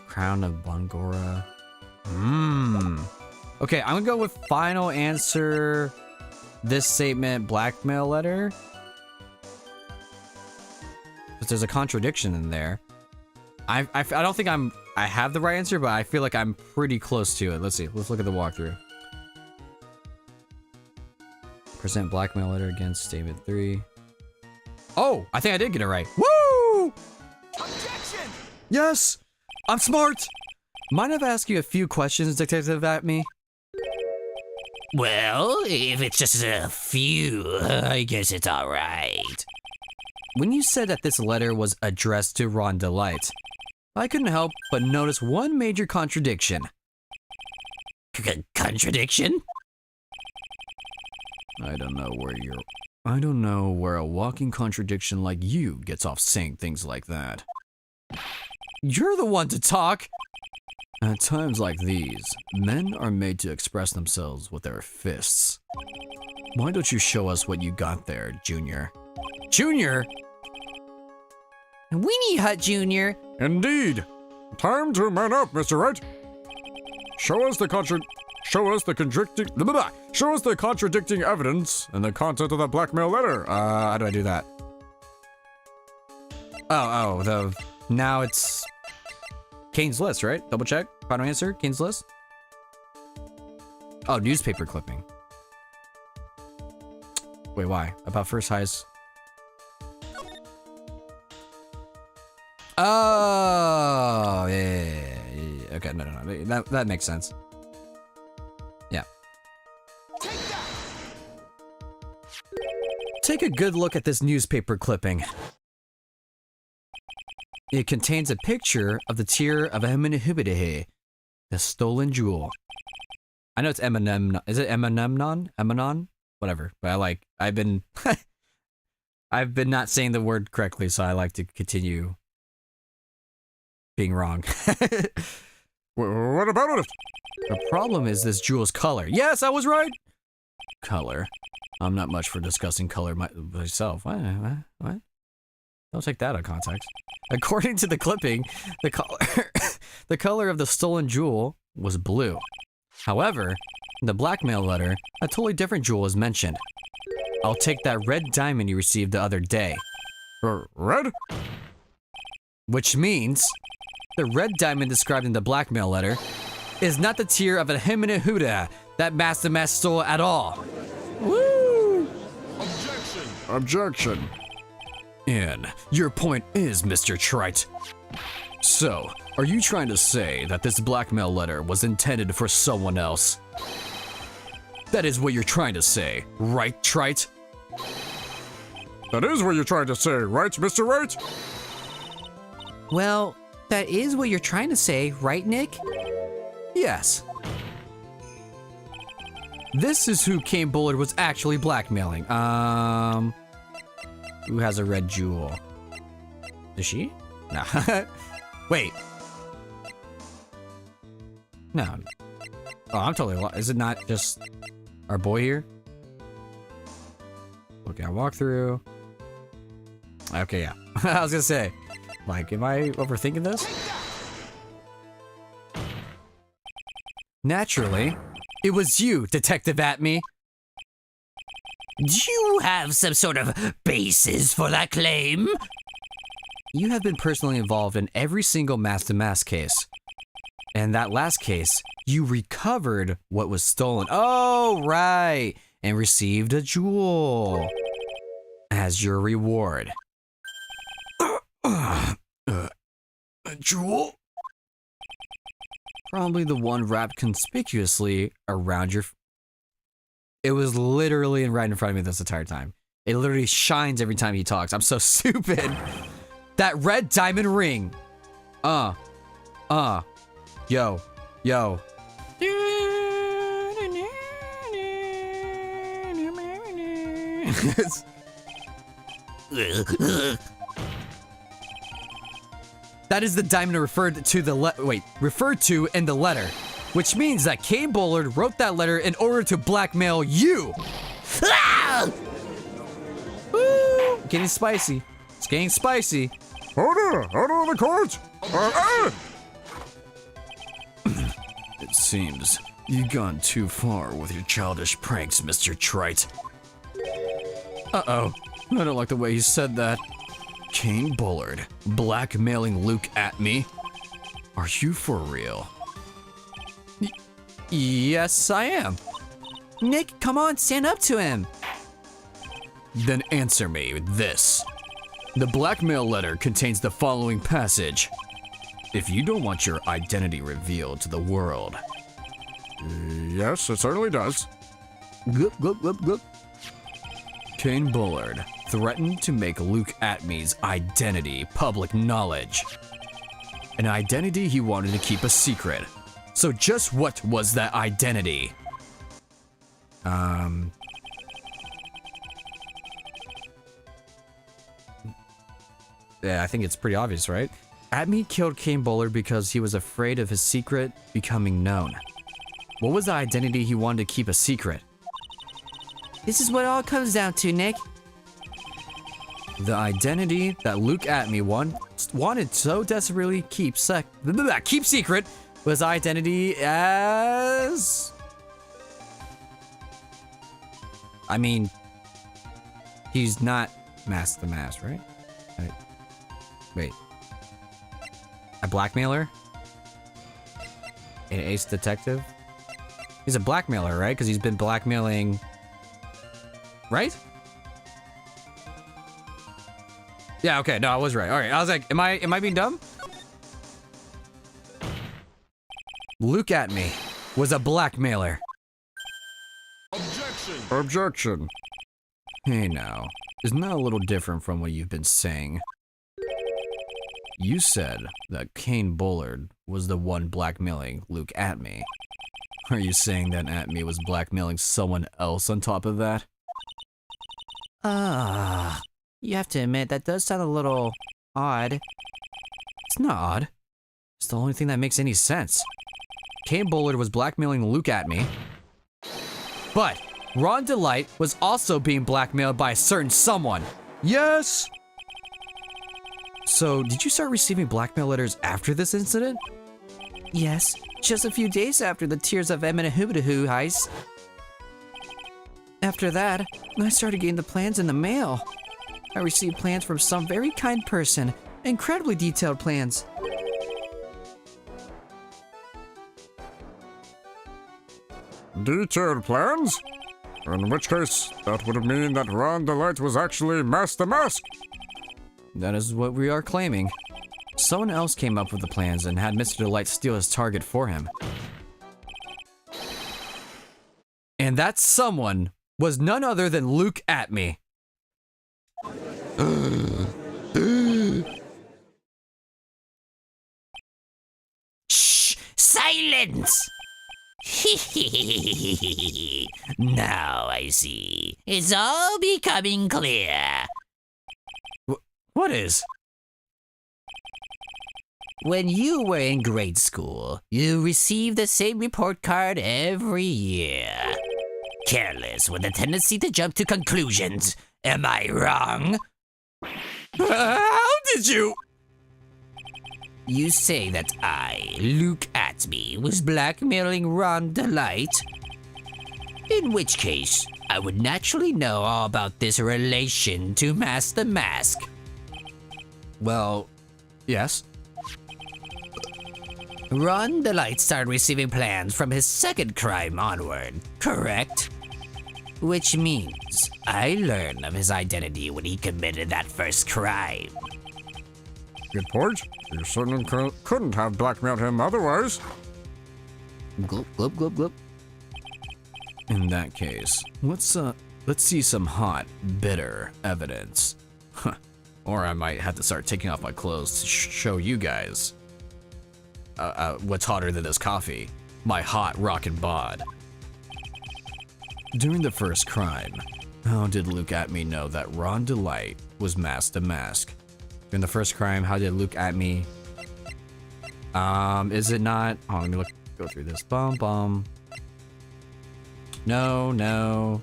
Crown of Bongora. Okay, I'm gonna go with final answer. This statement, blackmail letter. Because there's a contradiction in there. I don't think I have the right answer, but I feel like I'm pretty close to it. Let's see. Let's look at the walkthrough. Present blackmail letter against statement 3. Oh, I think I did get it right. Woo! Objection! Yes! I'm smart! Mind if I ask you a few questions, Detective Atme? Well, if it's just a few, I guess it's alright. When you said that this letter was addressed to Ron Delight, I couldn't help but notice one major contradiction. Contradiction? I don't know where a walking contradiction like you gets off saying things like that. You're the one to talk! At times like these, men are made to express themselves with their fists. Why don't you show us what you got there, Junior? Junior? Weenie Hut Jr. Indeed. Time to man up, Mr. Wright. Show us the contradicting evidence in the content of the blackmail letter. How do I do that? Now it's Kane's list, right? Double check. Final answer, Kane's list. Oh, newspaper clipping. Wait, why? About first highest. Oh, yeah. Okay, no. That makes sense. Yeah. Take a good look at this newspaper clipping. It contains a picture of the tear of Amenemhotep, the stolen jewel. I know it's Eminem. Is it Amenemnon? Whatever. But I've been not saying the word correctly, so I like to continue being wrong. What about it? The problem is this jewel's color. Yes, I was right. Color. I'm not much for discussing color myself. What? Don't take that out of context. According to the clipping, the color of the stolen jewel was blue. However, in the blackmail letter, a totally different jewel is mentioned. I'll take that red diamond you received the other day. Red? Which means the red diamond described in the blackmail letter is not the tear of a Amenemhotep that Master Mass stole at all. Woo! Objection. And your point is, Mr. Trite. So, are you trying to say that this blackmail letter was intended for someone else? That is what you're trying to say, right, Trite? That is what you're trying to say, right, Mr. Wright? Well, that is what you're trying to say, right, Nick? Yes. This is who Kane Bullard was actually blackmailing. Who has a red jewel? Is she? No. Wait. No. Oh, I'm totally lost. Is it not just our boy here? Okay, I walk through. Okay, yeah. I was gonna say, am I overthinking this? Naturally, it was you, Detective Atme. Do you have some sort of basis for that claim? You have been personally involved in every single Master Mask case. And that last case, you recovered what was stolen. Oh, right. And received a jewel as your reward. A jewel? Probably the one wrapped conspicuously around your... It was literally right in front of me this entire time. It literally shines every time he talks. I'm so stupid. That red diamond ring. Yo. That is the diamond referred to in the letter, which means that Kane Bullard wrote that letter in order to blackmail you. Ah! Woo! Getting spicy. It's getting spicy. Order of the court! It seems you've gone too far with your childish pranks, Mr. Trite. Uh-oh. I don't like the way you said that. Kane Bullard, blackmailing Luke Atme? Are you for real? Yes, I am. Nick, come on, stand up to him. Then answer me with this. The blackmail letter contains the following passage. If you don't want your identity revealed to the world. Yes, it certainly does. Kane Bullard threatened to make Luke Atme's identity public knowledge. An identity he wanted to keep a secret. So just what was that identity? Yeah, I think it's pretty obvious, right? Atme killed Kane Bullard because he was afraid of his secret becoming known. What was the identity he wanted to keep a secret? This is what it all comes down to, Nick. The identity that Luke Atme wanted so desperately keep secret was identity as... I mean, he's not Mask the Mask, right? Wait. A blackmailer? An ace detective? He's a blackmailer, right? Because he's been blackmailing... Right? Yeah, okay, no, I was right. Alright, I was like, am I being dumb? Luke Atme was a blackmailer. Objection. Hey now, isn't that a little different from what you've been saying? You said that Kane Bullard was the one blackmailing Luke Atme. Are you saying that Atme was blackmailing someone else on top of that? You have to admit, that does sound a little odd. It's not odd. It's the only thing that makes any sense. Kane Bullard was blackmailing Luke Atme, but Ron Delight was also being blackmailed by a certain someone. Yes! So, did you start receiving blackmail letters after this incident? Yes, just a few days after the Tears of Eminahubidahu heist. After that, I started getting the plans in the mail. I received plans from some very kind person. Incredibly detailed plans. Detailed plans? In which case, that would mean that Ron Delight was actually Mask the Mask. That is what we are claiming. Someone else came up with the plans and had Mr. Delight steal his target for him. And that someone was none other than Luke Atme. Shh! Silence! Now I see. It's all becoming clear. What is? When you were in grade school, you received the same report card every year. Careless with a tendency to jump to conclusions. Am I wrong? How did you? You say that I, Luke Atme, was blackmailing Ron Delight? In which case, I would naturally know all about this relation to Mask the Mask. Well, yes. Ron Delight started receiving plans from his second crime onward, correct? Which means I learned of his identity when he committed that first crime. Good point. You certainly couldn't have blackmailed him otherwise. Glub, glub, glub, glub. In that case, let's see some hot, bitter evidence. Huh. Or I might have to start taking off my clothes to show you guys what's hotter than this coffee. My hot rockin' bod. During the first crime, how did Luke Atme know that Ron Delight was Mask the Mask? During the first crime, how did Luke Atme... is it not... Oh, let me go through this. Bum. No.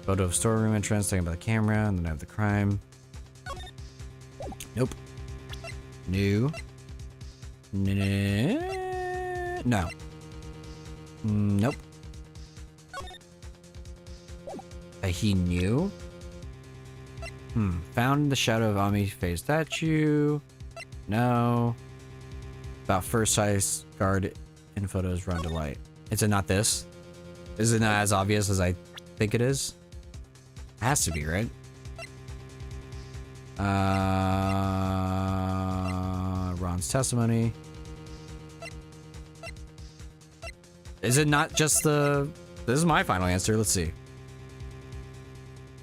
Photo of storeroom entrance taken by the camera, and then I have the crime. Nope. New. No. Nope. He knew? Found the shadow of Ami's face statue. No. About first size guard in photos Ron Delight. Is it not this? Is it not as obvious as I think it is? It has to be, right? Ron's testimony. Is it not just the... This is my final answer. Let's see.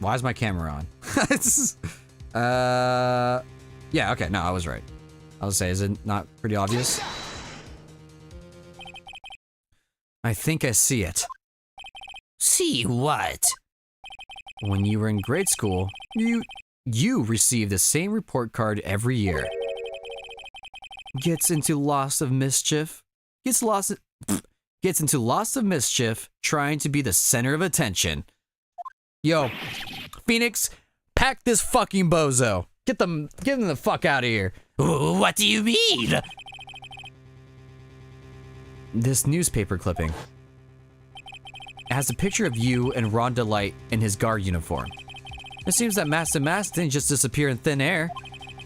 Why is my camera on? Yeah, okay. No, I was right. I'll say, is it not pretty obvious? I think I see it. See what? When you were in grade school, you received the same report card every year. Gets into lots of mischief. Gets into lots of mischief trying to be the center of attention. Yo, Phoenix, pack this fucking bozo. Get him the fuck out of here. What do you mean? This newspaper clipping. It has a picture of you and Ron DeLight in his guard uniform. It seems that Master Mask didn't just disappear in thin air.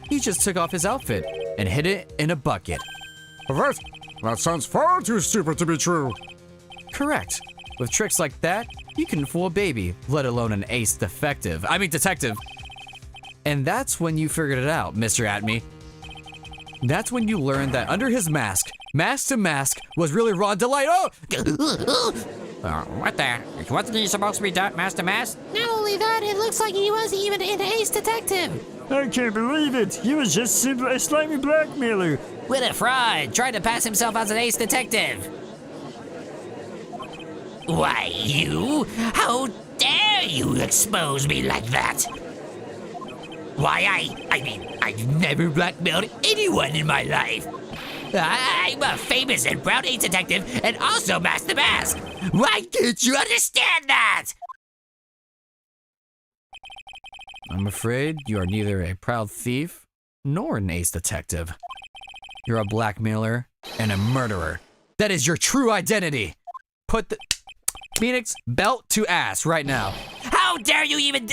He just took off his outfit and hid it in a bucket. What? That sounds far too stupid to be true. Correct. With tricks like that, you can fool a baby, let alone an ace detective. And that's when you figured it out, Mr. Atme. That's when you learned that under his mask, Master Mask was really Ron DeLight. Oh! What the? Wasn't he supposed to be Master Mask? Not only that, it looks like he wasn't even an ace detective. I can't believe it. He was just simply a slimy blackmailer. What a fraud! Tried to pass himself as an ace detective. Why, you? How dare you expose me like that? Why, I mean, I've never blackmailed anyone in my life. I'm a famous and proud ace detective and also Master Mask. Why can't you understand that? I'm afraid you are neither a proud thief nor an ace detective. You're a blackmailer and a murderer. That is your true identity. Put the Phoenix belt to ass right now. How dare you even...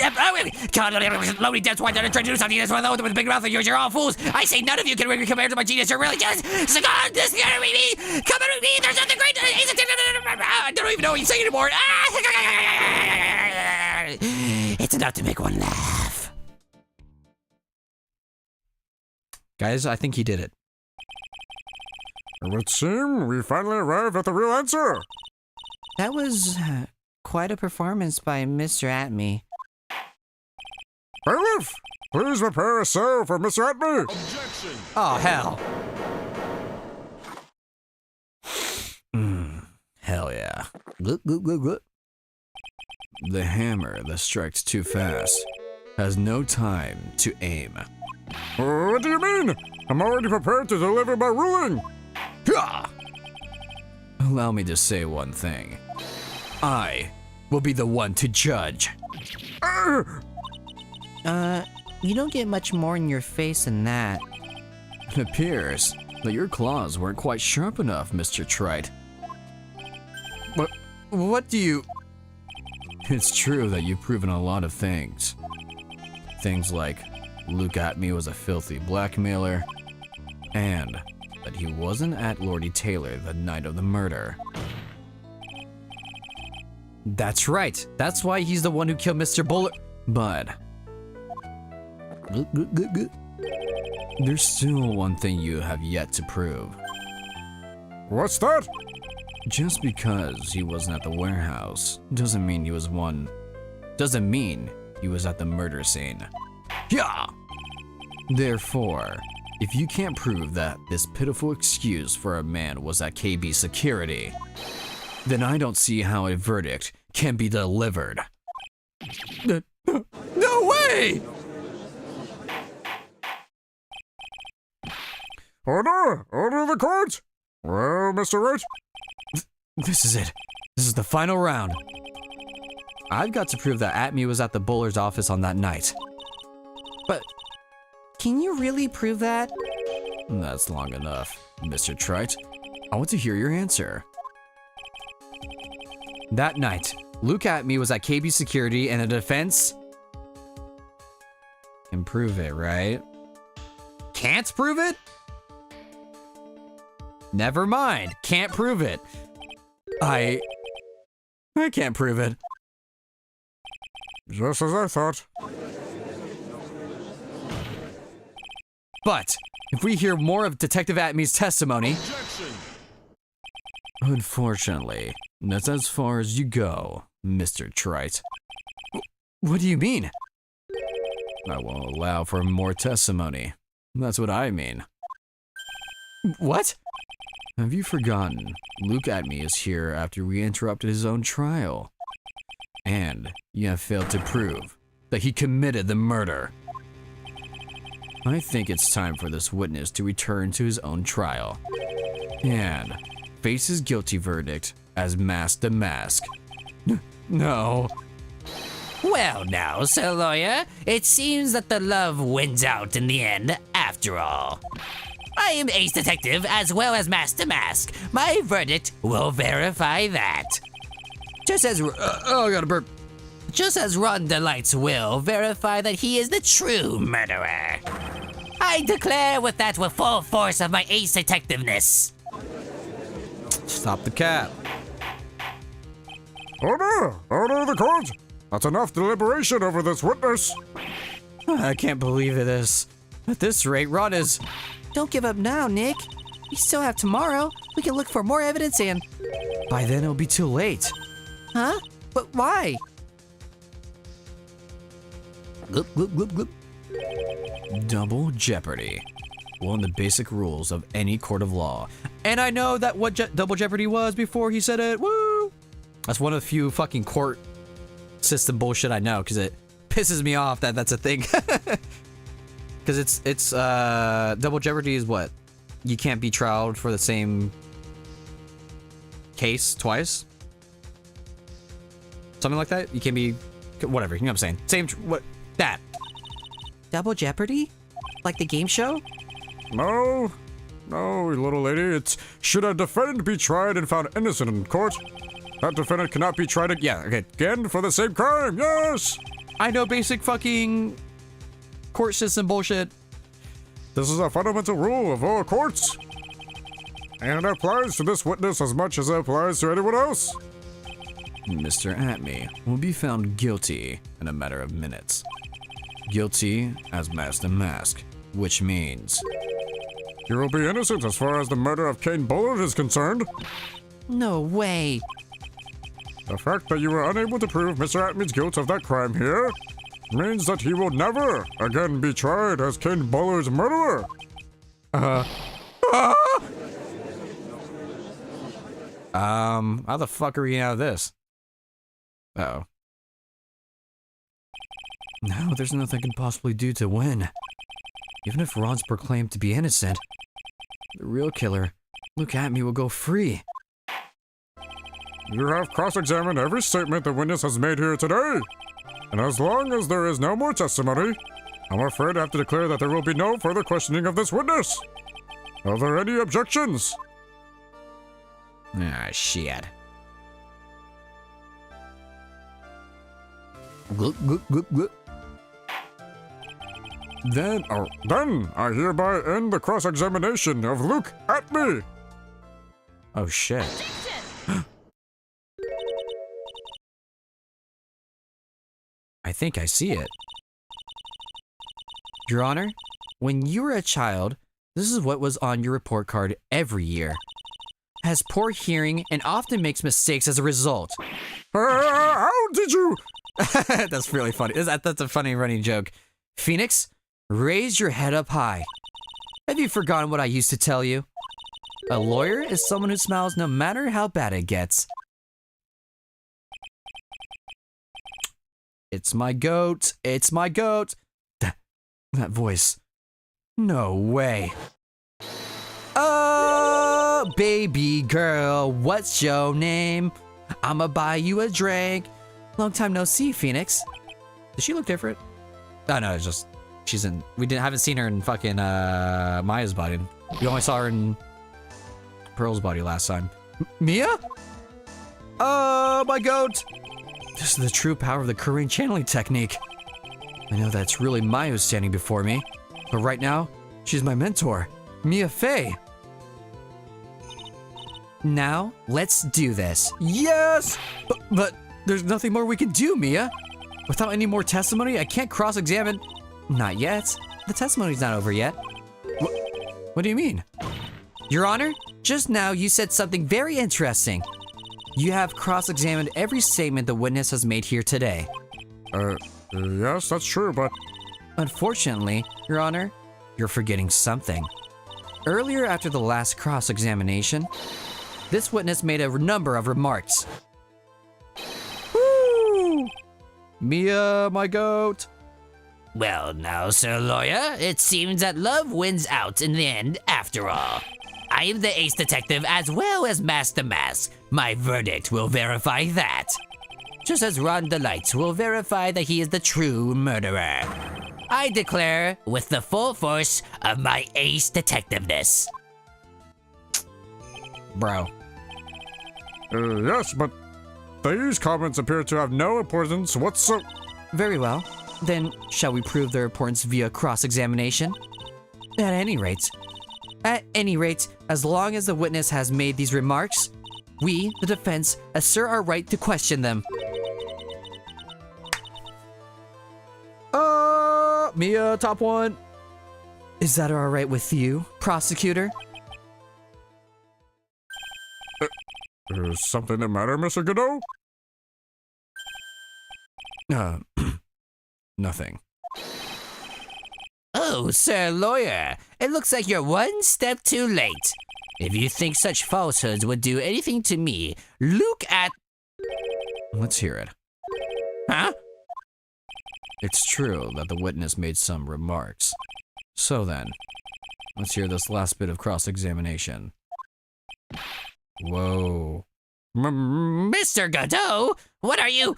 Lonely Death's why they're trying to do something that's with a big mouth of yours. You're all fools. I say none of you can really compare to my genius. You're really just... This is gonna be me. Come on with me. There's nothing great. I don't even know what you say anymore. It's enough to make one laugh. Guys, I think he did it. It would seem we finally arrived at the real answer. That was quite a performance by Mr. Atme. Bailiff, please prepare a cell for Mr. Atme. Oh, hell. Hell yeah. The hammer that strikes too fast has no time to aim. What do you mean? I'm already prepared to deliver my ruling. Allow me to say one thing. I will be the one to judge. You don't get much more in your face than that. It appears that your claws weren't quite sharp enough, Mr. Trite. What do you... It's true that you've proven a lot of things. Things like Luke Atme was a filthy blackmailer, and that he wasn't at Lordy Taylor the night of the murder. That's right. That's why he's the one who killed Mr. Buller. But there's still one thing you have yet to prove. What's that? Just because he wasn't at the warehouse doesn't mean he was at the murder scene. Yeah. Therefore, if you can't prove that this pitiful excuse for a man was at KB security, then I don't see how a verdict can be delivered. No way! Order! Order of the court! Well, Mr. Wright? This is it. This is the final round. I've got to prove that Atme was at the bowler's office on that night. But can you really prove that? That's long enough, Mr. Trite. I want to hear your answer. That night, Luke Atme was at KB Security and the defense can prove it, right? Can't prove it? Never mind. Can't prove it. I can't prove it. Just as I thought. But if we hear more of Detective Atme's testimony... Unfortunately, that's as far as you go, Mr. Trite. What do you mean? I won't allow for more testimony. That's what I mean. What? Have you forgotten? Luke Atme is here after we interrupted his own trial. And you have failed to prove that he committed the murder. I think it's time for this witness to return to his own trial and face his guilty verdict as Mask the Mask. No. Well now, Sir Lawyer, it seems that the love wins out in the end after all. I am Ace Detective as well as Master Mask. My verdict will verify that. Just as I got a burp. Just as Ron Delight's will verify that he is the true murderer. I declare with full force of my ace detectiveness. Stop the cap. Order of the court! That's enough deliberation over this witness. I can't believe it is. At this rate, Ron is... Don't give up now, Nick. We still have tomorrow. We can look for more evidence and... By then it'll be too late. Huh? But why? Gloop, gloop, gloop, gloop. Double jeopardy. One of the basic rules of any court of law. And I know that what double jeopardy was before he said it. Woo! That's one of the few fucking court system bullshit I know, because it pisses me off that that's a thing. Because it's double jeopardy is what? You can't be trialed for the same case twice? Something like that? You can't be... Whatever, you know what I'm saying. Same... What? That. Double Jeopardy? Like the game show? No, little lady. It's should a defendant be tried and found innocent in court, that defendant cannot be tried again for the same crime. Yes! I know basic fucking court system bullshit. This is a fundamental rule of all courts. And it applies to this witness as much as it applies to anyone else. Mr. Atme will be found guilty in a matter of minutes. Guilty as Master Mask, which means... You will be innocent as far as the murder of Kane Bullard is concerned. No way. The fact that you were unable to prove Mr. Atme's guilt of that crime here means that he will never again be tried as Kane Bullard's murderer. How the fuck are we out of this? Uh-oh. No, there's nothing I can possibly do to win. Even if Ron's proclaimed to be innocent, the real killer, Luke Atme, will go free. You have cross-examined every statement the witness has made here today. And as long as there is no more testimony, I'm afraid I have to declare that there will be no further questioning of this witness. Are there any objections? Ah, shit. Gloop, gloop, gloop, gloop. Then I hereby end the cross-examination of Luke Atme. Oh shit. I think I see it. Your Honor, when you were a child, this is what was on your report card every year. Has poor hearing and often makes mistakes as a result. How did you? That's really funny. That's a funny running joke. Phoenix, raise your head up high. Have you forgotten what I used to tell you? A lawyer is someone who smiles no matter how bad it gets. It's my goat. It's my goat. That voice. No way. Oh, baby girl, what's your name? I'ma buy you a drink. Long time no see, Phoenix. Does she look different? Oh no, it's just she's in. Haven't seen her in fucking Maya's body. We only saw her in Pearl's body last time. Mia? Oh, my goat. This is the true power of the Korean channeling technique. I know that's really Maya who's standing before me, but right now, she's my mentor, Mia Fey. Now, let's do this. Yes! But there's nothing more we can do, Mia. Without any more testimony, I can't cross-examine. Not yet. The testimony's not over yet. What do you mean? Your Honor, just now you said something very interesting. You have cross-examined every statement the witness has made here today. Yes, that's true, but... Unfortunately, Your Honor, you're forgetting something. Earlier, after the last cross-examination, this witness made a number of remarks. Woo! Mia, my goat. Well, now, Sir Lawyer, it seems that love wins out in the end after all. I am the ace detective as well as Master Mask. My verdict will verify that. Just as Ron Delight will verify that he is the true murderer. I declare with the full force of my ace detectiveness. Bro. Yes, but these comments appear to have no importance whatsoever. Very well. Then, shall we prove their importance via cross-examination? At any rate, as long as the witness has made these remarks, we, the defense, assert our right to question them. Mia, top one. Is that all right with you, prosecutor? Is something the matter, Mr. Godot? Nothing. Oh, Sir Lawyer, it looks like you're one step too late. If you think such falsehoods would do anything to me, look at... Let's hear it. Huh? It's true that the witness made some remarks. So then, let's hear this last bit of cross-examination. Whoa. Mr. Godot, what are you...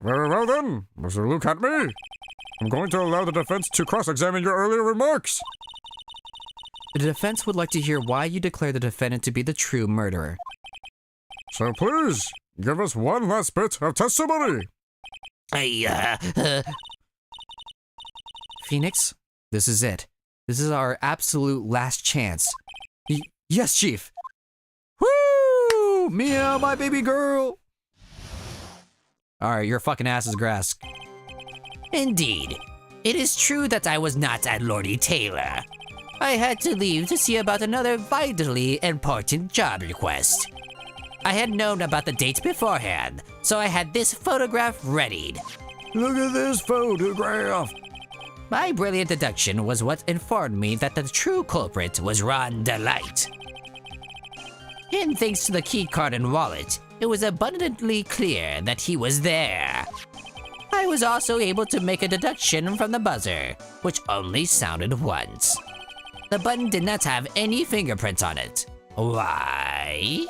Very well then, Mr. Luke at me. I'm going to allow the defense to cross-examine your earlier remarks. The defense would like to hear why you declare the defendant to be the true murderer. So please, give us one last bit of testimony. Phoenix, this is it. This is our absolute last chance. Yes, Chief. Woo! Mia, my baby girl. Alright, your fucking ass is grass. Indeed. It is true that I was not at Lordy Taylor. I had to leave to see about another vitally important job request. I had known about the date beforehand, so I had this photograph readied. Look at this photograph. My brilliant deduction was what informed me that the true culprit was Ron Delight. And thanks to the keycard and wallet, it was abundantly clear that he was there. I was also able to make a deduction from the buzzer, which only sounded once. The button did not have any fingerprints on it. Why?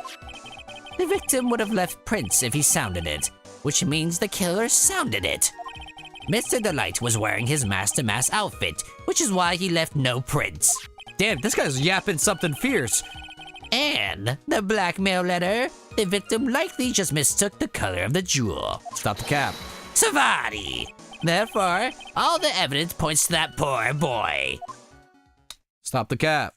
The victim would have left prints if he sounded it, which means the killer sounded it. Mr. Delight was wearing his Master Mask outfit, which is why he left no prints. Damn, this guy's yapping something fierce. And the blackmail letter, the victim likely just mistook the color of the jewel. Stop the cap. Savati! Therefore, all the evidence points to that poor boy. Stop the cap.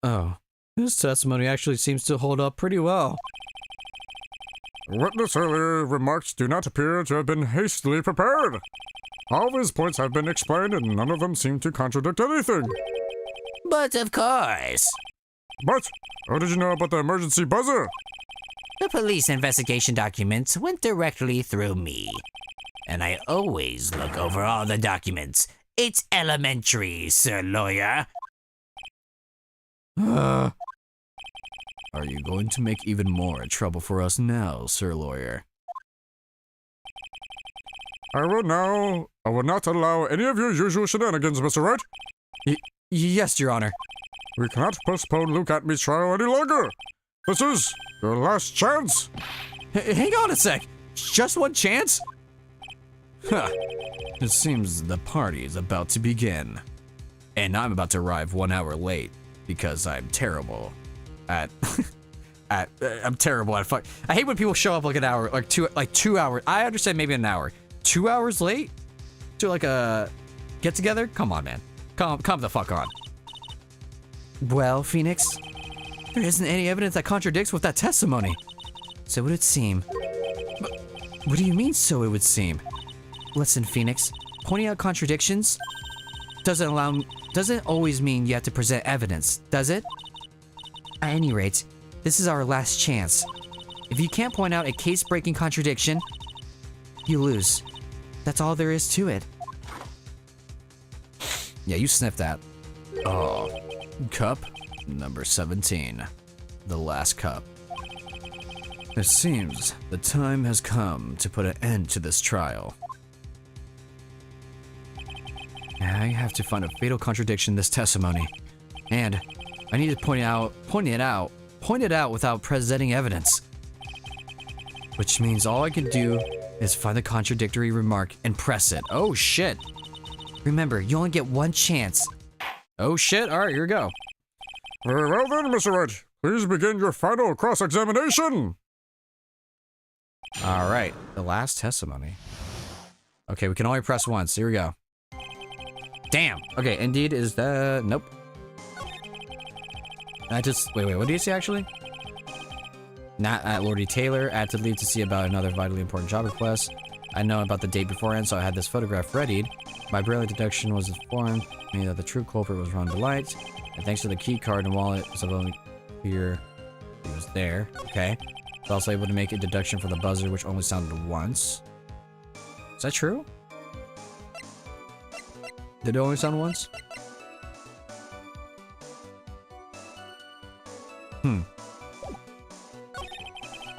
Oh, this testimony actually seems to hold up pretty well. Witness earlier remarks do not appear to have been hastily prepared. All of his points have been explained and none of them seem to contradict anything. But of course. But, how did you know about the emergency buzzer? The police investigation documents went directly through me. And I always look over all the documents. It's elementary, Sir Lawyer. Are you going to make even more trouble for us now, Sir Lawyer? I will not allow any of your usual shenanigans, Mr. Wright. Yes, Your Honor. We cannot postpone Luke Atme's trial any longer. This is your last chance. Hang on a sec. Just one chance? Huh. It seems the party is about to begin. And I'm about to arrive 1 hour late because I'm terrible at I'm terrible at fuck. I hate when people show up like an hour, like 2 hours. I understand maybe an hour. 2 hours late to like a get together? Come on, man. Come the fuck on. Well, Phoenix, there isn't any evidence that contradicts with that testimony. So would it seem. But what do you mean, so it would seem? Listen, Phoenix, pointing out contradictions doesn't always mean you have to present evidence, does it? At any rate, this is our last chance. If you can't point out a case-breaking contradiction, you lose. That's all there is to it. Yeah, you sniffed that. Oh, cup number 17. The last cup. It seems the time has come to put an end to this trial. I have to find a fatal contradiction in this testimony. And I need to point it out without presenting evidence. Which means all I can do is find the contradictory remark and press it. Oh shit. Remember, you only get one chance. Oh shit, alright, here we go. Very well then, Mr. Wright. Please begin your final cross-examination. Alright, the last testimony. Okay, we can only press once. Here we go. Damn. Okay, indeed is that... Nope. I just... Wait, what do you say actually? Not at Lordy Taylor. I had to leave to see about another vitally important job request. I know about the date beforehand, so I had this photograph readied. My brilliant deduction was informed me that the true culprit was Ron Delight. And thanks to the key card and wallet, it was only clear he was there. Okay. I was also able to make a deduction for the buzzer, which only sounded once. Is that true? Did it only sound once?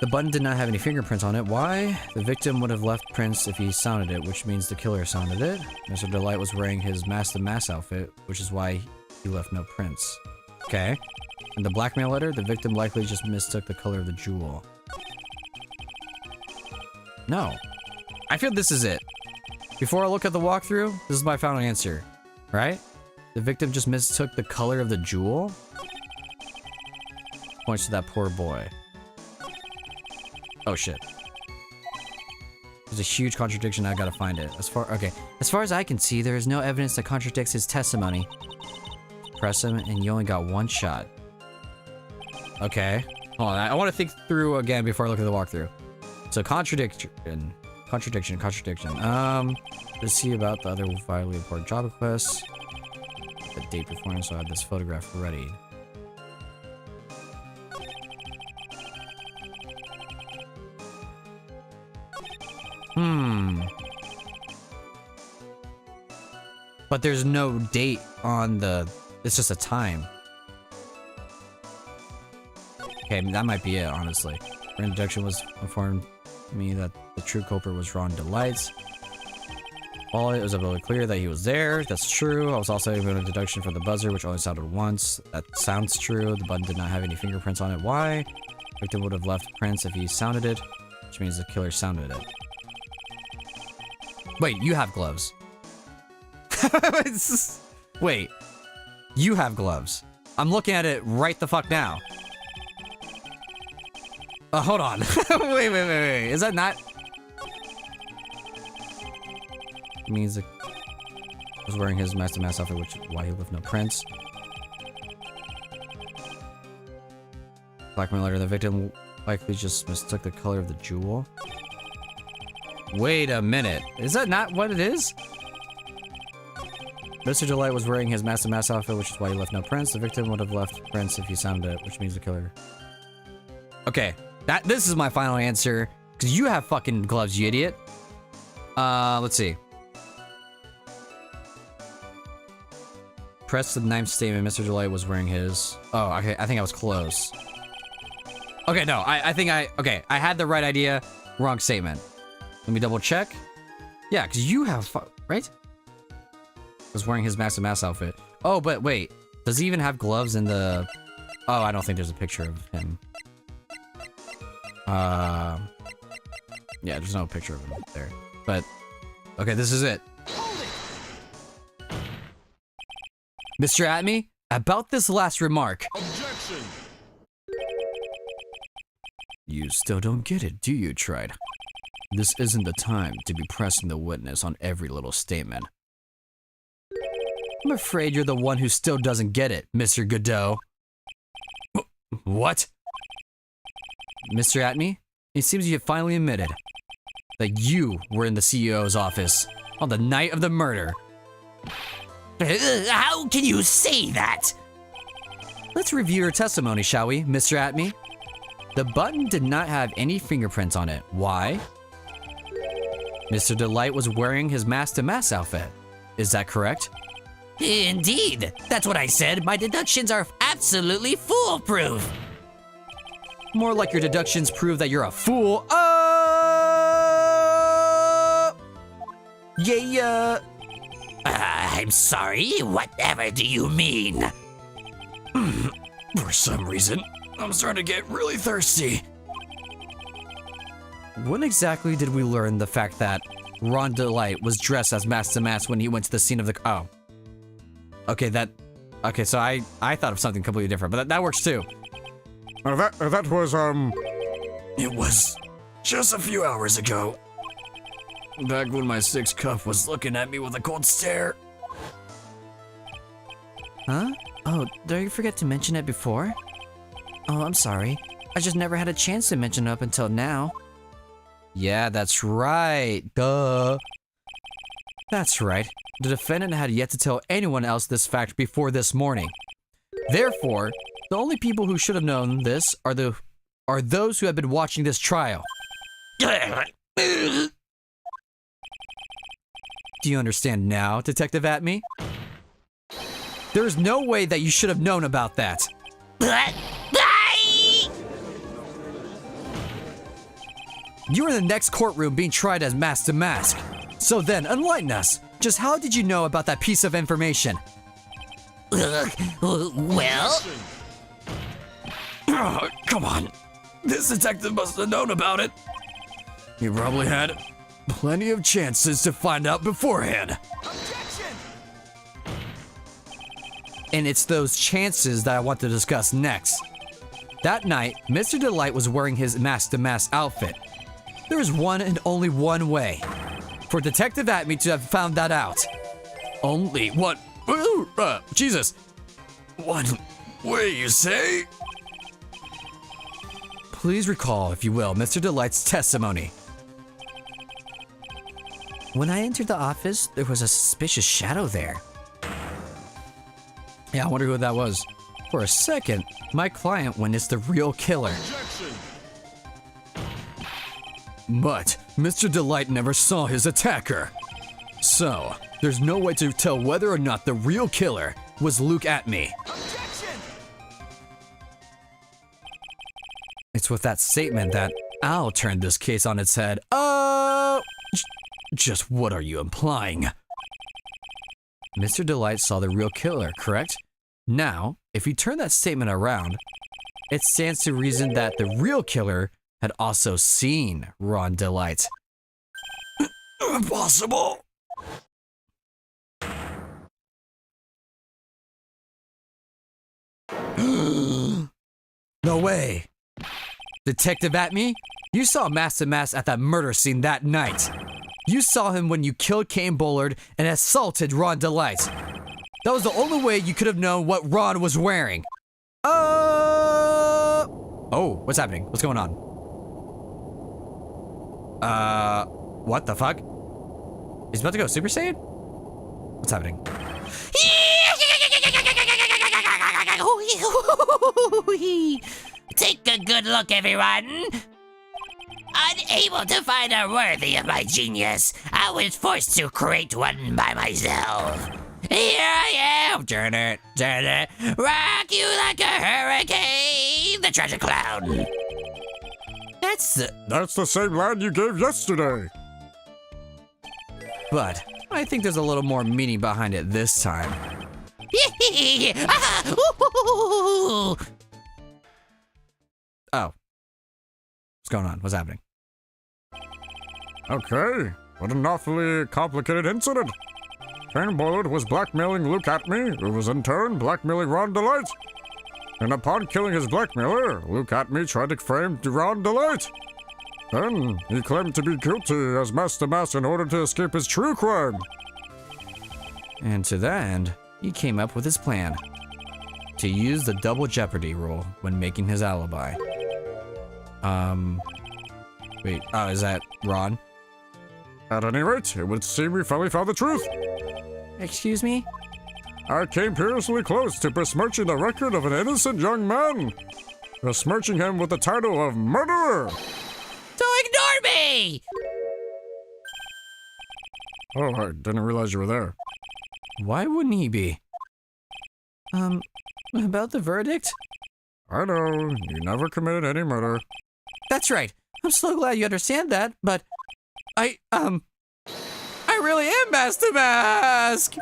The button did not have any fingerprints on it. Why? The victim would have left prints if he sounded it, which means the killer sounded it. Mr. Delight was wearing his Mask the Mask outfit, which is why he left no prints. Okay. In the blackmail letter, the victim likely just mistook the color of the jewel. No. I feel this is it. Before I look at the walkthrough, this is my final answer. Right? The victim just mistook the color of the jewel? Points to that poor boy. Oh shit. There's a huge contradiction, I gotta find it. As far as I can see, there is no evidence that contradicts his testimony. Press him and you only got one shot. Okay. Hold on, I want to think through again before I look at the walkthrough. So contradiction. Let's see about the other vitally important job requests. The date beforehand, so I have this photograph ready. But there's no date on the... It's just a time. Okay, that might be it, honestly. Her introduction was informed me that the true culprit was Ron Delight. All it was really clear that he was there. That's true. I was also given a deduction for the buzzer, which only sounded once. That sounds true. The button did not have any fingerprints on it. Why? Victim would have left prints if he sounded it, which means the killer sounded it. Wait, you have gloves. Wait, you have gloves. I'm looking at it right the fuck now. Hold on. wait. Is that not? It means he was wearing his Mask the Mask outfit, which is why he left no prints. Blackmail letter. The victim likely just mistook the color of the jewel. Wait a minute. Is that not what it is? Mr. Delight was wearing his Mask the Mask outfit, which is why he left no prints. The victim would have left prints if he sounded it, which means the killer. Okay, this is my final answer, because you have fucking gloves, you idiot. Let's see. Press the ninth statement. Mr. Delight was wearing his... Oh, okay, I think I was close. Okay, no, okay, I had the right idea, wrong statement. Let me double check. Yeah, because you have... Right? Was wearing his Mask the Mask outfit. Oh, but wait. Does he even have gloves in the... Oh, I don't think there's a picture of him. Yeah, there's no picture of him there. But, okay, this is it. Mr. Atme, about this last remark. Objection! You still don't get it, do you, Wright? This isn't the time to be pressing the witness on every little statement. I'm afraid you're the one who still doesn't get it, Mr. Godot. What? Mr. Atme, it seems you have finally admitted that you were in the CEO's office on the night of the murder. How can you say that? Let's review your testimony, shall we, Mr. Atme? The button did not have any fingerprints on it. Why? Mr. Delight was wearing his Mask to Mask outfit. Is that correct? Indeed, that's what I said. My deductions are absolutely foolproof. More like your deductions prove that you're a fool. Yeah. I'm sorry, whatever do you mean? For some reason, I'm starting to get really thirsty. When exactly did we learn the fact that Ron Delight was dressed as Master Mask when he went to the scene of the... Oh. Okay, so I thought of something completely different, but that works too. That was, It was just a few hours ago. Back when my sixth cup was looking at me with a cold stare. Huh? Oh, did I forget to mention it before? Oh, I'm sorry. I just never had a chance to mention it up until now. Yeah, that's right. Duh. That's right. The defendant had yet to tell anyone else this fact before this morning. Therefore, the only people who should have known this are those who have been watching this trial. Do you understand now, Detective Atme? There is no way that you should have known about that. You are in the next courtroom being tried as Master Mask. So then, enlighten us. Just how did you know about that piece of information? Well, Come on. This detective must have known about it. He probably had plenty of chances to find out beforehand. And it's those chances that I want to discuss next. That night, Mr. Delight was wearing his Master Mask outfit. There is one and only one way for Detective Atme to have found that out. Only one. Jesus. One way, you say? Please recall, if you will, Mr. Delight's testimony. When I entered the office, there was a suspicious shadow there. Yeah, I wonder who that was. For a second, my client witnessed the real killer. But Mr. Delight never saw his attacker. So, there's no way to tell whether or not the real killer was Luke Atme. It's with that statement that I'll turn this case on its head. Just what are you implying? Mr. Delight saw the real killer, correct? Now, if you turn that statement around, it stands to reason that the real killer had also seen Ron Delight. Impossible. No way. Detective Atme, you saw Master Mask at that murder scene that night. You saw him when you killed Kane Bullard and assaulted Ron Delight. That was the only way you could have known what Ron was wearing. Oh, what's happening? What's going on? What the fuck? He's about to go Super Saiyan? What's happening? take a good look, everyone. Unable to find a worthy of my genius, I was forced to create one by myself. Here I am, turn it, rock you like a hurricane, the treasure clown. That's the same line you gave yesterday. But I think there's a little more meaning behind it this time. Oh. What's going on? What's happening? Okay, what an awfully complicated incident. Kane Bullard was blackmailing Luke Atme, who was in turn blackmailing Ron Delight. And upon killing his blackmailer, Luke Atme tried to frame Ron Delight. Then, he claimed to be guilty as Master Mask in order to escape his true crime. And to that end, he came up with his plan. To use the double jeopardy rule when making his alibi. Wait, is that Ron? At any rate, it would seem we finally found the truth. Excuse me? I came perilously close to besmirching the record of an innocent young man. Besmirching him with the title of murderer. Don't ignore me! Oh, I didn't realize you were there. Why wouldn't he be? About the verdict? I know, you never committed any murder. That's right. I'm so glad you understand that, but I really am Master Mask!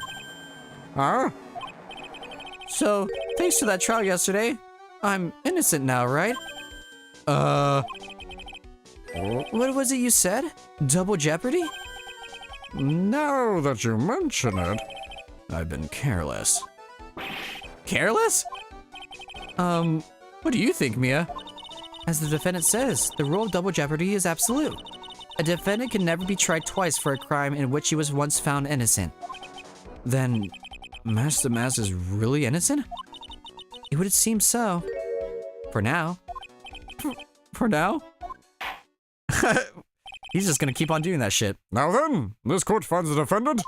Huh? So, thanks to that trial yesterday, I'm innocent now, right? What was it you said? Double jeopardy? Now that you mention it, I've been careless. Careless? What do you think, Mia? As the defendant says, the rule of double jeopardy is absolute. A defendant can never be tried twice for a crime in which he was once found innocent. Then, Master Mask is really innocent? It would seem so. For now. For now? He's just gonna keep on doing that shit. now then, this court finds the defendant.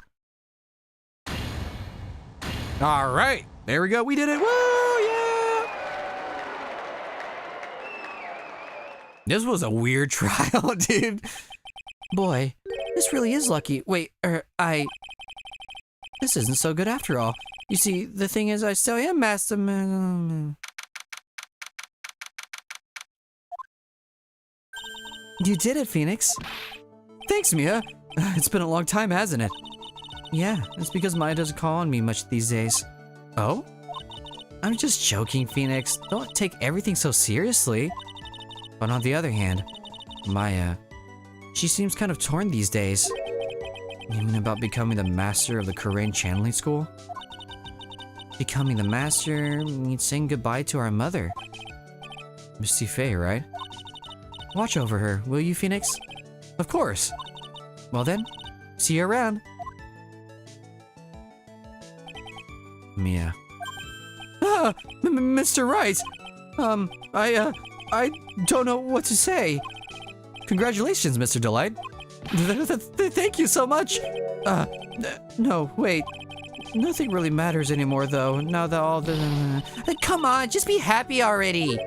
All right, there we go. We did it. Woo, yeah. This was a weird trial, dude. Boy, this really is lucky. Wait, this isn't so good after all. You see, the thing is, I still am Master. You did it, Phoenix. Thanks, Mia. It's been a long time, hasn't it? Yeah, it's because Maya doesn't call on me much these days. Oh? I'm just joking, Phoenix. Don't take everything so seriously. But on the other hand, Maya, she seems kind of torn these days. You mean about becoming the master of the Korean channeling school? Becoming the master means saying goodbye to our mother. Misty Faye, right? Watch over her, will you, Phoenix? Of course. Well then, see you around. Mia. Ah, Mr. Wright. I don't know what to say. Congratulations, Mr. Delight. Thank you so much. No, wait. Nothing really matters anymore, though, now that all the... Come on, just be happy already.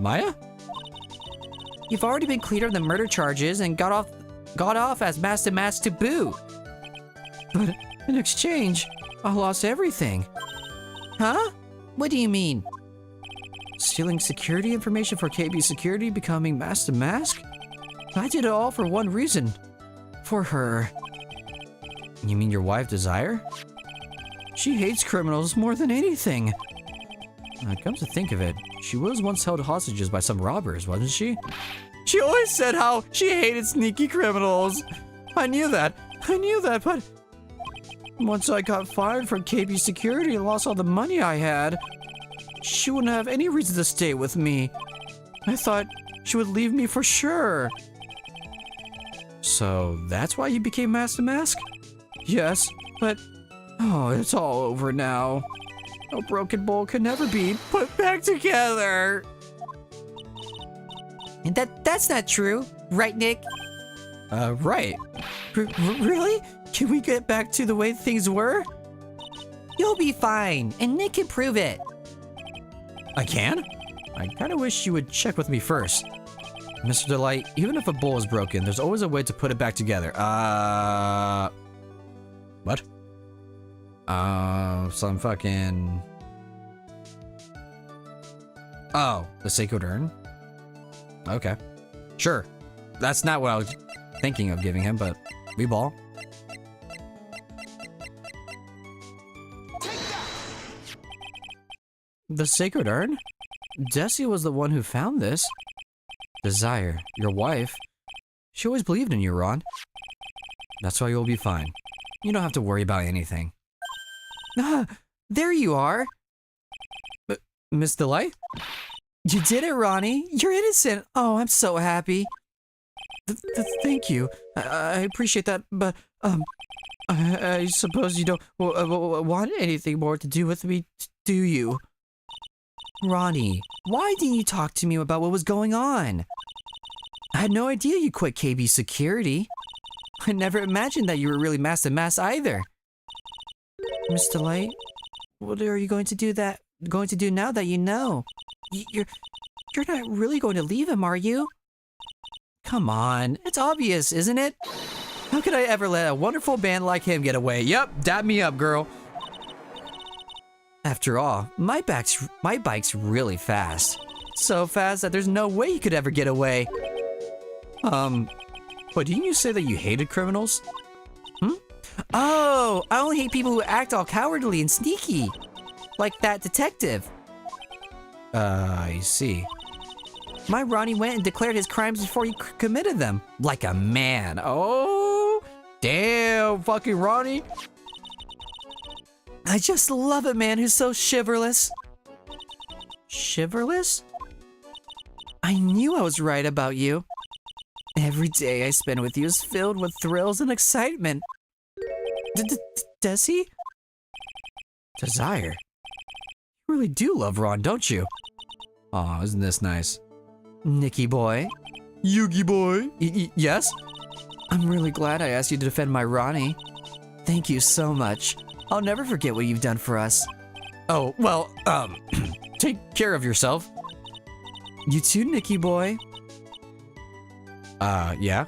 Maya? You've already been cleared of the murder charges and got off as Master Mask to boot. But in exchange, I lost everything. Huh? What do you mean? Stealing security information for KB Security, becoming Master Mask? I did it all for one reason. For her. You mean your wife, Desire? She hates criminals more than anything. Come to think of it, she was once held hostages by some robbers, wasn't she? She always said how she hated sneaky criminals. I knew that, but... Once I got fired from KB Security and lost all the money I had, she wouldn't have any reason to stay with me. I thought she would leave me for sure. So that's why you became Master Mask? Yes, but... Oh, it's all over now. A broken bowl can never be put back together. And that's not true, right, Nick? Right. Really? Can we get back to the way things were? You'll be fine, and Nick can prove it. I can? I kinda wish you would check with me first. Mr. Delight, even if a bowl is broken, there's always a way to put it back together. What? Some fucking... Oh, the Sacred Urn? Okay. Sure. That's not what I was thinking of giving him, but we ball. The Sacred Urn? Desi was the one who found this. Desire, your wife, she always believed in you, Ron. That's why you'll be fine. You don't have to worry about anything. Ah, there you are. Miss Delight? You did it, Ronnie. You're innocent. Oh, I'm so happy. Thank you. I appreciate that, but, I suppose you don't want anything more to do with me, do you? Ronnie, why didn't you talk to me about what was going on? I had no idea you quit KB Security. I never imagined that you were really Master Mask either. Miss Delight, what are you going to do now that you know? You're not really going to leave him, are you? Come on, it's obvious, isn't it? How could I ever let a wonderful band like him get away? Yep, dab me up, girl. After all, my bike's really fast. So fast that there's no way you could ever get away. But didn't you say that you hated criminals? Oh, I only hate people who act all cowardly and sneaky. Like that detective. I see. My Ronnie went and declared his crimes before he committed them. Like a man. Oh, damn, fucking Ronnie. I just love a man who's so chivalrous. Chivalrous? I knew I was right about you. Every day I spend with you is filled with thrills and excitement. Does he? Desire. You really do love Ron, don't you? Aw, isn't this nice? Nicky boy? Yugi boy? Yes? I'm really glad I asked you to defend my Ronnie. Thank you so much. I'll never forget what you've done for us. Oh, well, take care of yourself. You too, Nicky boy. Yeah?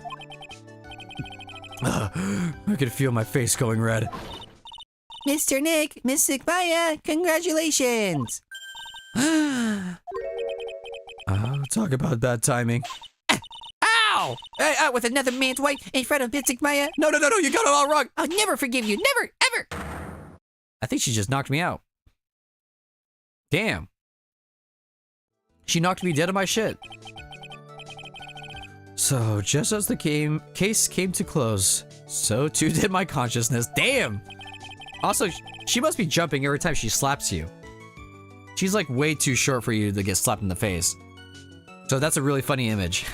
I can feel my face going red. Mr. Nick, Miss Maya, congratulations! Talk about bad timing. Ow! With another man's wife in front of Miss Maya? No, you got it all wrong! I'll never forgive you, never, ever! I think she just knocked me out. Damn. She knocked me dead of my shit. So, just as the case came to close, so too did my consciousness. Damn! Also, she must be jumping every time she slaps you. She's like way too short for you to get slapped in the face. So that's a really funny image.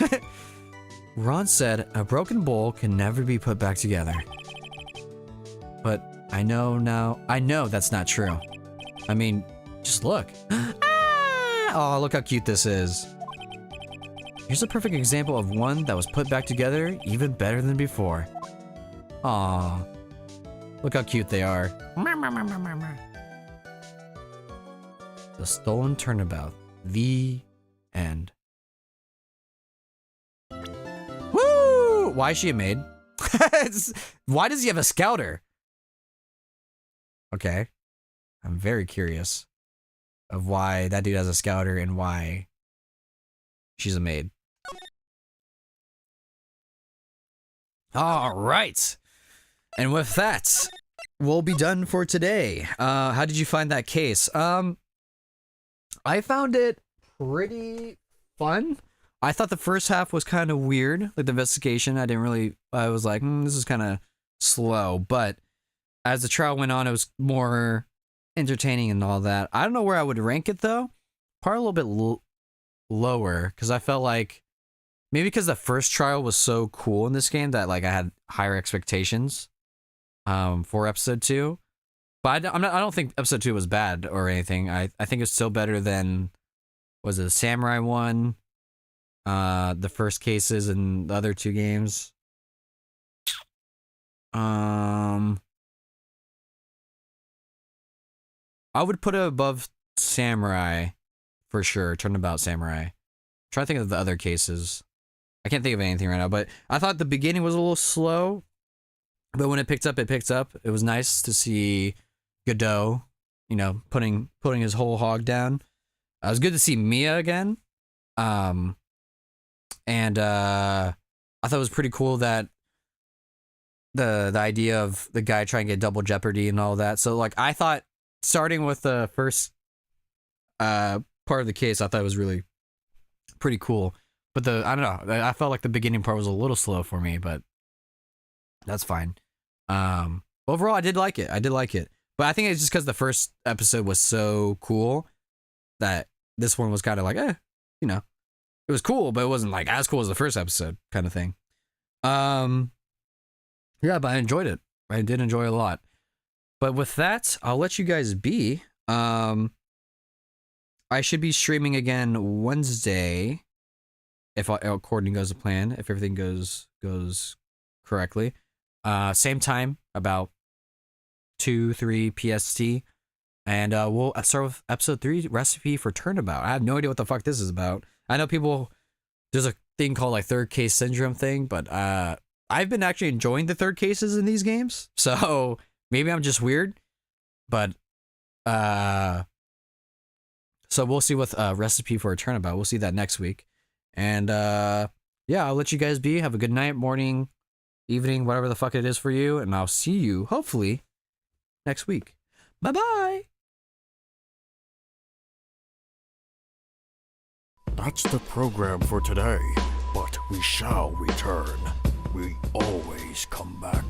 Ron said, a broken bowl can never be put back together. But I know that's not true. I mean, just look. Oh, look how cute this is. Here's a perfect example of one that was put back together even better than before. Aw. Look how cute they are. The Stolen Turnabout. The end. Woo! Why is she a maid? Why does he have a scouter? Okay. I'm very curious of why that dude has a scouter and why she's a maid. All right. And with that, we'll be done for today. How did you find that case? I found it pretty fun. I thought the first half was kind of weird, like the investigation. I was like, this is kind of slow. But as the trial went on, it was more entertaining and all that. I don't know where I would rank it though. Probably a little bit lower, because I felt like maybe because the first trial was so cool in this game that like I had higher expectations for episode 2. But I don't think episode 2 was bad or anything. I think it's still better than, was it the Samurai one, the first cases, and the other 2 games. I would put it above Samurai for sure. Turnabout Samurai. Try to think of the other cases. I can't think of anything right now, but I thought the beginning was a little slow, but when it picked up, it picked up. It was nice to see Godot, putting his whole hog down. It was good to see Mia again. And I thought it was pretty cool that the idea of the guy trying to get double jeopardy and all that. So like I thought starting with the first part of the case, I thought it was really pretty cool. But I don't know, I felt like the beginning part was a little slow for me, but that's fine. Overall, I did like it. But I think it's just because the first episode was so cool that this one was kind of like, it was cool, but it wasn't like as cool as the first episode kind of thing. Yeah, but I enjoyed it. I did enjoy it a lot. But with that, I'll let you guys be. I should be streaming again Wednesday, if according goes to plan, if everything goes correctly. Same time, about 2-3 PST, and we'll start with episode 3, recipe for turnabout. I have no idea what the fuck this is about. I know there's a thing called like third case syndrome thing, but I've been actually enjoying the third cases in these games. So maybe I'm just weird, but so we'll see what Recipe for a Turnabout. We'll see that next week. And yeah, I'll let you guys be. Have a good night, morning, evening, whatever the fuck it is for you, and I'll see you hopefully next week. Bye-bye. That's the program for today, but we shall return. We always come back.